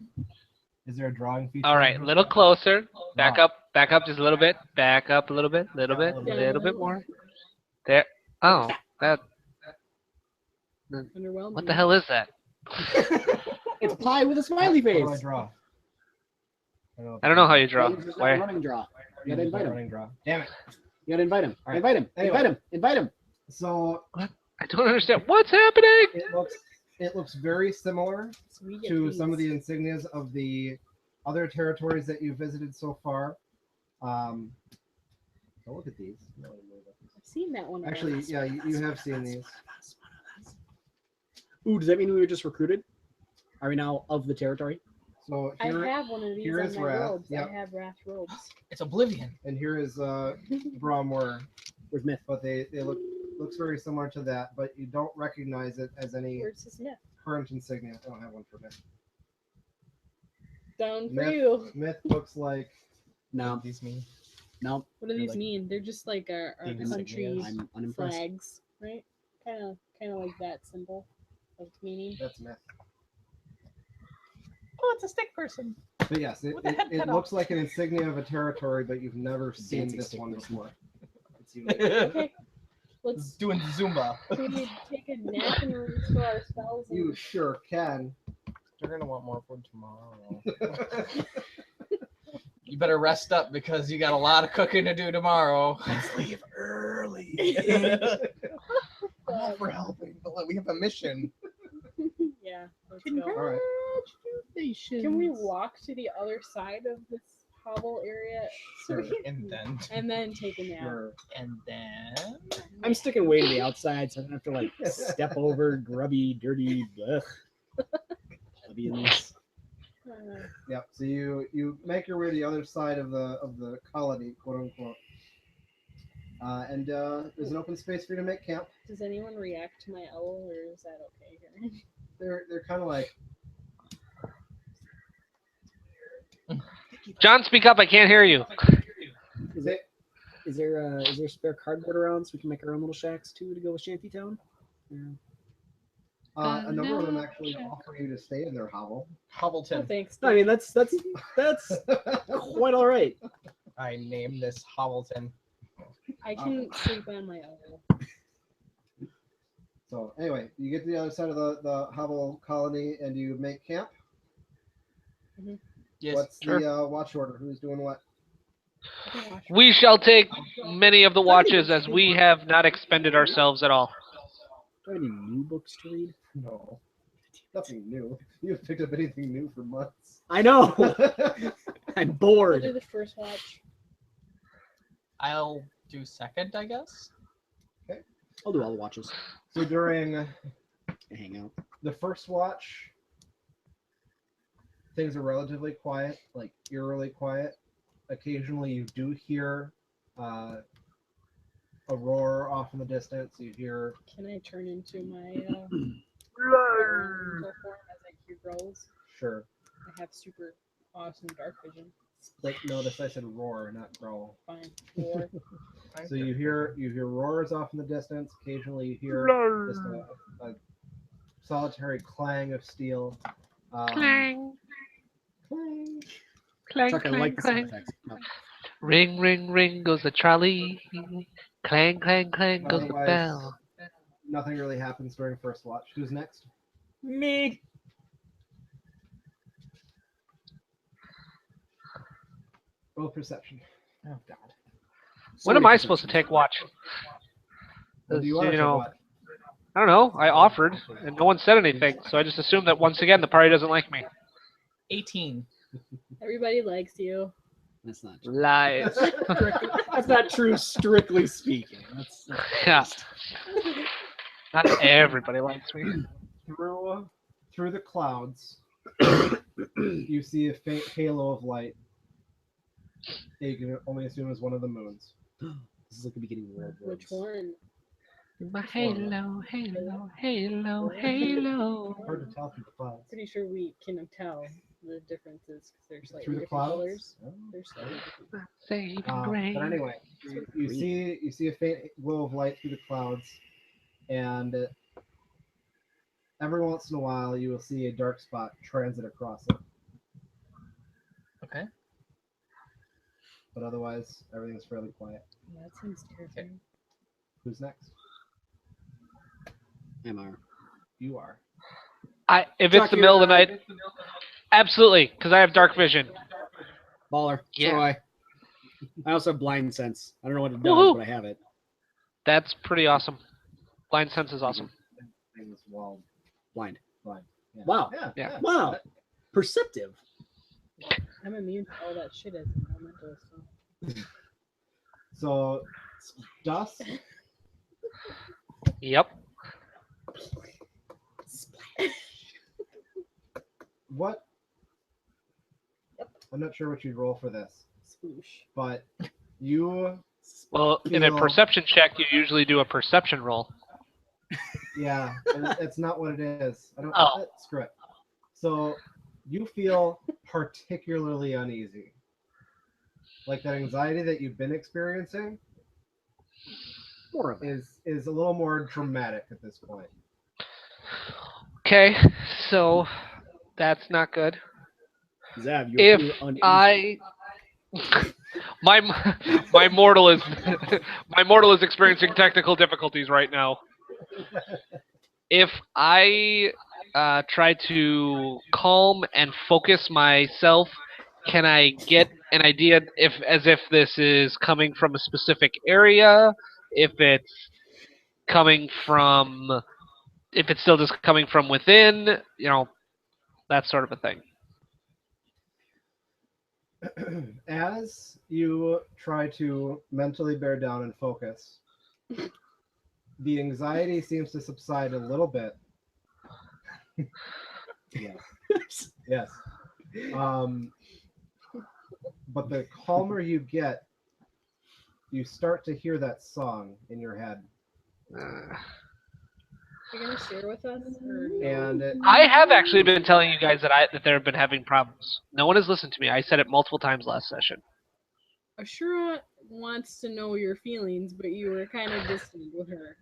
Speaker 2: is there a drawing feature?
Speaker 1: All
Speaker 2: on
Speaker 1: right, a
Speaker 2: here?
Speaker 1: little closer. Back
Speaker 2: Wow.
Speaker 1: up. Back up just a little bit. Back up a little bit. Little bit.
Speaker 2: Yeah,
Speaker 1: Little bit more. There. Oh, that.
Speaker 5: Underwhelming.
Speaker 1: What the hell is that?
Speaker 3: It's pie with a smiley
Speaker 2: How do I
Speaker 3: face.
Speaker 2: draw?
Speaker 1: I don't know how you draw.
Speaker 3: Use that
Speaker 1: Why?
Speaker 3: running draw. You gotta invite him.
Speaker 2: Running draw. Damn it.
Speaker 3: You gotta invite him.
Speaker 2: All right.
Speaker 3: Invite him.
Speaker 2: Anyway.
Speaker 3: Invite him. Invite him.
Speaker 2: So
Speaker 1: I don't understand. What's happening?
Speaker 2: it looks very similar
Speaker 5: So we get
Speaker 2: to some of the
Speaker 5: these.
Speaker 2: insignias of the other territories that you've visited so far. Oh, look at these.
Speaker 5: I've seen that one.
Speaker 2: Actually,
Speaker 5: already.
Speaker 2: yeah, you have seen these.
Speaker 3: Ooh, does that mean we were just recruited? Are we now of the territory?
Speaker 2: So
Speaker 5: I
Speaker 2: here
Speaker 5: have one of these
Speaker 2: here
Speaker 5: on
Speaker 2: is
Speaker 5: my
Speaker 2: Wrath,
Speaker 5: robes.
Speaker 2: yep.
Speaker 5: I have Wrath robes.
Speaker 4: It's Oblivion.
Speaker 2: and here is Bromware,
Speaker 3: With myth.
Speaker 2: but they looks very similar to that, but you don't recognize it as any
Speaker 5: Where's his myth?
Speaker 2: current insignia. I don't have one for Myth.
Speaker 5: Down for
Speaker 2: Myth,
Speaker 5: you.
Speaker 2: Myth looks like
Speaker 3: No.
Speaker 4: These mean.
Speaker 3: No.
Speaker 5: What do
Speaker 4: They're
Speaker 5: these
Speaker 4: like
Speaker 5: mean? They're just like our
Speaker 4: the
Speaker 5: country
Speaker 4: insignias.
Speaker 3: I'm unimpressed.
Speaker 5: flags, right? Kind of like that symbol of meaning.
Speaker 2: that's Myth.
Speaker 4: Oh, it's a stick person.
Speaker 2: But yes,
Speaker 4: With the head
Speaker 2: it
Speaker 4: cut
Speaker 2: looks like an insignia of a territory, but you've never seen
Speaker 3: Dancing
Speaker 2: this
Speaker 3: stick
Speaker 2: one
Speaker 3: person.
Speaker 2: before. It's unique.
Speaker 5: Okay, let's.
Speaker 4: Doing Zumba.
Speaker 5: Can we take a nap and restore our spells? And...
Speaker 2: You sure can.
Speaker 6: You're gonna want more food tomorrow.
Speaker 4: You better rest up because you got a lot of cooking to do tomorrow.
Speaker 6: Let's leave early. I'm all for helping, but we have a mission.
Speaker 5: Yeah, let's go.
Speaker 2: All right.
Speaker 5: Can we walk to the other side of this hovel area
Speaker 2: Sure.
Speaker 4: And
Speaker 5: then take a nap?
Speaker 2: Sure.
Speaker 4: then
Speaker 3: I'm sticking way to the outside, so I don't have to like step over grubby, dirty. Ugh. I'll be in this.
Speaker 2: Yep. So you make your way to the other side of the colony, quote unquote. And there's an open space for you to make camp.
Speaker 5: Does anyone react to my owl, or is that okay here?
Speaker 2: They're kind of like,
Speaker 1: John, speak up. I can't hear you.
Speaker 3: Is there spare cardboard around so we can make our own little shacks too to go with Shantytown? Yeah.
Speaker 2: a number of them actually offer you to stay in their hovel.
Speaker 5: Oh,
Speaker 6: Hovelton.
Speaker 5: thanks.
Speaker 3: I mean that's quite all right.
Speaker 6: I named this Hovelton.
Speaker 5: I can sleep on my owl.
Speaker 2: So anyway, you get to the other side of the hovel colony and you make camp.
Speaker 4: yes,
Speaker 2: What's
Speaker 1: sure.
Speaker 2: the watch order? Who's doing what?
Speaker 5: I can watch
Speaker 1: We shall take many of the watches as we have not expended ourselves at all.
Speaker 3: Do I have any new books to read?
Speaker 2: No, nothing new. You haven't picked up anything new for months.
Speaker 3: I know. I'm
Speaker 5: I'll
Speaker 3: bored.
Speaker 5: do the first watch.
Speaker 4: I'll do second, I guess.
Speaker 3: I'll do all the watches.
Speaker 2: So during
Speaker 3: I hang out.
Speaker 2: the first watch, things are relatively quiet, like eerily quiet. Occasionally, you do hear a roar off in the distance. You hear
Speaker 5: Can I turn into my elemental form as I hear growls?
Speaker 2: sure.
Speaker 5: I have super awesome dark vision.
Speaker 2: Like notice I said roar, not growl.
Speaker 5: Fine. Roar.
Speaker 2: So you hear roars off in the distance. Occasionally, you hear just a solitary clang of steel.
Speaker 1: Clang.
Speaker 2: Clang.
Speaker 1: Clang,
Speaker 3: Chuck, I
Speaker 1: clang,
Speaker 3: like the sound
Speaker 1: clang.
Speaker 3: effects. No.
Speaker 1: Ring, ring, ring goes the trolley. Clang, clang, clang goes the
Speaker 2: Otherwise,
Speaker 1: bell.
Speaker 2: Nothing really happens during first watch. Who's next?
Speaker 4: Me.
Speaker 2: Roll perception.
Speaker 6: Oh God.
Speaker 1: When am I supposed to take watch?
Speaker 2: What do you want
Speaker 1: You
Speaker 2: to
Speaker 1: know,
Speaker 2: take
Speaker 1: I don't know. I offered, and no one said anything, so I just assumed that once again the party doesn't like me.
Speaker 4: 18.
Speaker 5: Everybody likes you.
Speaker 3: That's not true.
Speaker 1: Lies.
Speaker 3: That's not true, strictly speaking. That's
Speaker 1: Yeah. Not everybody likes me.
Speaker 2: Through the clouds, you see a faint halo of light. You can only assume is one of the moons.
Speaker 3: This is like the beginning of World War.
Speaker 5: Which one?
Speaker 1: My halo, halo, halo, halo.
Speaker 2: Hard to tell through the clouds.
Speaker 5: Pretty sure we can tell the differences because they're slightly
Speaker 2: Through the
Speaker 5: different
Speaker 2: clouds?
Speaker 5: colors.
Speaker 2: Oh.
Speaker 5: They're slightly different.
Speaker 1: Saving
Speaker 2: But
Speaker 1: grace.
Speaker 2: anyway, you see a faint glow of light through the clouds, and every once in a while you will see a dark spot transit across it.
Speaker 4: Okay.
Speaker 2: But otherwise, everything's fairly quiet.
Speaker 5: Yeah, that seems terrifying.
Speaker 2: Who's next?
Speaker 3: MR.
Speaker 2: You are.
Speaker 1: If it's the middle of the night, absolutely, because I have dark vision.
Speaker 3: Baller.
Speaker 1: Yeah.
Speaker 3: So do I also have blind sense. I don't know what it does,
Speaker 1: Woohoo.
Speaker 3: but I have it.
Speaker 1: That's pretty awesome. Blind sense is awesome.
Speaker 2: Things wall
Speaker 3: Blind.
Speaker 2: blind. Yeah.
Speaker 3: Wow.
Speaker 1: Yeah.
Speaker 3: Wow. Perceptive.
Speaker 5: I'm immune to all that shit as an elemental.
Speaker 2: So, dust.
Speaker 1: Yep.
Speaker 2: What? I'm not sure what you'd roll for this,
Speaker 5: Sploosh.
Speaker 2: but you,
Speaker 1: Well, in a
Speaker 2: Feel-
Speaker 1: perception check, you usually do a perception roll.
Speaker 2: yeah, it's not what it is. I don't.
Speaker 1: Oh.
Speaker 2: Screw it. So, you feel particularly uneasy, like that anxiety that you've been experiencing
Speaker 3: More of it.
Speaker 2: is a little more dramatic at this point.
Speaker 1: Okay, so that's not good.
Speaker 3: Zav, you
Speaker 1: If
Speaker 3: feel uneasy.
Speaker 1: my my mortal is my mortal is experiencing technical difficulties right now. If I try to calm and focus myself, can I get an idea if this is coming from a specific area, if it's still just coming from within, that sort of a thing.
Speaker 2: As you try to mentally bear down and focus, the anxiety seems to subside a little bit. Yes. Yes. But the calmer you get, you start to hear that song in your head.
Speaker 5: You're gonna share with us? Or no?
Speaker 2: And
Speaker 1: I have actually been telling you guys that they've been having problems. No one has listened to me. I said it multiple times last session.
Speaker 5: Ashura wants to know your feelings, but you were kind of distant with her.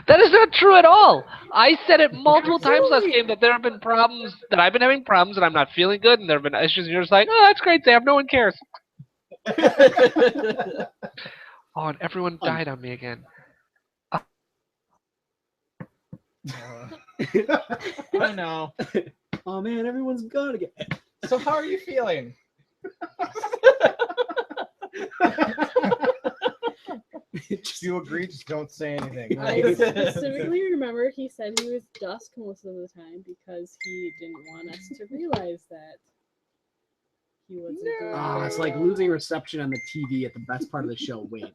Speaker 1: That is not true at all. I said it multiple times last
Speaker 5: Absolutely.
Speaker 1: game that there have been problems, that I've been having problems, and I'm not feeling good, and there have been issues, and you're just like, oh, that's great, Sam. No one cares. Oh, and everyone died on me again.
Speaker 4: Oh no.
Speaker 3: Oh man, everyone's gone again.
Speaker 4: So how are you feeling?
Speaker 6: If you agree, just don't say anything.
Speaker 5: I specifically remember he said he was dusk most of the time because he didn't want us to realize that he wasn't doing
Speaker 3: Ah, it's like
Speaker 5: very well.
Speaker 3: losing reception on the TV at the best part of the show. Wait.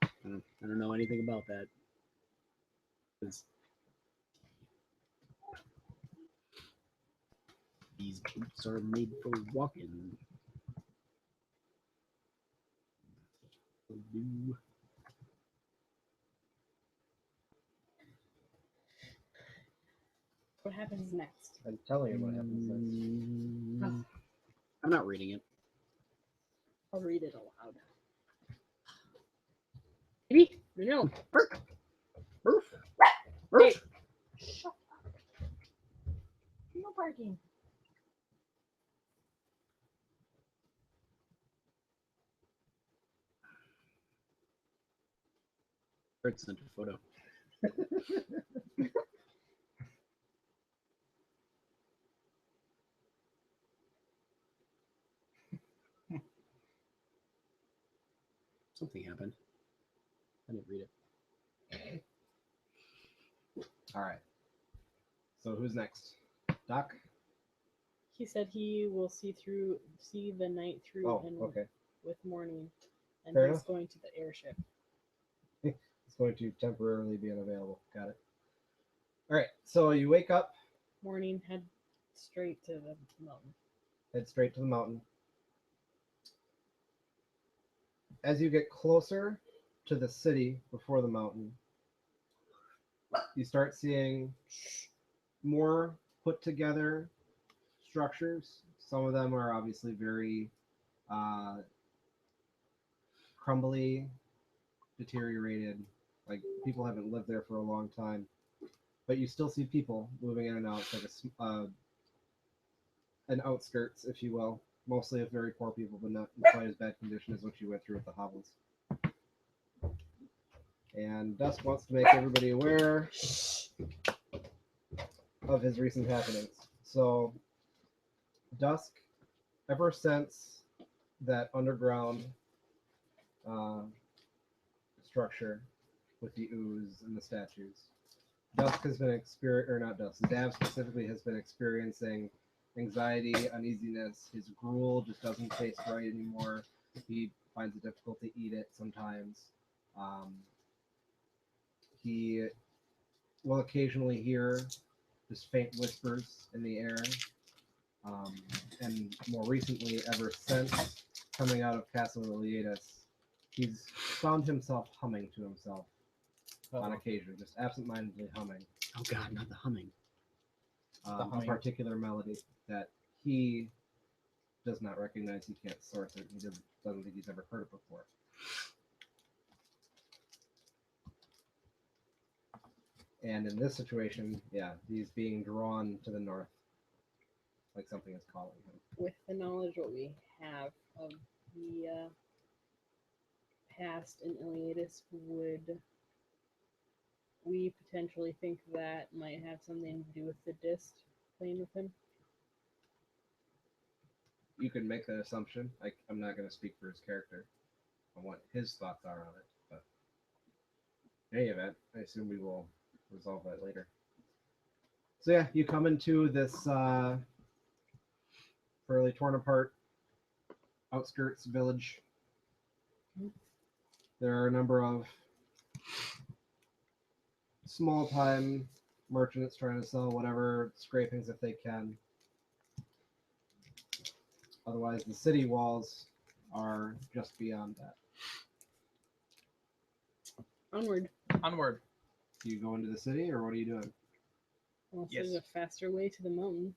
Speaker 3: I don't know anything about that. 'Cause these boots are made for walking.
Speaker 5: What happens next?
Speaker 2: I'm telling you what happens next.
Speaker 3: I'm not reading it.
Speaker 5: I'll read it aloud. Baby, no. Hey. No barking.
Speaker 3: Bert sent a photo. Something happened. I didn't read it.
Speaker 2: All right. So who's next? Doc?
Speaker 5: He said he will see the night through
Speaker 2: Oh,
Speaker 5: and
Speaker 2: okay.
Speaker 5: with morning, and
Speaker 2: Fair
Speaker 5: he's
Speaker 2: enough.
Speaker 5: going to the airship.
Speaker 2: It's going to temporarily be unavailable. Got it. All right. So you wake up,
Speaker 5: Morning, head straight to the mountain.
Speaker 2: head straight to the mountain. As you get closer to the city before the mountain, you start seeing more put together structures. Some of them are obviously very crumbly, deteriorated. Like people haven't lived there for a long time, but you still see people moving in and out. It's like an outskirts, if you will, mostly of very poor people, but not in quite as bad condition as what you went through with the hovels. And Dusk wants to make everybody aware of his recent happenings. So, Dusk, ever since that underground structure with the ooze and the statues, Dusk has been or not Dusk, Dav specifically has been experiencing anxiety, uneasiness. His gruel just doesn't taste right anymore. He finds it difficult to eat it sometimes. He will occasionally hear just faint whispers in the air. And more recently, ever since coming out of Castle Iliadus, he's found himself humming to himself on occasion, just absentmindedly humming.
Speaker 3: Oh God, not the humming.
Speaker 2: A particular melody that he does not recognize. He can't source it. He doesn't think he's ever heard it before. And in this situation, yeah, he's being drawn to the north, like something is calling him.
Speaker 5: With the knowledge what we have of the past in Iliadus, would we potentially think that might have something to do with the disc playing with him?
Speaker 2: You can make that assumption. I'm not going to speak for his character on what his thoughts are on it, but in any event, I assume we will resolve that later. So yeah, you come into this fairly torn apart outskirts village. There are a number of small time merchants trying to sell whatever scrapings if they can. Otherwise, the city walls are just beyond that.
Speaker 5: Onward.
Speaker 4: Onward.
Speaker 2: Do you go into the city, or what are you doing?
Speaker 5: Unless
Speaker 4: Yes.
Speaker 5: there's a faster way to the mountain.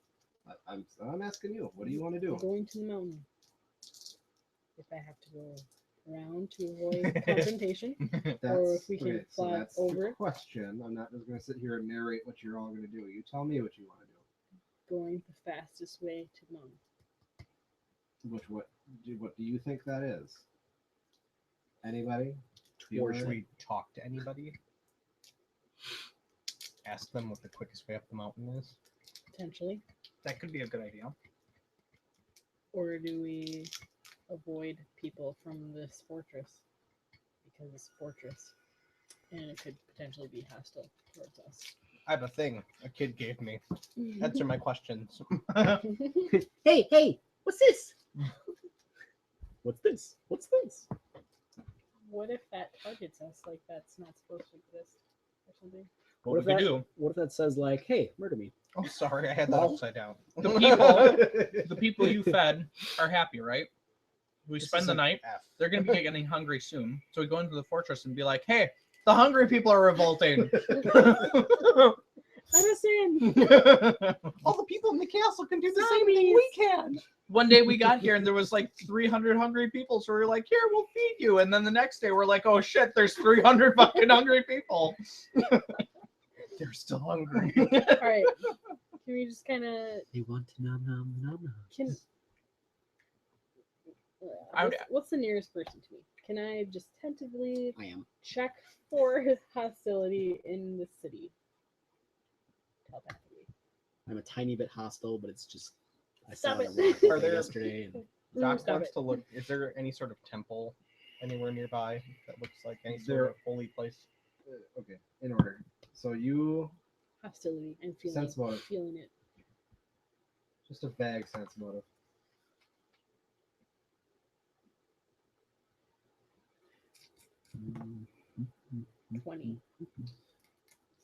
Speaker 2: I'm asking you. What do you want to do?
Speaker 5: Going to the mountain. If I have to go around to avoid confrontation, or if we can
Speaker 2: okay,
Speaker 5: fly
Speaker 2: so that's
Speaker 5: over.
Speaker 2: the question. I'm not just going to sit here and narrate what you're all going to do. You tell me what you want to do.
Speaker 5: Going the fastest way to the mountain.
Speaker 2: What do you think that is? Anybody?
Speaker 6: Or should we talk to anybody? Ask them what the quickest way up the mountain is.
Speaker 5: Potentially.
Speaker 4: That could be a good idea.
Speaker 5: Or do we avoid people from this fortress? Because it's a fortress. And it could potentially be hostile towards us.
Speaker 6: I have a thing a kid gave me. Answer my questions.
Speaker 3: Hey, what's this? What's this? What's this?
Speaker 5: What if that targets us like that's not supposed to exist or something?
Speaker 6: What
Speaker 3: if
Speaker 6: we could
Speaker 3: that-
Speaker 6: do?
Speaker 3: What if that says like, hey, murder me?
Speaker 6: Oh, sorry, I had that
Speaker 3: Well-
Speaker 6: upside down.
Speaker 4: The people you fed are happy, right? We
Speaker 6: This
Speaker 4: spend
Speaker 6: is
Speaker 4: the
Speaker 6: an
Speaker 4: night.
Speaker 6: F.
Speaker 4: They're going to be getting hungry soon. So we go into the fortress and be like, hey, the hungry people are revolting.
Speaker 5: Understand?
Speaker 6: All the people in the castle can do the same thing we can.
Speaker 4: One day we got here and there was like 300 hungry people. So we were like, here, we'll feed you. And then the next day we're like, oh shit, there's 300 fucking hungry people.
Speaker 6: They're still hungry.
Speaker 5: All right. Can we just kind of
Speaker 3: They want to nom.
Speaker 5: can?
Speaker 4: I would-
Speaker 5: What's the nearest person to me? Can I just tentatively
Speaker 3: I am.
Speaker 5: check for his hostility in the city? Telepathically.
Speaker 3: I'm a tiny bit hostile, but it's just I
Speaker 5: Stop
Speaker 3: saw
Speaker 5: it.
Speaker 3: a rock
Speaker 6: Are there-
Speaker 3: yesterday. And
Speaker 6: Doc
Speaker 5: Stop
Speaker 6: wants
Speaker 5: it.
Speaker 6: to look. Is there any sort of temple anywhere nearby that looks like any
Speaker 2: There-
Speaker 6: sort of holy place?
Speaker 2: Okay, in order. So you
Speaker 5: Hostility. I'm feeling
Speaker 2: sense motive,
Speaker 5: feeling it.
Speaker 2: just a vague sense motive.
Speaker 3: Mm-hmm.
Speaker 5: 20.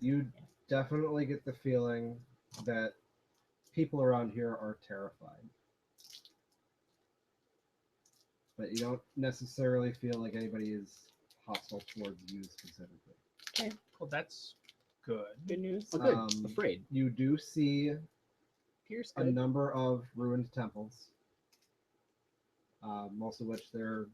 Speaker 2: You definitely get the feeling that people around here are terrified. But you don't necessarily feel like anybody is hostile towards you specifically.
Speaker 4: Well, that's good.
Speaker 5: Good news.
Speaker 3: Oh, good.
Speaker 2: Um,
Speaker 3: Afraid.
Speaker 2: You do see
Speaker 5: Pierce
Speaker 2: a
Speaker 5: good.
Speaker 2: number of ruined temples, most of which their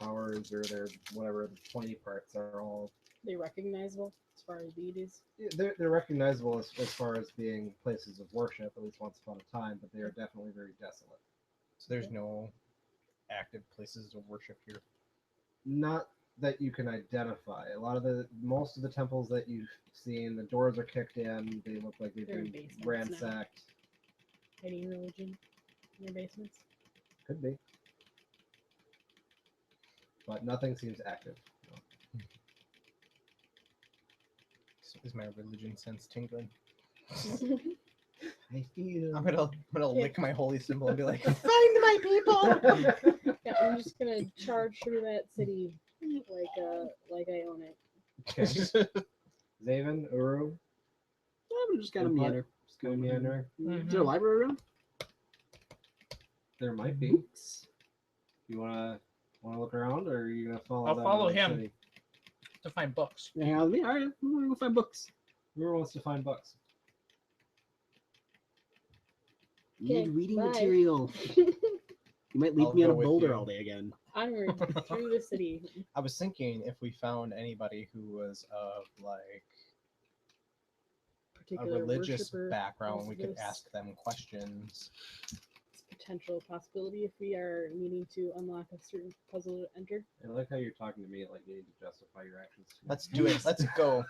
Speaker 2: towers or their whatever the pointy parts are all.
Speaker 5: They recognizable as far as deities.
Speaker 2: They're recognizable as far as being places of worship, at least once upon a time, but they are definitely very desolate.
Speaker 6: So there's no active places of worship here.
Speaker 2: Not that you can identify. Most of the temples that you've seen, the doors are kicked in. They look like they've
Speaker 5: They're in
Speaker 2: been
Speaker 5: basements now.
Speaker 2: ransacked.
Speaker 5: Hiding religion in their basements.
Speaker 2: Could be, but nothing seems active. No.
Speaker 6: So is my religion sense tingling?
Speaker 2: I feel.
Speaker 6: I'm gonna lick my holy symbol and be like,
Speaker 5: Find my people. Yeah, I'm just gonna charge through that city like I own it.
Speaker 2: Okay. Zaven, Uru,
Speaker 3: I'm just kind of
Speaker 2: Input.
Speaker 3: meander.
Speaker 2: just go meander.
Speaker 3: Is there a library around?
Speaker 2: There might be. You wanna look around, or are you gonna follow?
Speaker 4: I'll
Speaker 2: them
Speaker 4: follow
Speaker 2: in the
Speaker 4: him.
Speaker 2: city?
Speaker 4: To find books.
Speaker 3: Yeah, hang out with me. All right, I'm gonna go find books.
Speaker 2: Uru wants to find books.
Speaker 3: Need
Speaker 5: Okay,
Speaker 3: reading
Speaker 5: bye.
Speaker 3: material. You might leave
Speaker 6: I'll
Speaker 3: me on a
Speaker 6: go with
Speaker 3: boulder
Speaker 6: you.
Speaker 3: all day again.
Speaker 5: Onward through the city.
Speaker 6: I was thinking if we found anybody who was of like a
Speaker 5: Particular
Speaker 6: religious
Speaker 5: worshiper
Speaker 6: background, we could
Speaker 5: this.
Speaker 6: ask them questions.
Speaker 5: Potential possibility if we are needing to unlock a certain puzzle to enter.
Speaker 2: I like how you're talking to me like you need to justify your actions.
Speaker 6: Let's do it. Let's go.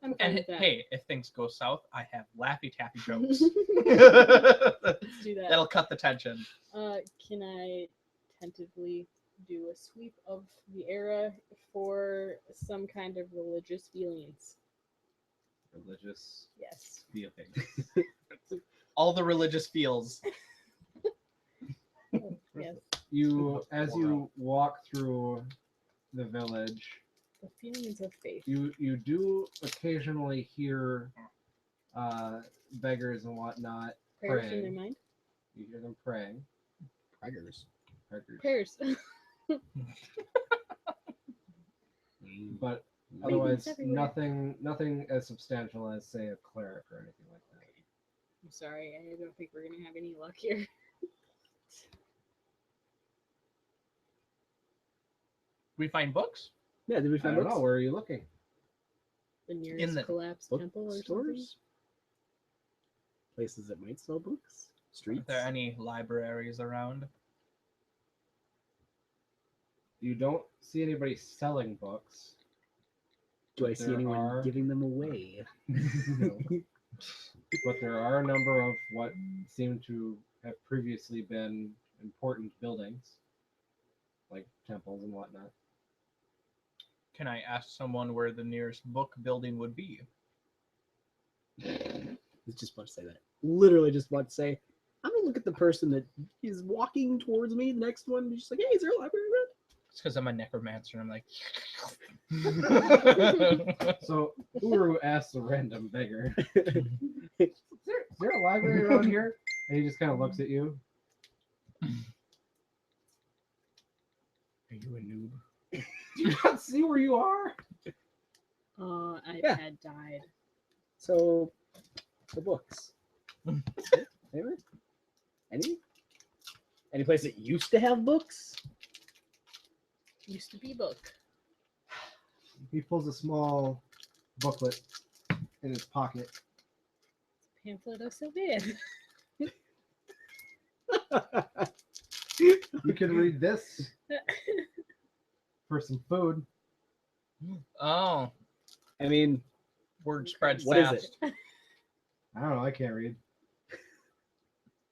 Speaker 5: I'm fine
Speaker 4: And
Speaker 5: with that.
Speaker 4: hey, if things go south, I have Laffy Taffy jokes.
Speaker 5: Let's do that.
Speaker 4: That'll cut the tension.
Speaker 5: Can I tentatively do a sweep of the era for some kind of religious feelings?
Speaker 2: Religious
Speaker 5: Yes.
Speaker 2: feeling.
Speaker 4: All the religious feels.
Speaker 5: Oh, yes.
Speaker 2: As you walk through the village,
Speaker 5: The feelings of faith.
Speaker 2: you do occasionally hear beggars and whatnot
Speaker 5: Prayers in their
Speaker 2: praying.
Speaker 5: mind.
Speaker 2: You hear them praying.
Speaker 3: Preggers.
Speaker 2: Beggars.
Speaker 5: Prayers.
Speaker 2: But
Speaker 5: Wait,
Speaker 2: otherwise,
Speaker 5: it's everywhere.
Speaker 2: nothing as substantial as, say, a cleric or anything like that.
Speaker 5: I'm sorry, I don't think we're gonna have any luck here.
Speaker 4: We find books?
Speaker 3: Yeah, did we
Speaker 2: I
Speaker 3: find
Speaker 2: don't
Speaker 3: books?
Speaker 2: know. Where are you looking?
Speaker 5: The nearest
Speaker 4: the
Speaker 5: collapsed temple or something.
Speaker 3: Bookstores? Places that might sell books?
Speaker 4: Are
Speaker 3: Streets?
Speaker 4: there any libraries around?
Speaker 2: You don't see anybody selling books.
Speaker 3: Do I see
Speaker 2: There
Speaker 3: anyone
Speaker 2: are-
Speaker 3: giving them away?
Speaker 2: No. But there are a number of what seem to have previously been important buildings, like temples and whatnot.
Speaker 4: Can I ask someone where the nearest book building would be?
Speaker 3: I was just about to say that. Literally just about to say, I'm gonna look at the person that is walking towards me, the next one, and just like, hey, is there a library around?
Speaker 4: It's because I'm a necromancer and I'm like,
Speaker 2: So Uru asks a random beggar, is there a library around here? And he just kind of looks at you.
Speaker 3: Are you a noob?
Speaker 2: Do you not see where you are?
Speaker 3: Yeah.
Speaker 5: iPad died.
Speaker 3: So, the books. Anywhere? Any place that used to have books?
Speaker 5: Used to be book.
Speaker 2: He pulls a small booklet in his pocket.
Speaker 5: Pamphlet of Sylvia.
Speaker 2: You can read this for some food.
Speaker 4: oh,
Speaker 3: I mean,
Speaker 4: word spreads
Speaker 3: what is
Speaker 4: fast.
Speaker 3: it?
Speaker 2: I don't know. I can't read.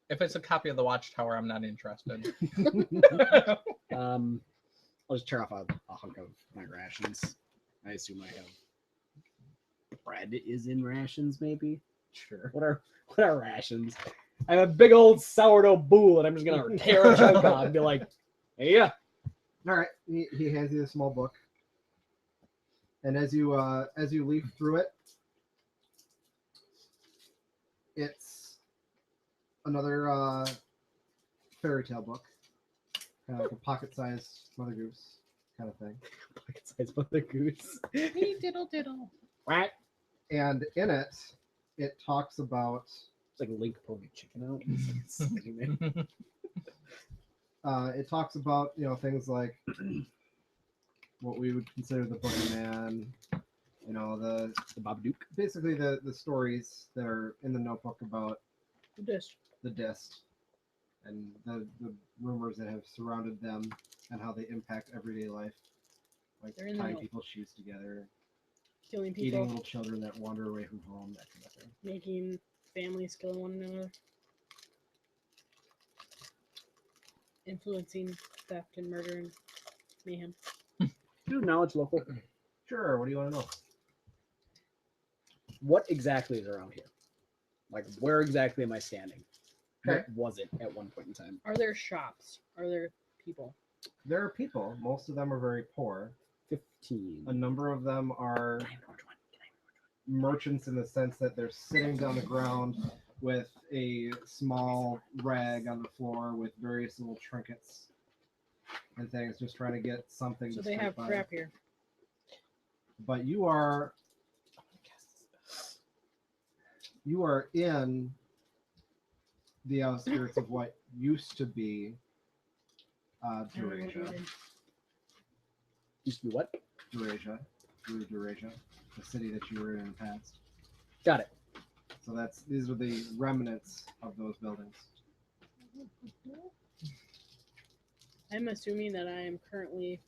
Speaker 4: If it's a copy of the Watchtower, I'm not interested.
Speaker 3: I'll just tear off a hunk of my rations. I assume I have bread is in rations, maybe.
Speaker 2: Sure.
Speaker 3: What are rations? I have a big old sourdough bowl, and I'm just gonna tear a chunk off and be like, "Hey, yeah."
Speaker 2: All right. He hands you a small book, and as you leaf through it, it's another fairy tale book, kind of like a pocket-sized Mother Goose. kind of thing.
Speaker 3: Pocket-sized mother goose.
Speaker 4: Hey, diddle diddle.
Speaker 3: Quack.
Speaker 2: And in it, it talks about
Speaker 3: It's like Link pulling a chicken out. It's sitting there.
Speaker 2: it talks about things like what we would consider the boogeyman, the
Speaker 3: Babadook.
Speaker 2: basically the stories that are in the notebook about
Speaker 5: This.
Speaker 2: the Dist and the rumors that have surrounded them and how they impact everyday life, like
Speaker 5: They're in the
Speaker 2: tying
Speaker 5: know.
Speaker 2: people's shoes together,
Speaker 5: Killing
Speaker 2: eating
Speaker 5: people,
Speaker 2: little children that wander away from home, that kind of thing.
Speaker 5: making families kill one another, influencing theft and murder and mayhem.
Speaker 3: Do knowledge local.
Speaker 2: Sure. What do you want to know?
Speaker 3: What exactly is around here? Like, where exactly am I standing?
Speaker 2: Okay.
Speaker 3: What was it at one point in time?
Speaker 5: Are there shops? Are there people?
Speaker 2: There are people. Most of them are very poor.
Speaker 3: 15.
Speaker 2: A number of them are merchants in the sense that they're sitting down the ground with a small rag on the floor with various little trinkets and things, just trying to get something.
Speaker 5: So
Speaker 2: to
Speaker 5: they
Speaker 2: scrape
Speaker 5: have
Speaker 2: by.
Speaker 5: crap here.
Speaker 2: But you are in the outskirts of what used to be
Speaker 5: I don't know what
Speaker 2: Eurasia.
Speaker 5: you did.
Speaker 3: Used to be what?
Speaker 2: Eurasia, the city that you were in the past.
Speaker 3: Got it.
Speaker 2: So these are the remnants of those buildings.
Speaker 5: I'm assuming that I am currently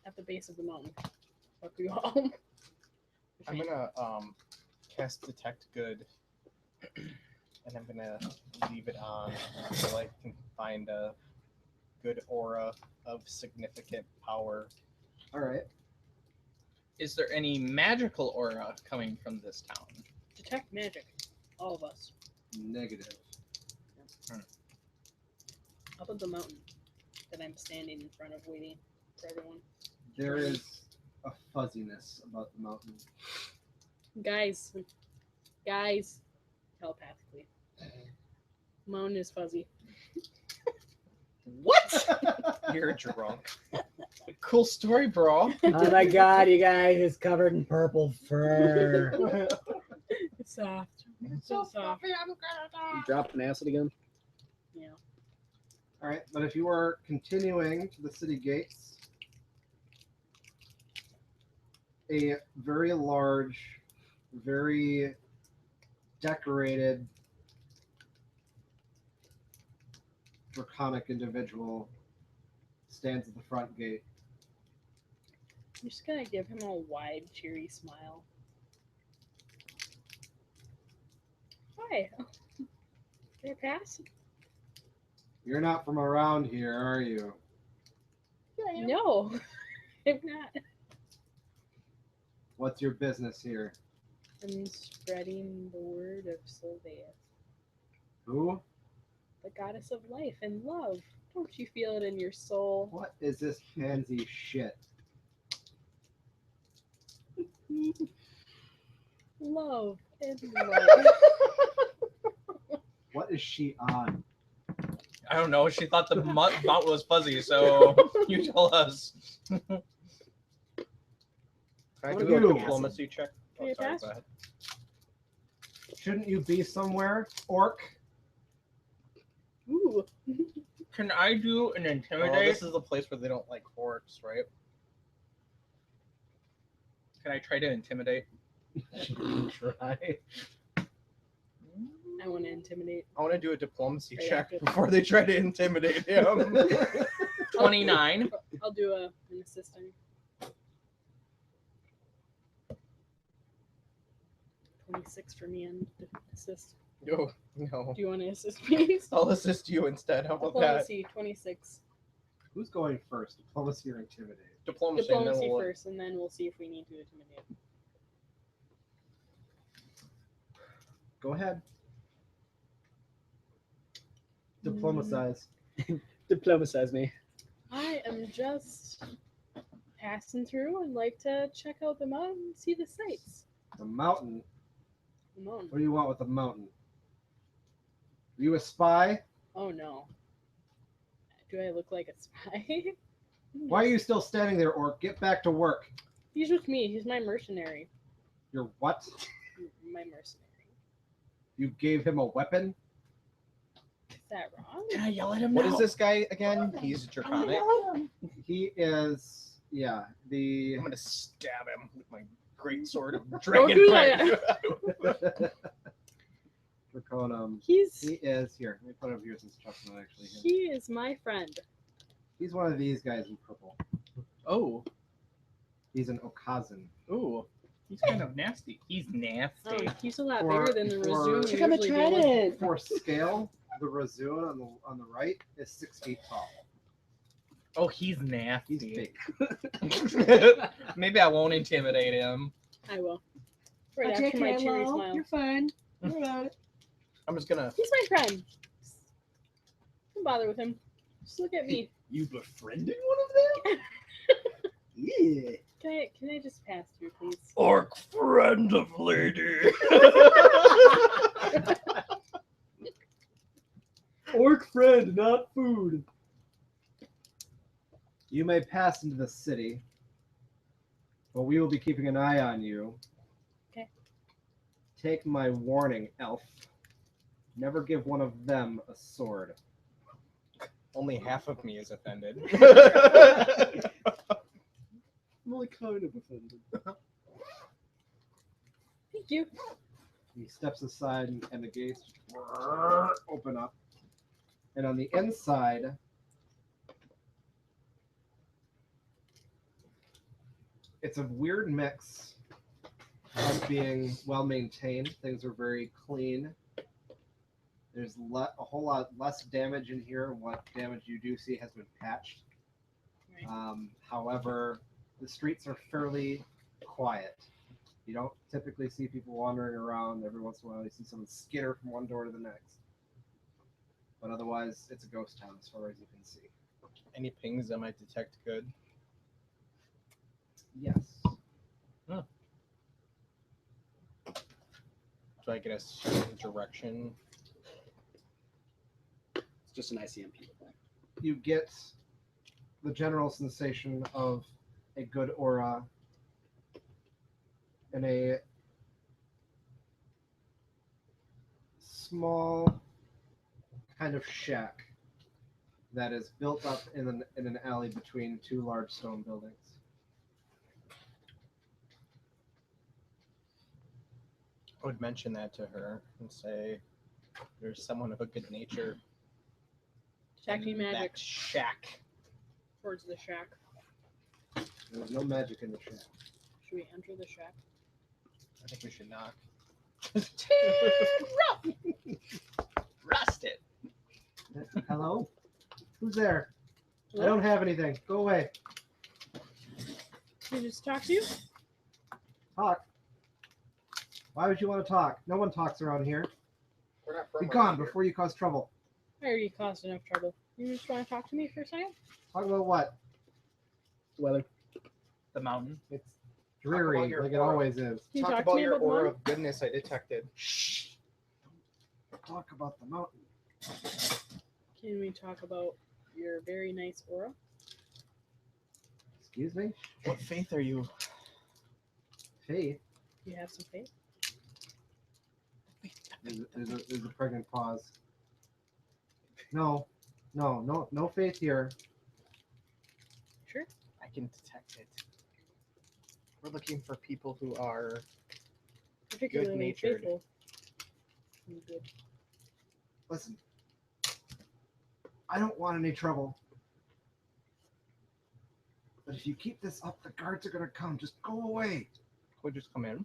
Speaker 5: at the base of the mountain. Fuck you all.
Speaker 6: I'm gonna cast detect good, and I'm gonna leave it on until I can find a good aura of significant power.
Speaker 2: All right.
Speaker 4: Is there any magical aura coming from this town?
Speaker 5: Detect magic. All of us.
Speaker 2: Negative.
Speaker 5: Up at the mountain that I'm standing in front of waiting for everyone.
Speaker 2: There is a fuzziness about the mountain.
Speaker 5: Guys, telepathically. Mountain is fuzzy.
Speaker 4: What?
Speaker 6: You're drunk.
Speaker 4: Cool story, bro.
Speaker 3: Oh my god, you guys, it's covered in purple fur.
Speaker 5: It's soft. It's so soft.
Speaker 3: You dropping acid again?
Speaker 5: Yeah.
Speaker 2: All right, but if you are continuing to the city gates, a very large, very decorated, draconic individual stands at the front gate.
Speaker 5: I'm just gonna give him a wide, cheery smile. Hi. Can I pass?
Speaker 2: You're not from around here, are you?
Speaker 5: No, I'm not.
Speaker 2: What's your business here?
Speaker 5: I'm spreading the word of Sylvia,
Speaker 2: Who?
Speaker 5: the goddess of life and love. Don't you feel it in your soul?
Speaker 2: What is this pansy shit?
Speaker 5: Love and life.
Speaker 2: What is she on?
Speaker 4: I don't know. She thought the mountain was fuzzy, so you tell us.
Speaker 6: Can I
Speaker 2: What
Speaker 6: do
Speaker 2: do
Speaker 6: a
Speaker 2: you-
Speaker 6: diplomacy check?
Speaker 5: Can you pass?
Speaker 6: Go ahead.
Speaker 2: Shouldn't you be somewhere, orc?
Speaker 5: Ooh.
Speaker 4: Can I do an
Speaker 6: Oh,
Speaker 4: intimidate?
Speaker 6: this is the place where they don't like orcs, right?
Speaker 4: Can I try to intimidate?
Speaker 2: Try.
Speaker 5: I want to intimidate.
Speaker 6: I want to do a diplomacy
Speaker 5: Right
Speaker 6: check
Speaker 5: after.
Speaker 6: before they try to intimidate him.
Speaker 4: 29.
Speaker 5: I'll do an assisting. 26 for me and assist.
Speaker 6: No, no.
Speaker 5: Do you want to assist me?
Speaker 6: I'll assist you instead. How about that?
Speaker 5: Diplomacy 26.
Speaker 2: Who's going first? Diplomacy or intimidate?
Speaker 6: Diplomacy, and then
Speaker 5: Diplomacy
Speaker 6: we'll
Speaker 5: first, and then we'll see if we need to intimidate.
Speaker 2: Go ahead. Diplomatize.
Speaker 3: Diplomatize me.
Speaker 5: I am just passing through and like to check out the mountain and see the sights.
Speaker 2: The mountain.
Speaker 5: The mountain.
Speaker 2: What do you want with the mountain? Are you a spy?
Speaker 5: Oh no. Do I look like a spy?
Speaker 2: Why are you still standing there, Orc? Get back to work.
Speaker 5: He's with me. He's my mercenary.
Speaker 2: You're what?
Speaker 5: My mercenary.
Speaker 2: You gave him a weapon?
Speaker 5: Is that wrong?
Speaker 3: Can I yell at him
Speaker 6: What
Speaker 3: now?
Speaker 6: is this guy again? He's draconic.
Speaker 2: He is, yeah, the.
Speaker 6: I'm gonna stab him with my great sword of
Speaker 5: Don't
Speaker 6: dragon.
Speaker 5: do that.
Speaker 2: Draconum. He
Speaker 5: He's
Speaker 2: is here. Let me put it over here since Chuck's not actually here.
Speaker 5: he is my friend.
Speaker 2: He's one of these guys in purple.
Speaker 4: Oh,
Speaker 2: He's an Okazan.
Speaker 4: ooh, he's kind of nasty. He's nasty.
Speaker 5: He's a lot
Speaker 2: For-
Speaker 5: bigger than the
Speaker 2: for-
Speaker 5: Razoon we
Speaker 3: Check out the
Speaker 5: usually deal with.
Speaker 3: trident.
Speaker 2: For scale, the Razoon on the right is 6 feet tall.
Speaker 4: Oh, he's
Speaker 2: He's
Speaker 4: nasty.
Speaker 2: big.
Speaker 4: Maybe I won't intimidate him.
Speaker 5: I will. Right after my cherry smile.
Speaker 3: You're fine. What about it?
Speaker 6: I'm just gonna.
Speaker 5: He's my friend. Don't bother with him. Just look at me.
Speaker 3: You befriended one of them? Yeah.
Speaker 5: Can I just pass through, please?
Speaker 3: Orc friend of lady. Orc friend, not food.
Speaker 2: You may pass into the city, but we will be keeping an eye on you.
Speaker 5: Okay.
Speaker 2: Take my warning, elf. Never give one of them a sword.
Speaker 6: Only half of me is offended.
Speaker 3: I'm only kind of offended.
Speaker 5: Thank you.
Speaker 2: He steps aside and the gates open up. And on the inside, it's a weird mix of being well maintained. Things are very clean. There's a whole lot less damage in here. What damage you do see has been patched.
Speaker 5: Right.
Speaker 2: However, the streets are fairly quiet. You don't typically see people wandering around. Every once in a while, you see someone skitter from one door to the next. But otherwise, it's a ghost town as far as you can see.
Speaker 6: Any pings that might detect good?
Speaker 2: Yes.
Speaker 6: Do I get a certain direction?
Speaker 3: It's just an ICMP thing.
Speaker 2: You get the general sensation of a good aura in a small kind of shack that is built up in an alley between two large stone buildings.
Speaker 6: I would mention that to her and say, "There's someone of a good nature."
Speaker 5: Detecting
Speaker 6: in
Speaker 5: magic
Speaker 6: that shack.
Speaker 5: towards the shack.
Speaker 2: There's no magic in the shack.
Speaker 5: Should we enter the shack?
Speaker 6: I think we should knock.
Speaker 4: Rust it.
Speaker 2: Hello? Who's there? I
Speaker 5: Hello?
Speaker 2: don't have anything. Go away.
Speaker 5: Can I just talk to you?
Speaker 2: Talk. Why would you want to talk? No one talks around here.
Speaker 6: We're not
Speaker 2: Be
Speaker 6: from
Speaker 2: gone
Speaker 6: around here.
Speaker 2: before you cause trouble.
Speaker 5: I already caused enough trouble. You just want to talk to me for a second?
Speaker 2: Talk about what?
Speaker 3: Weather.
Speaker 4: The mountain.
Speaker 2: It's
Speaker 6: about
Speaker 2: dreary,
Speaker 6: your
Speaker 2: like it
Speaker 6: aura.
Speaker 2: always is.
Speaker 5: Can you
Speaker 6: Talk
Speaker 5: talk
Speaker 6: about
Speaker 5: to me
Speaker 6: your
Speaker 5: about the
Speaker 6: aura
Speaker 5: mountain?
Speaker 6: of goodness I detected.
Speaker 2: Shh. Talk about the mountain.
Speaker 5: Can we talk about your very nice aura?
Speaker 2: Excuse me?
Speaker 6: What faith are you?
Speaker 2: Faith?
Speaker 5: Do you have some faith?
Speaker 2: There's a pregnant pause. No faith here.
Speaker 5: Sure.
Speaker 6: I can detect it. We're looking for people who are
Speaker 5: Particularly
Speaker 6: Good-natured.
Speaker 5: faithful. And good.
Speaker 2: Listen. I don't want any trouble. But if you keep this up, the guards are gonna come. Just go away.
Speaker 6: We'll just come in.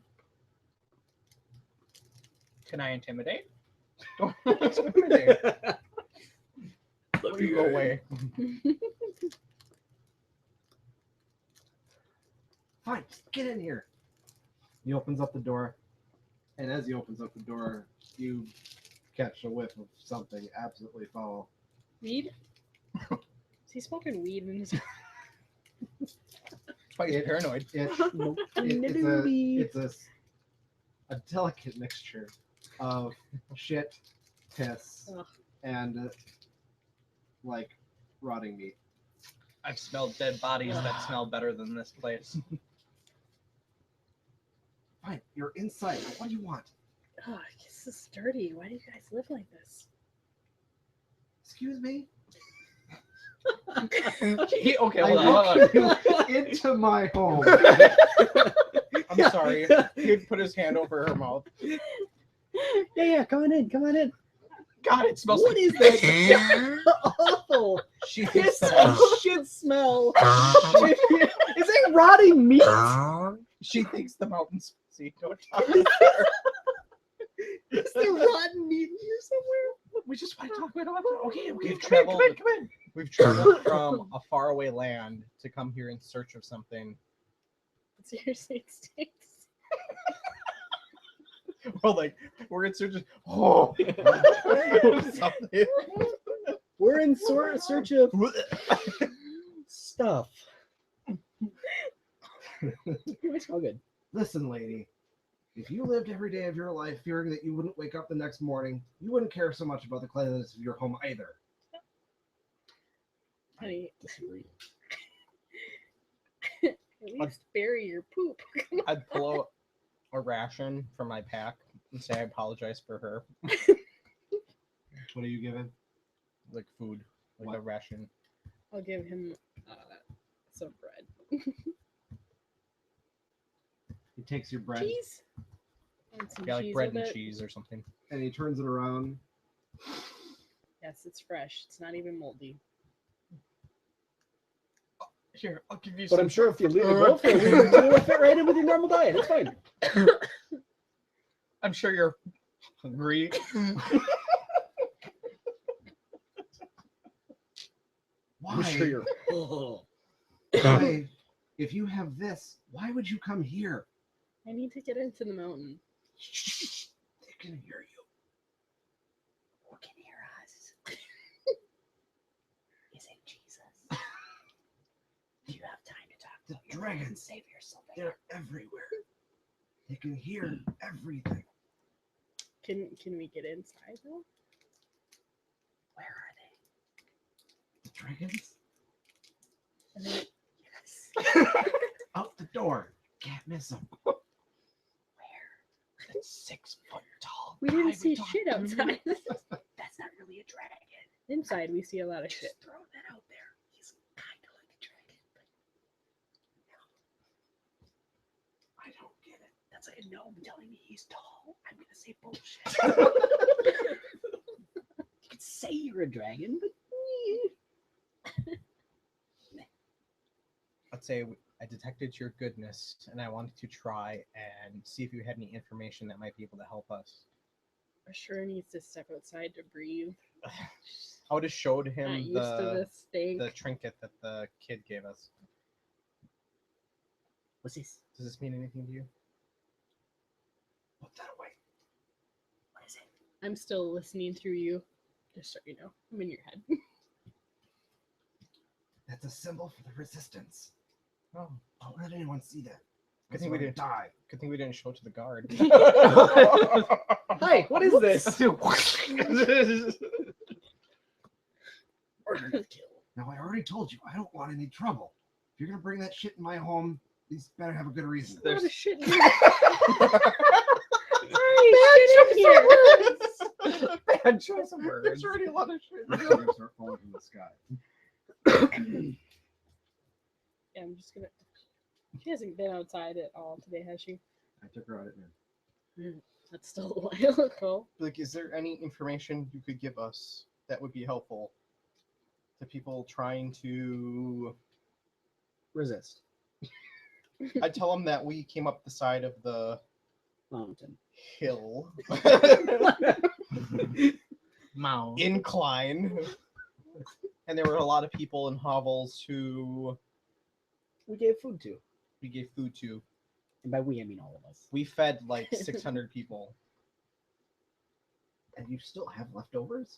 Speaker 4: Can I intimidate?
Speaker 6: Don't intimidate. Let me go away.
Speaker 2: Fine, just get in here. He opens up the door, and as he opens up the door, you catch a whiff of something absolutely foul.
Speaker 5: Weed? Is he smoking weed in his
Speaker 6: That's why he's
Speaker 2: It-
Speaker 6: paranoid.
Speaker 2: It's a delicate mixture of shit, piss,
Speaker 5: Ugh.
Speaker 2: and like rotting meat.
Speaker 4: I've smelled dead bodies that smell better than this place.
Speaker 2: Fine, you're inside. What do you want?
Speaker 5: Oh, this is dirty. Why do you guys live like this?
Speaker 2: Excuse me?
Speaker 4: Okay, hold
Speaker 2: I
Speaker 4: on.
Speaker 2: welcome you into my home.
Speaker 6: I'm sorry. He'd put his hand over her mouth.
Speaker 3: Yeah, come on in.
Speaker 4: God, it smells
Speaker 3: What
Speaker 4: like
Speaker 3: is that? Awful.
Speaker 6: She thinks
Speaker 3: It's
Speaker 6: the
Speaker 3: a shit smell. Is it rotting meat?
Speaker 6: she thinks the mountain's spicy. Don't talk.
Speaker 3: Is there rotten meat in here somewhere?
Speaker 4: we just want to talk about it. Okay,
Speaker 6: We've
Speaker 4: come in, come
Speaker 6: traveled.
Speaker 4: in, come in.
Speaker 6: We've traveled from a faraway land to come here in search of something.
Speaker 5: Seriously, it stinks.
Speaker 6: We're in search of something.
Speaker 3: We're in search of stuff. All good.
Speaker 2: Listen, lady. If you lived every day of your life fearing that you wouldn't wake up the next morning, you wouldn't care so much about the cleanliness of your home either.
Speaker 5: Honey,
Speaker 3: Disagree.
Speaker 5: at least bury your poop.
Speaker 6: I'd pull out a ration from my pack and say I apologize for her.
Speaker 2: What are you giving?
Speaker 6: Like food, like
Speaker 2: What?
Speaker 6: a ration.
Speaker 5: I'll give him some bread.
Speaker 2: He takes your bread
Speaker 5: Cheese? And some
Speaker 6: Yeah, like
Speaker 5: cheese
Speaker 6: bread
Speaker 5: with
Speaker 6: and
Speaker 5: it.
Speaker 6: cheese or something.
Speaker 2: and he turns it around.
Speaker 5: Yes, it's fresh. It's not even moldy.
Speaker 6: Here, I'll give you
Speaker 3: But
Speaker 6: some.
Speaker 3: I'm sure if you leave it go for it, it'll fit right in with your normal diet. It's fine.
Speaker 6: I'm sure you're hungry.
Speaker 2: Why?
Speaker 3: I'm sure you're. Oh.
Speaker 2: Why? If you have this, why would you come here?
Speaker 5: I need to get into the mountain.
Speaker 2: Shh, they can hear you.
Speaker 3: Who can hear us? Is it Jesus? Do you have time to talk
Speaker 2: The
Speaker 3: to your
Speaker 2: dragons.
Speaker 3: Savior Sylvain?
Speaker 2: They're everywhere. They can hear everything.
Speaker 5: Can we get inside though?
Speaker 3: Where are they?
Speaker 2: The dragons?
Speaker 5: And then,
Speaker 3: Yes.
Speaker 2: Out the door. Can't miss them.
Speaker 3: Where?
Speaker 6: That 6 foot tall.
Speaker 5: we
Speaker 6: guy
Speaker 5: didn't see
Speaker 6: talked
Speaker 5: shit
Speaker 6: to.
Speaker 5: outside.
Speaker 3: That's not really a dragon.
Speaker 5: Inside, we see a lot of
Speaker 3: Just
Speaker 5: shit.
Speaker 3: throw that out there. He's kind of like a dragon, but
Speaker 2: I don't get it.
Speaker 3: that's like a gnome telling me he's tall. I'm gonna say bullshit. You could say you're a dragon, but
Speaker 6: I'd say I detected your goodness, and I wanted to try and see if you had any information that might be able to help us.
Speaker 5: For sure needs to step outside to breathe.
Speaker 6: I would have showed him
Speaker 5: Not used to this steak.
Speaker 6: the trinket that the kid gave us.
Speaker 3: what's this?
Speaker 6: Does this mean anything to you?
Speaker 2: Put that away.
Speaker 3: What is it?
Speaker 5: I'm still listening through you. Just so you know, I'm in your head.
Speaker 2: That's a symbol for the resistance.
Speaker 6: Oh,
Speaker 2: Don't let anyone see that.
Speaker 6: Good
Speaker 2: That's
Speaker 6: thing we
Speaker 2: where I
Speaker 6: didn't.
Speaker 2: die.
Speaker 6: Good thing we didn't show it to the guard.
Speaker 3: Hi, what is this? Order to kill.
Speaker 2: Now, I already told you, I don't want any trouble. If you're going to bring that shit in my home, you better have a good reason.
Speaker 5: A lot
Speaker 6: There's-
Speaker 5: of shit in here. Hi, shit in here.
Speaker 6: Bad choice of words.
Speaker 4: There's already a lot of shit.
Speaker 2: Things start falling from the sky.
Speaker 5: Yeah, I'm just gonna. She hasn't been outside at all today, has she?
Speaker 2: I took her out at noon.
Speaker 5: That's still a while ago.
Speaker 6: Like, is there any information you could give us that would be helpful to people trying to?
Speaker 3: Resist.
Speaker 6: I tell them that we came up the side of the
Speaker 3: Mountain.
Speaker 6: hill
Speaker 4: Mount.
Speaker 6: incline, and there were a lot of people in hovels who
Speaker 3: We gave food to.
Speaker 6: we gave food to.
Speaker 3: And by we, I mean all of us.
Speaker 6: We fed like 600 people.
Speaker 2: And you still have leftovers?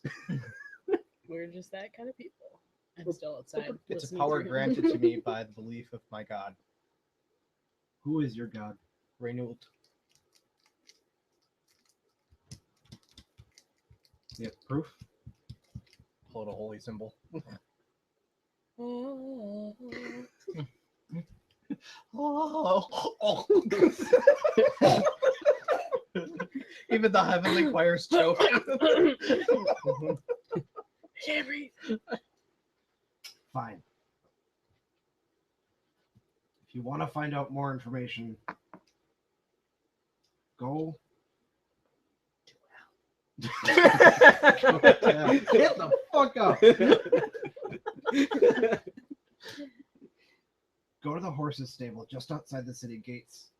Speaker 5: We're just that kind of people. I'm
Speaker 3: We're-
Speaker 5: still outside.
Speaker 6: It's a
Speaker 5: listening
Speaker 6: power
Speaker 5: through.
Speaker 6: granted to me by the belief of my god,
Speaker 2: Who is your god?
Speaker 6: Reynult.
Speaker 2: You have proof?
Speaker 6: Pull out a holy symbol.
Speaker 5: Oh.
Speaker 4: Even the heavenly choirs choke.
Speaker 5: Can't breathe.
Speaker 2: Fine. If you want to find out more information, go. Get the fuck up. Go to the horses stable just outside the city gates.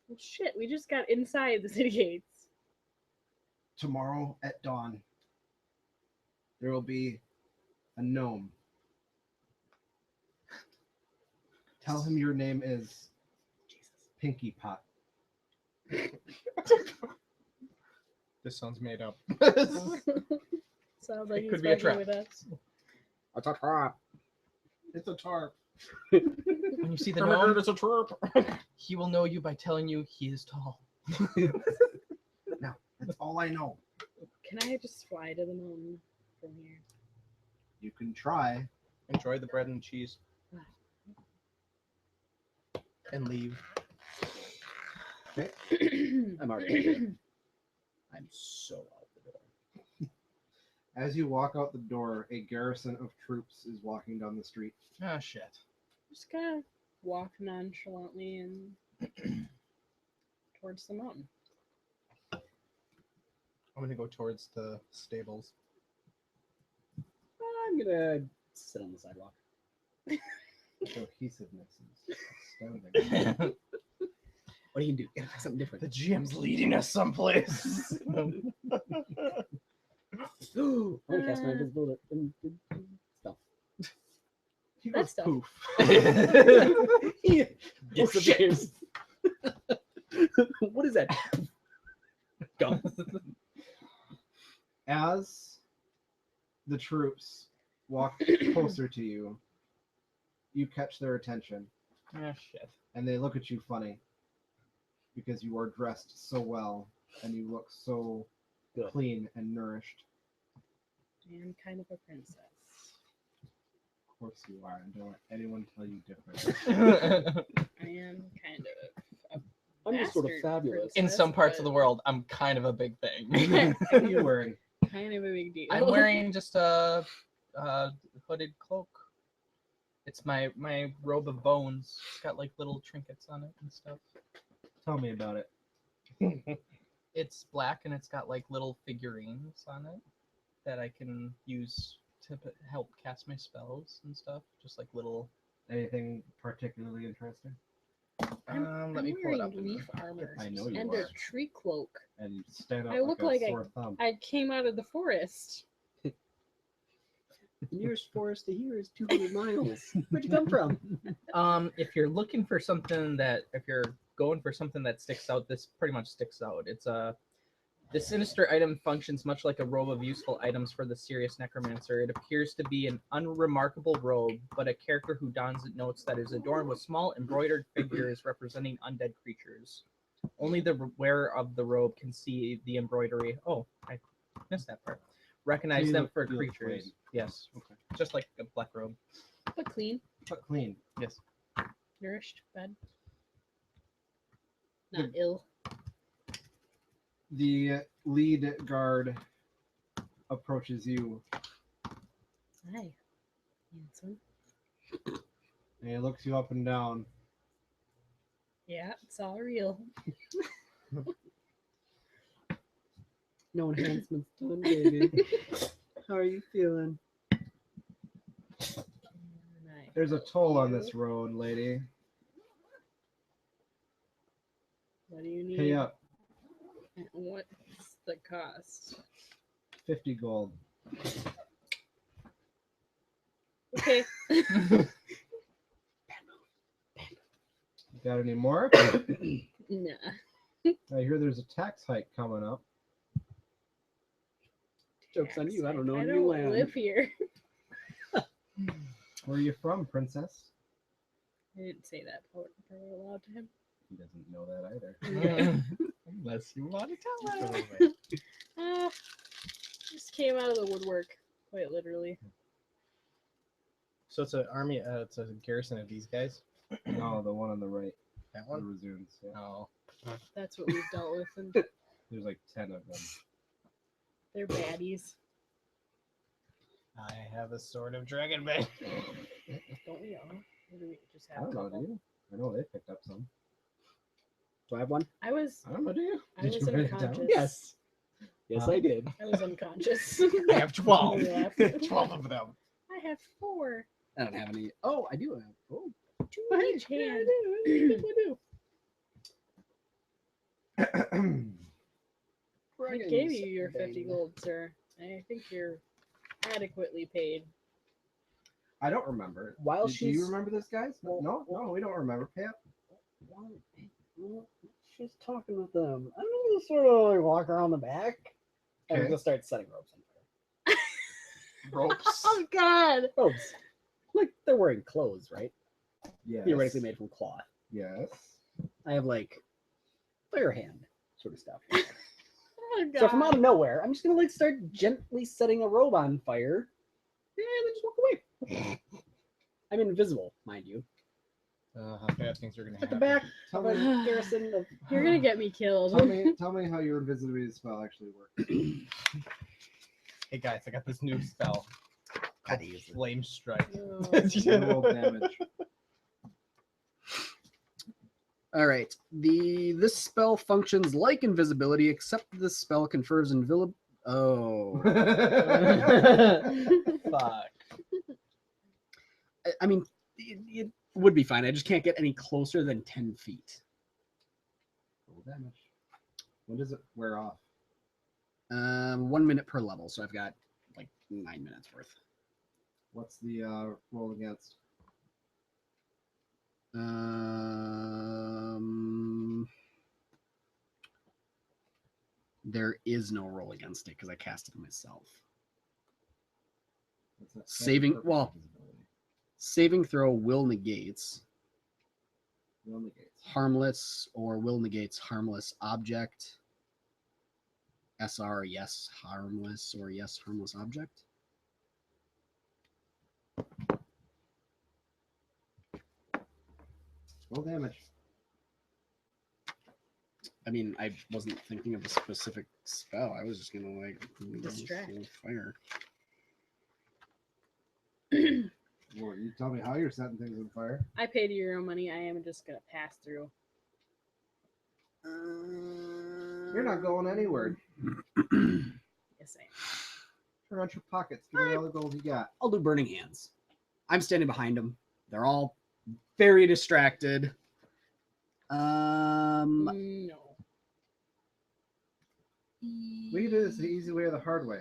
Speaker 5: Well, shit, we just got inside the city gates.
Speaker 2: Tomorrow at dawn, there will be a gnome. Tell him your name is Pinky Pot.
Speaker 6: This sounds made up.
Speaker 5: Sounds like
Speaker 4: It
Speaker 5: he's
Speaker 4: could be a
Speaker 5: fucking
Speaker 4: trap.
Speaker 5: with us.
Speaker 3: It's a trap.
Speaker 2: It's a tarp.
Speaker 4: When you see the gnome,
Speaker 6: It's a trap.
Speaker 4: he will know you by telling you he is tall.
Speaker 2: No, that's all I know.
Speaker 5: Can I just fly to the moon from here?
Speaker 2: You can try.
Speaker 6: Enjoy the bread and cheese. And leave.
Speaker 3: I'm already. I'm so out the door.
Speaker 2: As you walk out the door, a garrison of troops is walking down the street.
Speaker 4: Ah, shit.
Speaker 5: Just kind of walk nonchalantly and towards the mountain.
Speaker 6: I'm gonna go towards the stables.
Speaker 3: I'm gonna sit on the sidewalk.
Speaker 2: Cohesiveness is astounding.
Speaker 3: What do you do? Gotta pick something different.
Speaker 6: The GM's leading us someplace.
Speaker 3: I'm gonna cast my invisibility stuff.
Speaker 2: He
Speaker 5: That's
Speaker 2: goes
Speaker 5: tough.
Speaker 2: poof.
Speaker 3: Yeah.
Speaker 4: Oh,
Speaker 3: Disappears. What is that? Gum.
Speaker 2: As the troops walk closer to you, you catch their attention,
Speaker 4: Ah, shit.
Speaker 2: and they look at you funny because you are dressed so well and you look so
Speaker 3: Good.
Speaker 2: clean and nourished.
Speaker 5: I am kind of a princess.
Speaker 2: Of course you are, and don't let anyone tell you different.
Speaker 5: I am kind of a
Speaker 3: I'm just sort of
Speaker 5: bastard
Speaker 3: fabulous.
Speaker 4: In some parts of the
Speaker 5: but
Speaker 4: world, I'm kind of a big thing.
Speaker 2: What are you wearing?
Speaker 5: kind of a big deal.
Speaker 4: I'm wearing just a hooded cloak. It's my robe of bones. It's got like little trinkets on it and stuff.
Speaker 2: Tell me about it.
Speaker 4: It's black and it's got like little figurines on it that I can use to help cast my spells and stuff. Just like little.
Speaker 2: Anything particularly interesting?
Speaker 4: Let me pull it up.
Speaker 5: wearing leaf armor
Speaker 2: I know you
Speaker 5: and
Speaker 2: are.
Speaker 5: a tree cloak.
Speaker 2: And you stand out
Speaker 5: I look
Speaker 2: like
Speaker 5: like
Speaker 2: a sore thumb.
Speaker 5: I came out of the forest.
Speaker 3: The nearest forest to here is 200 miles. Where'd you come from?
Speaker 4: If you're looking for something if you're going for something that sticks out, this pretty much sticks out. It's the sinister item functions much like a robe of useful items for the serious necromancer. It appears to be an unremarkable robe, but a character who dons it notes that it is adorned with small embroidered figures representing undead creatures. Only the wearer of the robe can see the embroidery. Oh, I missed that part. Recognize
Speaker 2: You
Speaker 4: them
Speaker 2: look-
Speaker 4: for
Speaker 2: you look
Speaker 4: creatures.
Speaker 2: plain.
Speaker 4: Yes,
Speaker 2: Okay.
Speaker 4: just like a black robe.
Speaker 5: But clean,
Speaker 2: But clean.
Speaker 4: Yes.
Speaker 5: nourished, fed. Not ill.
Speaker 2: The lead guard approaches you
Speaker 5: Hi, handsome.
Speaker 2: and he looks you up and down.
Speaker 5: Yeah, it's all real.
Speaker 3: No enhancements done, baby. How are you feeling?
Speaker 5: Nice.
Speaker 2: There's a toll on this road, lady.
Speaker 5: What do you need?
Speaker 2: Pay up.
Speaker 5: And what's the cost?
Speaker 2: 50 gold.
Speaker 5: Okay.
Speaker 2: Got any more?
Speaker 5: Nah.
Speaker 2: I hear there's a tax hike coming up.
Speaker 3: Joke's on you. I don't know
Speaker 5: I
Speaker 3: any
Speaker 5: don't
Speaker 3: land.
Speaker 5: live here.
Speaker 2: Where are you from, princess?
Speaker 5: I didn't say that part aloud to him.
Speaker 2: He doesn't know that either.
Speaker 4: Unless you want to tell us.
Speaker 5: Just came out of the woodwork, quite literally.
Speaker 6: So it's an army. It's a garrison of these guys.
Speaker 2: No, the one on the right.
Speaker 6: That
Speaker 2: The
Speaker 6: one?
Speaker 2: Razoons. Yeah.
Speaker 6: Oh.
Speaker 5: That's what we've dealt with, and
Speaker 2: There's like 10 of them.
Speaker 5: they're baddies.
Speaker 6: I have a sword of dragon bane.
Speaker 5: Don't we all? Or do we just
Speaker 2: I
Speaker 5: have a
Speaker 2: don't know,
Speaker 5: couple?
Speaker 2: do you? I know they picked up some.
Speaker 3: Do I have one?
Speaker 5: I was
Speaker 2: I don't know, do you?
Speaker 5: I
Speaker 2: Did
Speaker 5: was
Speaker 2: you write it down?
Speaker 5: unconscious.
Speaker 3: Yes. Yes,
Speaker 2: Huh?
Speaker 3: I did.
Speaker 5: I was unconscious.
Speaker 6: I have 12.
Speaker 5: Yeah.
Speaker 6: 12 of them.
Speaker 5: I have 4.
Speaker 3: I don't have any. Oh, I do have. Oh,
Speaker 5: 2
Speaker 3: hey,
Speaker 5: in each
Speaker 3: yeah, I
Speaker 5: hand.
Speaker 3: do. I do.
Speaker 5: I gave you your 50 gold, sir. I think you're adequately paid.
Speaker 2: I don't remember.
Speaker 3: While
Speaker 2: Do you
Speaker 3: she's
Speaker 2: remember this, guys? No, we don't remember. Pam?
Speaker 3: Well, she's talking with them. I'm gonna sort of like walk around the back and
Speaker 2: Okay.
Speaker 3: just start setting ropes on fire.
Speaker 6: Ropes.
Speaker 5: Oh God!
Speaker 3: Ropes, like they're wearing clothes, right?
Speaker 2: Yes.
Speaker 3: Theoretically made from cloth.
Speaker 2: Yes.
Speaker 3: I have like fire hand sort of stuff.
Speaker 5: Oh God!
Speaker 3: So from out of nowhere, I'm just gonna like start gently setting a robe on fire, and then just walk away. I'm invisible, mind you.
Speaker 6: How bad things are gonna
Speaker 3: At the
Speaker 6: happen.
Speaker 3: back
Speaker 2: Tell
Speaker 3: of a
Speaker 2: me,
Speaker 3: garrison of.
Speaker 5: You're gonna get me killed.
Speaker 2: tell me how your invisibility spell actually works.
Speaker 6: Hey guys, I got this new spell.
Speaker 3: Gotta use it.
Speaker 6: Flame strike.
Speaker 5: Oh.
Speaker 2: Roll damage.
Speaker 3: All right. This spell functions like invisibility, except this spell confers invisibility. Oh.
Speaker 6: Fuck.
Speaker 3: I mean, it would be fine. I just can't get any closer than 10 feet.
Speaker 2: Roll damage. When does it wear off?
Speaker 3: 1 minute per level, so I've got like 9 minutes worth.
Speaker 2: What's the roll against?
Speaker 3: There is no roll against it because I cast it myself.
Speaker 2: What's that
Speaker 3: Saving-
Speaker 2: perfect
Speaker 3: well-
Speaker 2: invisibility?
Speaker 3: Saving throw will negates
Speaker 2: Roll negates.
Speaker 3: harmless or will negates harmless object. SR, yes, harmless or yes, harmless object.
Speaker 2: Roll damage.
Speaker 3: I mean, I wasn't thinking of a specific spell. I was just gonna like
Speaker 5: Distract.
Speaker 3: fire.
Speaker 2: Well, you tell me how you're setting things on fire.
Speaker 5: I paid you your own money. I am just gonna pass through.
Speaker 2: You're not going anywhere.
Speaker 5: Yes, I am.
Speaker 2: Turn around your pockets. Give me all the gold you got.
Speaker 3: I'll do burning hands. I'm standing behind them. They're all very distracted.
Speaker 5: No.
Speaker 2: We can do this the easy way or the hard way.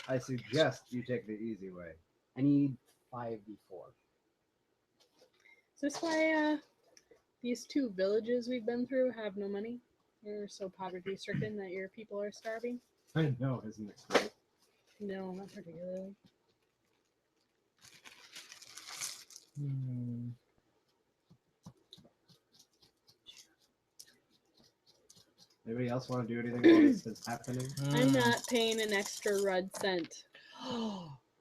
Speaker 2: I suggest you take the easy way.
Speaker 3: I need 5d4.
Speaker 5: Is this why these 2 villages we've been through have no money? They're so poverty stricken that your people are starving?
Speaker 2: I know, isn't it great?
Speaker 5: No, not particularly.
Speaker 2: Anybody else want to do anything while this is happening?
Speaker 5: I'm not paying an extra red cent.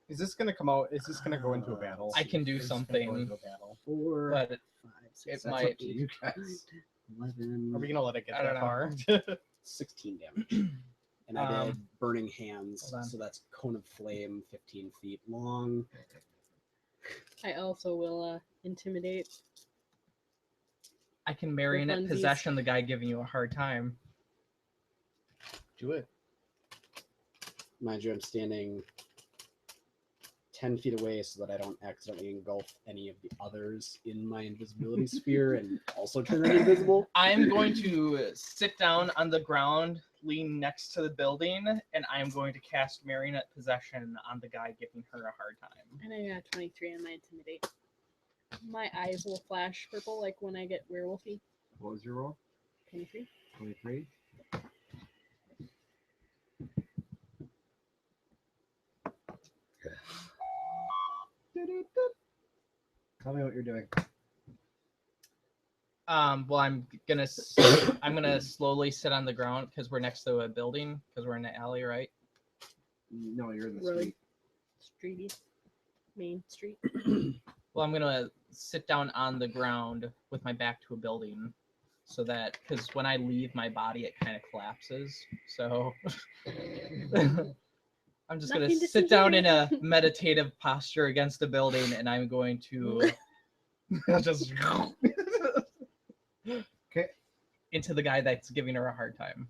Speaker 6: Is this gonna come out? Is this gonna go into a battle?
Speaker 4: I can do
Speaker 6: Is this gonna go
Speaker 4: something.
Speaker 6: into a battle?
Speaker 3: 4,
Speaker 4: But
Speaker 3: 5, 6,
Speaker 4: it
Speaker 3: 7,
Speaker 4: might-
Speaker 2: Up to you guys.
Speaker 3: 11,
Speaker 6: Are we gonna let it get
Speaker 4: I don't
Speaker 6: that
Speaker 4: know.
Speaker 6: far?
Speaker 3: 16 damage. And I did burning hands,
Speaker 4: hold on.
Speaker 3: so that's cone of flame, 15 feet long.
Speaker 5: I also will intimidate.
Speaker 4: I can marionette
Speaker 5: funsies.
Speaker 4: possession the guy giving you a hard time.
Speaker 6: Do it.
Speaker 3: Mind you, I'm standing 10 feet away so that I don't accidentally engulf any of the others in my invisibility sphere and also turn them invisible.
Speaker 4: I'm going to sit down on the ground, lean next to the building, and I'm going to cast marionette possession on the guy giving her a hard time.
Speaker 5: And I got 23 on my intimidate. My eyes will flash purple like when I get werewolfy.
Speaker 2: What was your roll?
Speaker 5: 23.
Speaker 2: 23? Tell me what you're doing.
Speaker 4: Well, I'm gonna slowly sit on the ground because we're next to a building because we're in the alley, right?
Speaker 2: No, you're in the
Speaker 5: Road.
Speaker 2: street.
Speaker 5: Streety. Main Street.
Speaker 4: Well, I'm gonna sit down on the ground with my back to a building, so that because when I leave my body, it kind of collapses. So I'm just gonna
Speaker 5: Nothing to
Speaker 4: sit
Speaker 5: see
Speaker 4: down
Speaker 5: here.
Speaker 4: in a meditative posture against a building, and I'm going to just
Speaker 2: Okay.
Speaker 4: into the guy that's giving her a hard time.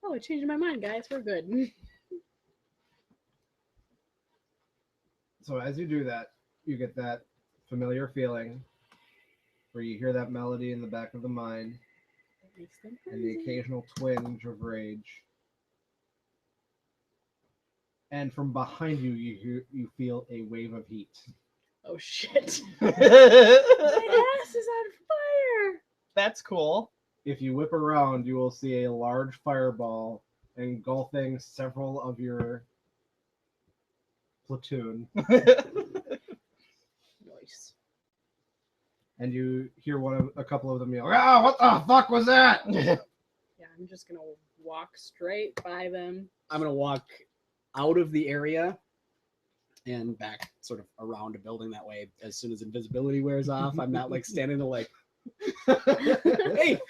Speaker 5: Oh, I changed my mind, guys. We're good.
Speaker 2: So as you do that, you get that familiar feeling where you hear that melody in the back of the mind
Speaker 5: That makes them
Speaker 2: and the
Speaker 5: crazy.
Speaker 2: occasional twinge of rage. And from behind you, you feel a wave of heat.
Speaker 5: Oh shit!
Speaker 4: That's
Speaker 5: My ass is on fire.
Speaker 4: cool.
Speaker 2: If you whip around, you will see a large fireball engulfing several of your platoon,
Speaker 5: Nice.
Speaker 2: and you hear a couple of them yell, "Ah, what the fuck was that?"
Speaker 5: Yeah, I'm just gonna walk straight by them.
Speaker 3: I'm gonna walk out of the area and back sort of around a building. That way, as soon as invisibility wears off, I'm not like standing there like,
Speaker 4: Hey,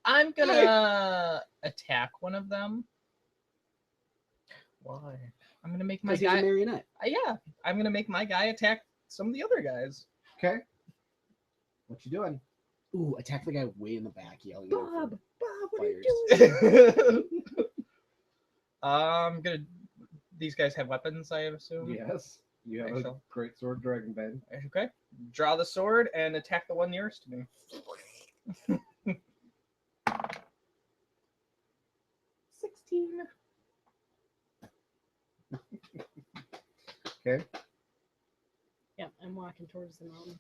Speaker 4: I'm gonna attack one of them.
Speaker 6: Why?
Speaker 4: I'm gonna make my
Speaker 3: because he's a
Speaker 4: guy.
Speaker 3: marionette.
Speaker 4: Yeah, I'm gonna make my guy attack some of the other guys.
Speaker 2: Okay. What you doing?
Speaker 3: Ooh, attack the guy way in the back yelling.
Speaker 5: Bob, what are you
Speaker 3: fires.
Speaker 5: doing?
Speaker 4: I'm gonna. These guys have weapons, I assume.
Speaker 2: Yes. You have a
Speaker 4: Excellent.
Speaker 2: great sword, Dragonbane.
Speaker 4: Okay. Draw the sword and attack the one nearest to me. 16.
Speaker 2: Okay.
Speaker 5: Yeah, I'm walking towards the mountain.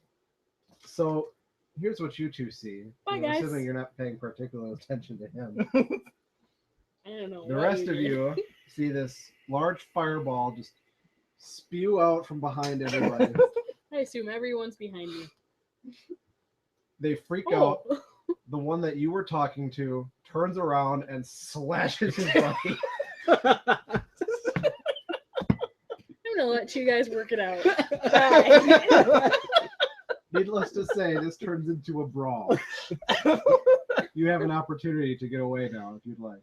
Speaker 2: So here's what you two see.
Speaker 5: Bye,
Speaker 2: I'm
Speaker 5: guys.
Speaker 2: assuming you're not paying particular attention to him.
Speaker 5: I don't know.
Speaker 2: The
Speaker 5: what
Speaker 2: rest of
Speaker 5: did.
Speaker 2: you see this large fireball just spew out from behind everybody.
Speaker 5: I assume everyone's behind me.
Speaker 2: They freak
Speaker 5: Oh,
Speaker 2: out. The one that you were talking to turns around and slashes his body.
Speaker 5: I'm gonna let you guys work it out. Bye.
Speaker 2: Needless to say, this turns into a brawl. You have an opportunity to get away now if you'd like.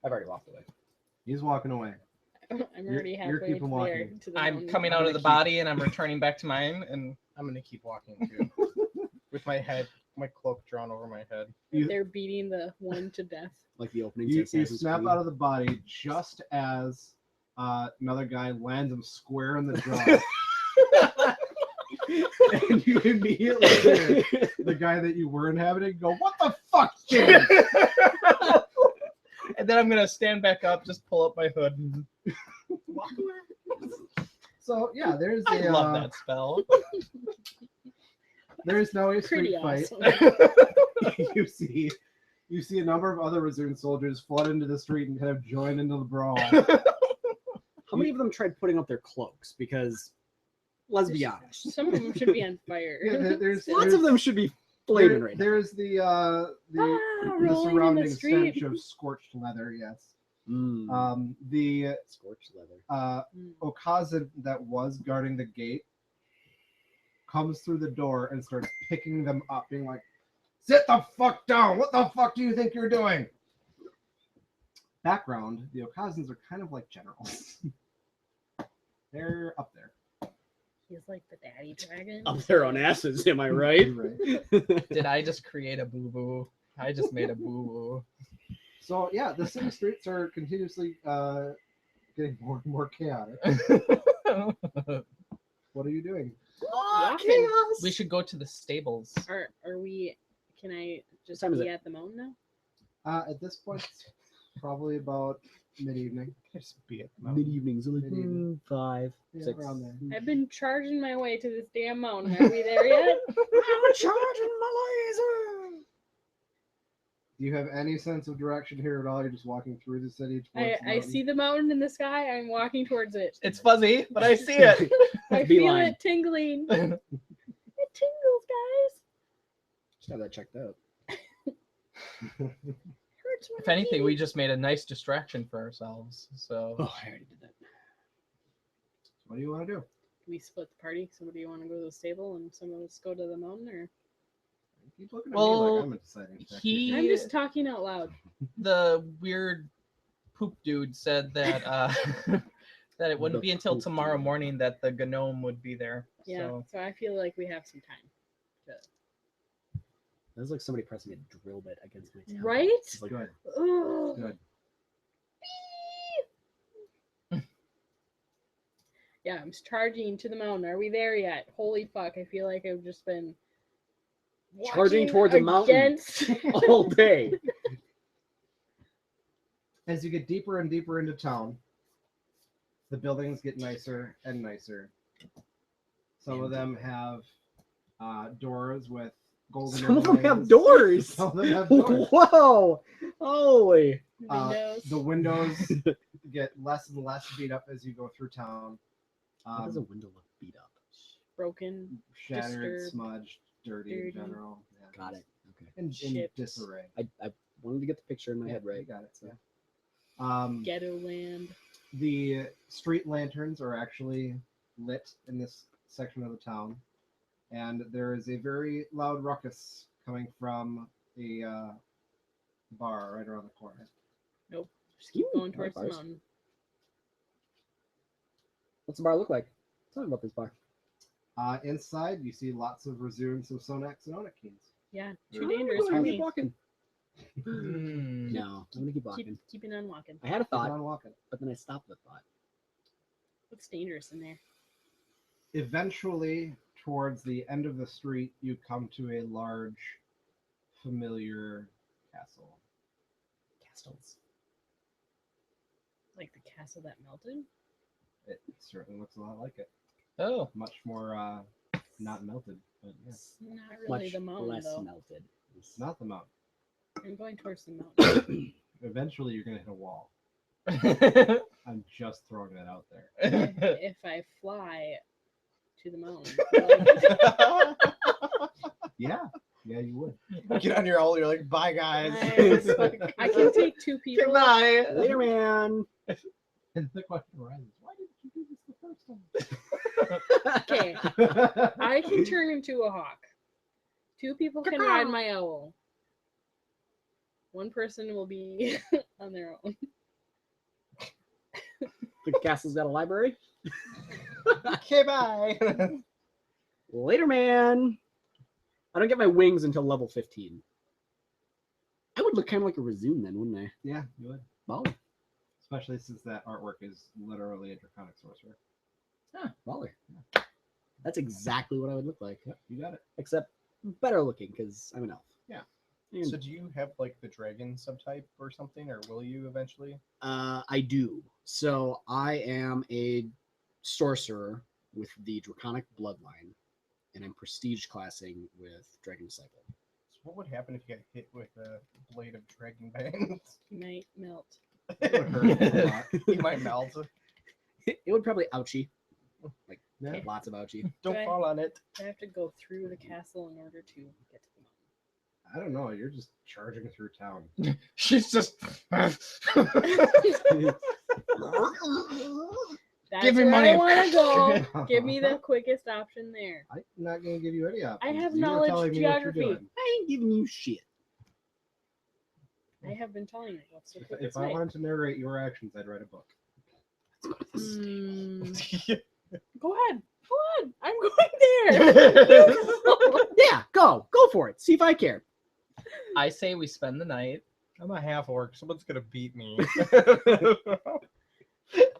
Speaker 3: I've already walked away.
Speaker 2: He's walking away.
Speaker 5: I'm already
Speaker 2: You're
Speaker 5: halfway
Speaker 2: keeping
Speaker 5: there
Speaker 2: walking.
Speaker 5: to the
Speaker 4: I'm
Speaker 5: mountain.
Speaker 4: coming
Speaker 6: I'm
Speaker 4: out of
Speaker 6: gonna
Speaker 4: the
Speaker 6: keep-
Speaker 4: body and I'm returning back to mine. And
Speaker 6: I'm gonna keep walking too, with my head, my cloak drawn over my head.
Speaker 5: They're beating the one to death.
Speaker 3: Like the opening.
Speaker 2: You
Speaker 3: to Assassin's
Speaker 2: snap
Speaker 3: Creed.
Speaker 2: out of the body just as another guy lands him square in the jaw. And you immediately hear the guy that you were inhabiting go, "What the fuck, Jim?"
Speaker 4: and then I'm gonna stand back up, just pull up my hood, and walk away.
Speaker 2: So yeah, there's
Speaker 4: I
Speaker 2: a
Speaker 4: love that spell.
Speaker 2: there's now a
Speaker 5: Pretty
Speaker 2: street fight.
Speaker 5: awesome.
Speaker 2: you see a number of other Resume soldiers flood into the street and kind of join into the brawl.
Speaker 3: How many of them tried putting up their cloaks? Because let's be honest,
Speaker 5: Some of them should be on fire.
Speaker 2: Yeah, there's
Speaker 3: lots of them should be flaming right now.
Speaker 2: There's the
Speaker 5: rolling in
Speaker 2: surrounding
Speaker 5: the street.
Speaker 2: stench of scorched leather. Yes.
Speaker 3: Mm,
Speaker 2: The
Speaker 3: scorched leather.
Speaker 2: Okazan that was guarding the gate comes through the door and starts picking them up, being like, "Sit the fuck down! What the fuck do you think you're doing?" Background: the Okazans are kind of like generals. They're up there.
Speaker 5: He's like the daddy dragon.
Speaker 3: Up their own asses, am I right?
Speaker 2: Right.
Speaker 4: Did I just create a boo boo? I just made a boo
Speaker 2: So yeah, the city streets are continuously getting more and more chaotic.
Speaker 4: boo.
Speaker 2: What are you doing?
Speaker 5: Walking.
Speaker 4: We should go to the stables.
Speaker 5: Are we? Can I just
Speaker 3: What time is
Speaker 5: be
Speaker 3: it?
Speaker 5: at the mountain now?
Speaker 2: At this point, it's probably about mid-evening.
Speaker 6: Just be at the mountain.
Speaker 3: Mid evenings, like
Speaker 2: Mid-evening.
Speaker 3: 5,
Speaker 2: Yeah,
Speaker 3: 6.
Speaker 2: around there.
Speaker 5: I've been charging my way to this damn mountain. Are we there yet?
Speaker 3: I'm charging my laser.
Speaker 2: Do you have any sense of direction here at all? You're just walking through the city.
Speaker 5: I
Speaker 2: towards the mountain?
Speaker 5: see the mountain in the sky. I'm walking towards it.
Speaker 4: It's fuzzy, but I see it.
Speaker 5: I feel
Speaker 3: Beeline.
Speaker 5: it tingling. It tingles, guys.
Speaker 3: Just have that checked out.
Speaker 5: Hurts when
Speaker 4: If
Speaker 5: I
Speaker 4: anything,
Speaker 5: eat.
Speaker 4: we just made a nice distraction for ourselves. So
Speaker 3: Oh, I already did that.
Speaker 2: What do you want to do?
Speaker 5: We split the party. Somebody want to go to the stable and some of us go to the mountain, or
Speaker 2: Keep looking at me
Speaker 4: Well,
Speaker 2: like I'm a deciding factor.
Speaker 4: he-
Speaker 5: I'm just talking out loud.
Speaker 4: The weird poop dude said that that it wouldn't
Speaker 3: The
Speaker 4: be until
Speaker 3: poop
Speaker 4: tomorrow
Speaker 3: dude.
Speaker 4: morning that the gnome would be there.
Speaker 5: Yeah,
Speaker 4: So
Speaker 5: so I feel like we have some time.
Speaker 3: That was like somebody pressing a drill bit against my temple.
Speaker 5: Right?
Speaker 3: It's like,
Speaker 2: Good.
Speaker 5: Ugh.
Speaker 2: Good.
Speaker 5: Yeah, I'm charging to the mountain. Are we there yet? Holy fuck! I feel like I've just been
Speaker 3: Charging
Speaker 5: watching
Speaker 3: towards a mountain.
Speaker 5: against-
Speaker 3: all day.
Speaker 2: As you get deeper and deeper into town, the buildings get nicer and nicer. Some of them have doors with golden.
Speaker 3: Some of them have
Speaker 2: overlays.
Speaker 3: doors.
Speaker 2: Some of them have doors.
Speaker 3: Whoa! Holy!
Speaker 5: windows.
Speaker 2: The windows get less and less beat up as you go through town.
Speaker 3: How does a window look beat up?
Speaker 5: Broken.
Speaker 2: Shattered,
Speaker 5: disturbed,
Speaker 2: smudged, dirty in
Speaker 5: dirty.
Speaker 2: general. Yeah.
Speaker 3: Got it. Okay.
Speaker 2: In
Speaker 5: Chipped.
Speaker 2: disarray.
Speaker 3: I wanted to get the picture in my head
Speaker 2: You
Speaker 3: right.
Speaker 2: got it.
Speaker 3: So.
Speaker 2: Yeah.
Speaker 5: Ghetto land.
Speaker 2: The street lanterns are actually lit in this section of the town, and there is a very loud ruckus coming from a bar right around the corner.
Speaker 5: Just keep
Speaker 3: Ooh,
Speaker 5: going
Speaker 3: I like
Speaker 5: towards the
Speaker 3: bars.
Speaker 5: mountain.
Speaker 3: What's the bar look like? Tell me about this bar.
Speaker 2: Inside, you see lots of Razoon, some Sonax, and Onyxines.
Speaker 5: Yeah,
Speaker 2: Yeah.
Speaker 5: too
Speaker 3: I'm
Speaker 5: dangerous
Speaker 3: gonna
Speaker 5: for
Speaker 3: keep
Speaker 5: me.
Speaker 3: walking.
Speaker 4: Hmm.
Speaker 3: No, I'm gonna keep walking.
Speaker 5: Keeping on walking.
Speaker 3: I had a
Speaker 2: Keep
Speaker 3: thought,
Speaker 2: on walking.
Speaker 3: but then I stopped the thought.
Speaker 5: What's dangerous in there?
Speaker 2: Eventually, towards the end of the street, you come to a large, familiar castle.
Speaker 3: Castles.
Speaker 5: Like the castle that melted?
Speaker 2: It certainly looks a lot like it.
Speaker 4: Oh,
Speaker 2: Much more not melted, but yeah.
Speaker 5: It's not really
Speaker 3: Much
Speaker 5: the mountain
Speaker 3: less
Speaker 5: though.
Speaker 3: melted.
Speaker 2: It's not the mountain.
Speaker 5: I'm going towards the mountain.
Speaker 2: Eventually, you're gonna hit a wall. I'm just throwing that out there.
Speaker 5: If I fly to the mountain.
Speaker 2: Yeah, you would.
Speaker 6: Get on your owl. You're like, bye guys.
Speaker 5: Nice. I can take two people.
Speaker 6: Goodbye.
Speaker 3: Later, man.
Speaker 2: And the question arises: why didn't you do this the first
Speaker 5: Okay,
Speaker 2: time?
Speaker 5: I can turn into a hawk. Two people can ride my owl. One person will be on their own.
Speaker 3: The castle's got a library.
Speaker 6: Okay, bye.
Speaker 3: Later, man. I don't get my wings until level 15. I would look kind of like a Razoon then, wouldn't I?
Speaker 2: Yeah, you would.
Speaker 3: Baller.
Speaker 2: Especially since that artwork is literally a draconic sorcerer.
Speaker 3: Ah, baller. That's exactly what I would look like.
Speaker 2: Yep, you got it.
Speaker 3: Except better looking because I'm an elf.
Speaker 6: Yeah.
Speaker 3: And,
Speaker 6: So do you have like the dragon subtype or something, or will you eventually?
Speaker 3: I do. So I am a sorcerer with the draconic bloodline, and I'm prestige classing with Dragon Disciple.
Speaker 6: So what would happen if you got hit with a blade of dragon bangs?
Speaker 5: You might melt.
Speaker 2: It would hurt a lot.
Speaker 6: You might melt.
Speaker 3: It would probably ouchie. Like
Speaker 2: Yeah.
Speaker 3: lots of ouchie.
Speaker 6: Don't
Speaker 5: Okay.
Speaker 6: fall on it.
Speaker 5: I have to go through the castle in order to get to the mountain.
Speaker 2: I don't know. You're just charging through town.
Speaker 6: She's just.
Speaker 5: That's
Speaker 6: Give me
Speaker 5: where
Speaker 6: money.
Speaker 5: I want to go. Give me the quickest option there.
Speaker 2: I'm not going to give you any options.
Speaker 5: have
Speaker 2: You are
Speaker 5: knowledge
Speaker 2: telling me what you're
Speaker 5: geography.
Speaker 2: doing.
Speaker 3: I ain't giving you shit.
Speaker 5: I have been telling you what's the
Speaker 2: If
Speaker 5: quickest
Speaker 2: I
Speaker 5: way.
Speaker 2: wanted to narrate your actions, I'd write a book.
Speaker 5: Mm, go ahead. Go ahead. I'm going there.
Speaker 3: Yeah, go for it. See if I care.
Speaker 4: I say we spend the night.
Speaker 6: I'm a half orc. Someone's gonna beat me.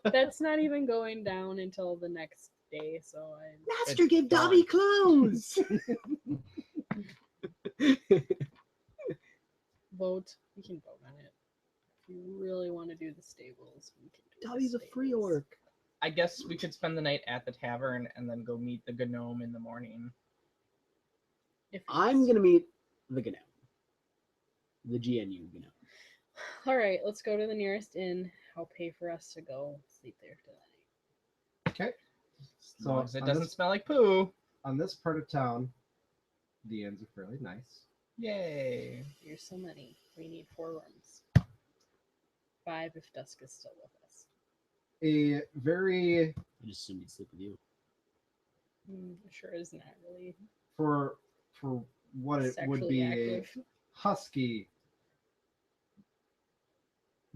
Speaker 5: That's not even going down until the next day. So I
Speaker 3: Master gave Dobby clothes.
Speaker 5: vote. We can vote on it. If you really want to do the stables, we can do the
Speaker 3: Dobby's a free
Speaker 5: stables.
Speaker 3: orc.
Speaker 4: I guess we could spend the night at the tavern and then go meet the gnome in the morning.
Speaker 5: If
Speaker 3: I'm
Speaker 5: it's-
Speaker 3: gonna meet the GNU. The GNU GNU.
Speaker 5: All right, let's go to the nearest inn. I'll pay for us to go sleep there tonight.
Speaker 2: Okay.
Speaker 4: As long as it
Speaker 2: on
Speaker 4: doesn't
Speaker 2: this,
Speaker 4: smell like poo.
Speaker 2: on this part of town, the inns are fairly nice.
Speaker 4: Yay.
Speaker 5: Here's some money. We need 4 rooms. 5 if Dusk is still with us.
Speaker 2: A very
Speaker 3: I just assumed he'd sleep with you.
Speaker 5: Sure is not really
Speaker 2: For what it would
Speaker 5: sexually
Speaker 2: be
Speaker 5: active.
Speaker 2: a husky,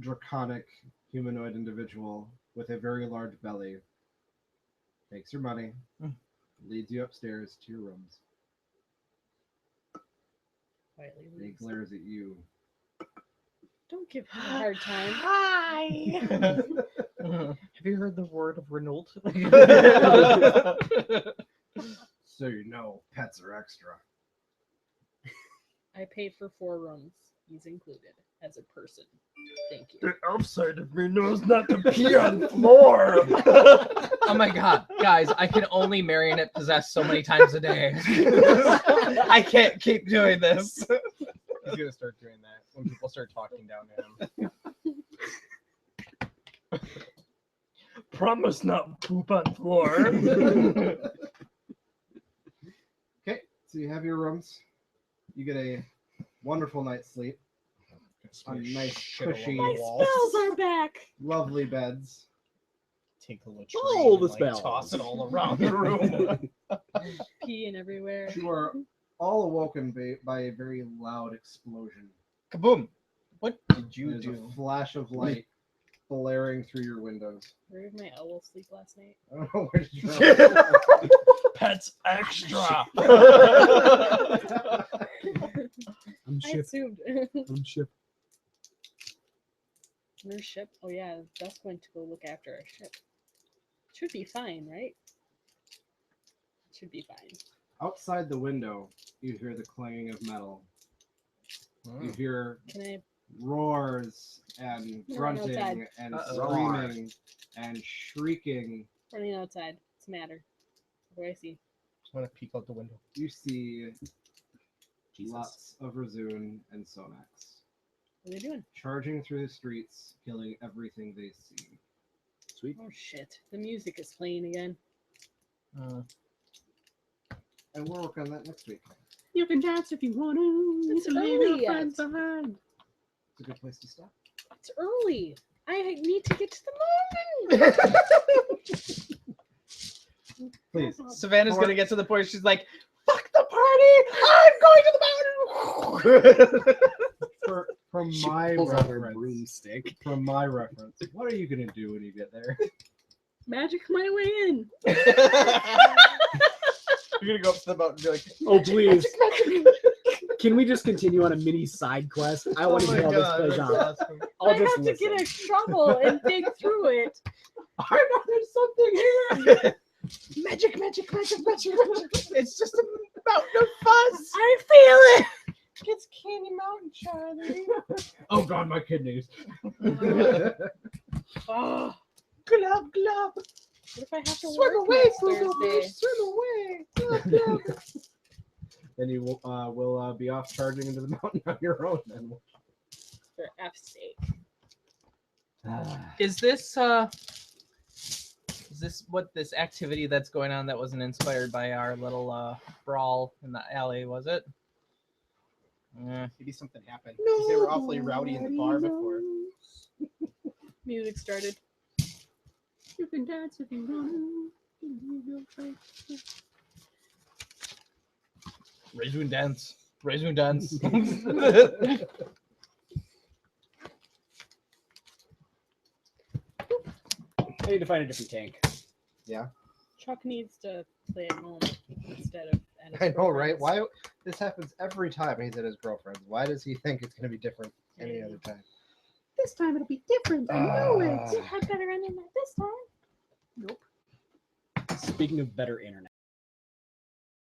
Speaker 2: draconic humanoid individual with a very large belly. Takes your money, leads you upstairs to your rooms.
Speaker 5: Quietly
Speaker 2: He
Speaker 5: leaves.
Speaker 2: glares at you.
Speaker 5: Don't give him a hard time.
Speaker 6: Hi. Have you heard the word of Renault?
Speaker 2: So you know, pets are extra.
Speaker 5: I paid for 4 rooms. He's included as a person. Thank you.
Speaker 6: The outside of me knows not to pee on the floor.
Speaker 4: Oh my god, guys, I can only marionette possess so many times a day. I can't keep doing this.
Speaker 6: He's gonna start doing that when people start talking down to him. Promise not poop on floor.
Speaker 2: Okay, so you have your rooms. You get a wonderful night's sleep on nice, cushy,
Speaker 5: My spells are back.
Speaker 2: lovely beds.
Speaker 6: Take a latrine
Speaker 3: All
Speaker 6: and,
Speaker 3: the
Speaker 6: like,
Speaker 3: spells.
Speaker 6: toss it all around the room.
Speaker 5: Peeing everywhere.
Speaker 2: You are all awoken by a very loud explosion.
Speaker 6: Kaboom! What did you
Speaker 2: There's
Speaker 6: do?
Speaker 2: a flash of light blaring through your windows.
Speaker 5: Where did my owl sleep last night?
Speaker 2: I don't know where did you go.
Speaker 6: Pets extra.
Speaker 3: I'm
Speaker 5: I
Speaker 3: ship.
Speaker 5: assumed.
Speaker 3: I'm ship.
Speaker 5: Nurse ship? Oh yeah, that's going to go look after our ship. Should be fine, right? Should be fine.
Speaker 2: Outside the window, you hear the clanging of metal. You hear
Speaker 5: Can I?
Speaker 2: roars and
Speaker 5: No,
Speaker 2: grunting
Speaker 5: outside.
Speaker 2: and
Speaker 4: Uh-oh.
Speaker 2: screaming and shrieking.
Speaker 5: Running outside. What's the matter? What do I see?
Speaker 6: Just want to peek out the window.
Speaker 2: You see
Speaker 3: Jesus.
Speaker 2: lots of Razoon and Sonax
Speaker 5: What are they doing?
Speaker 2: charging through the streets, killing everything they see.
Speaker 3: Sweet.
Speaker 5: Oh shit! The music is playing again.
Speaker 2: And we'll work on that next week.
Speaker 3: You can dance if you want to.
Speaker 5: It's
Speaker 3: You can leave
Speaker 5: early
Speaker 3: your
Speaker 5: yet.
Speaker 3: friends behind.
Speaker 2: It's a good place to stop.
Speaker 5: It's early. I need to get to the mountain.
Speaker 2: Please.
Speaker 4: Savannah's
Speaker 2: Or-
Speaker 4: gonna get to the point where she's like, fuck the party! I'm going to the mountain!
Speaker 2: From
Speaker 3: She
Speaker 2: my
Speaker 3: pulls out her
Speaker 2: reference,
Speaker 3: broomstick.
Speaker 2: from my reference, what are you gonna do when you get there?
Speaker 5: Magic my way in.
Speaker 6: You're gonna go up to the mountain and be like,
Speaker 3: Oh please! Can we just continue on a mini side quest? I want to hear how this plays out.
Speaker 6: awesome.
Speaker 3: I'll
Speaker 5: I
Speaker 3: just
Speaker 5: have to
Speaker 3: listen.
Speaker 5: get a shovel and dig through it.
Speaker 2: I know there's something here.
Speaker 6: Magic. It's just a mountain of fuzz.
Speaker 5: I feel it.
Speaker 6: It's Candy Mountain, Charlie.
Speaker 2: Oh god, my kidneys.
Speaker 5: Oh,
Speaker 6: Glub, glub.
Speaker 5: what if I have to
Speaker 6: Swim
Speaker 5: work
Speaker 6: away,
Speaker 5: next
Speaker 6: Google
Speaker 5: Thursday?
Speaker 6: Fish, swim away. Glub, glub.
Speaker 2: Then you will be off charging into the mountain on your own. Then.
Speaker 5: For F's sake.
Speaker 4: Is this what this activity that's going on that wasn't inspired by our little brawl in the alley, was it?
Speaker 6: Maybe something happened. 'Cause they were awfully rowdy in the bar before.
Speaker 5: Music started.
Speaker 3: You can dance if you want to.
Speaker 4: Razoon dance. Razoon dance.
Speaker 3: I need to find a different tank.
Speaker 5: Chuck needs to play at home instead of at his
Speaker 2: I know, right?
Speaker 5: girlfriend's.
Speaker 2: Why this happens every time he's at his girlfriend's? Why does he think it's gonna be different any other time?
Speaker 3: This time it'll be different. I know it.
Speaker 5: You had better internet this time.
Speaker 3: Speaking of better internet.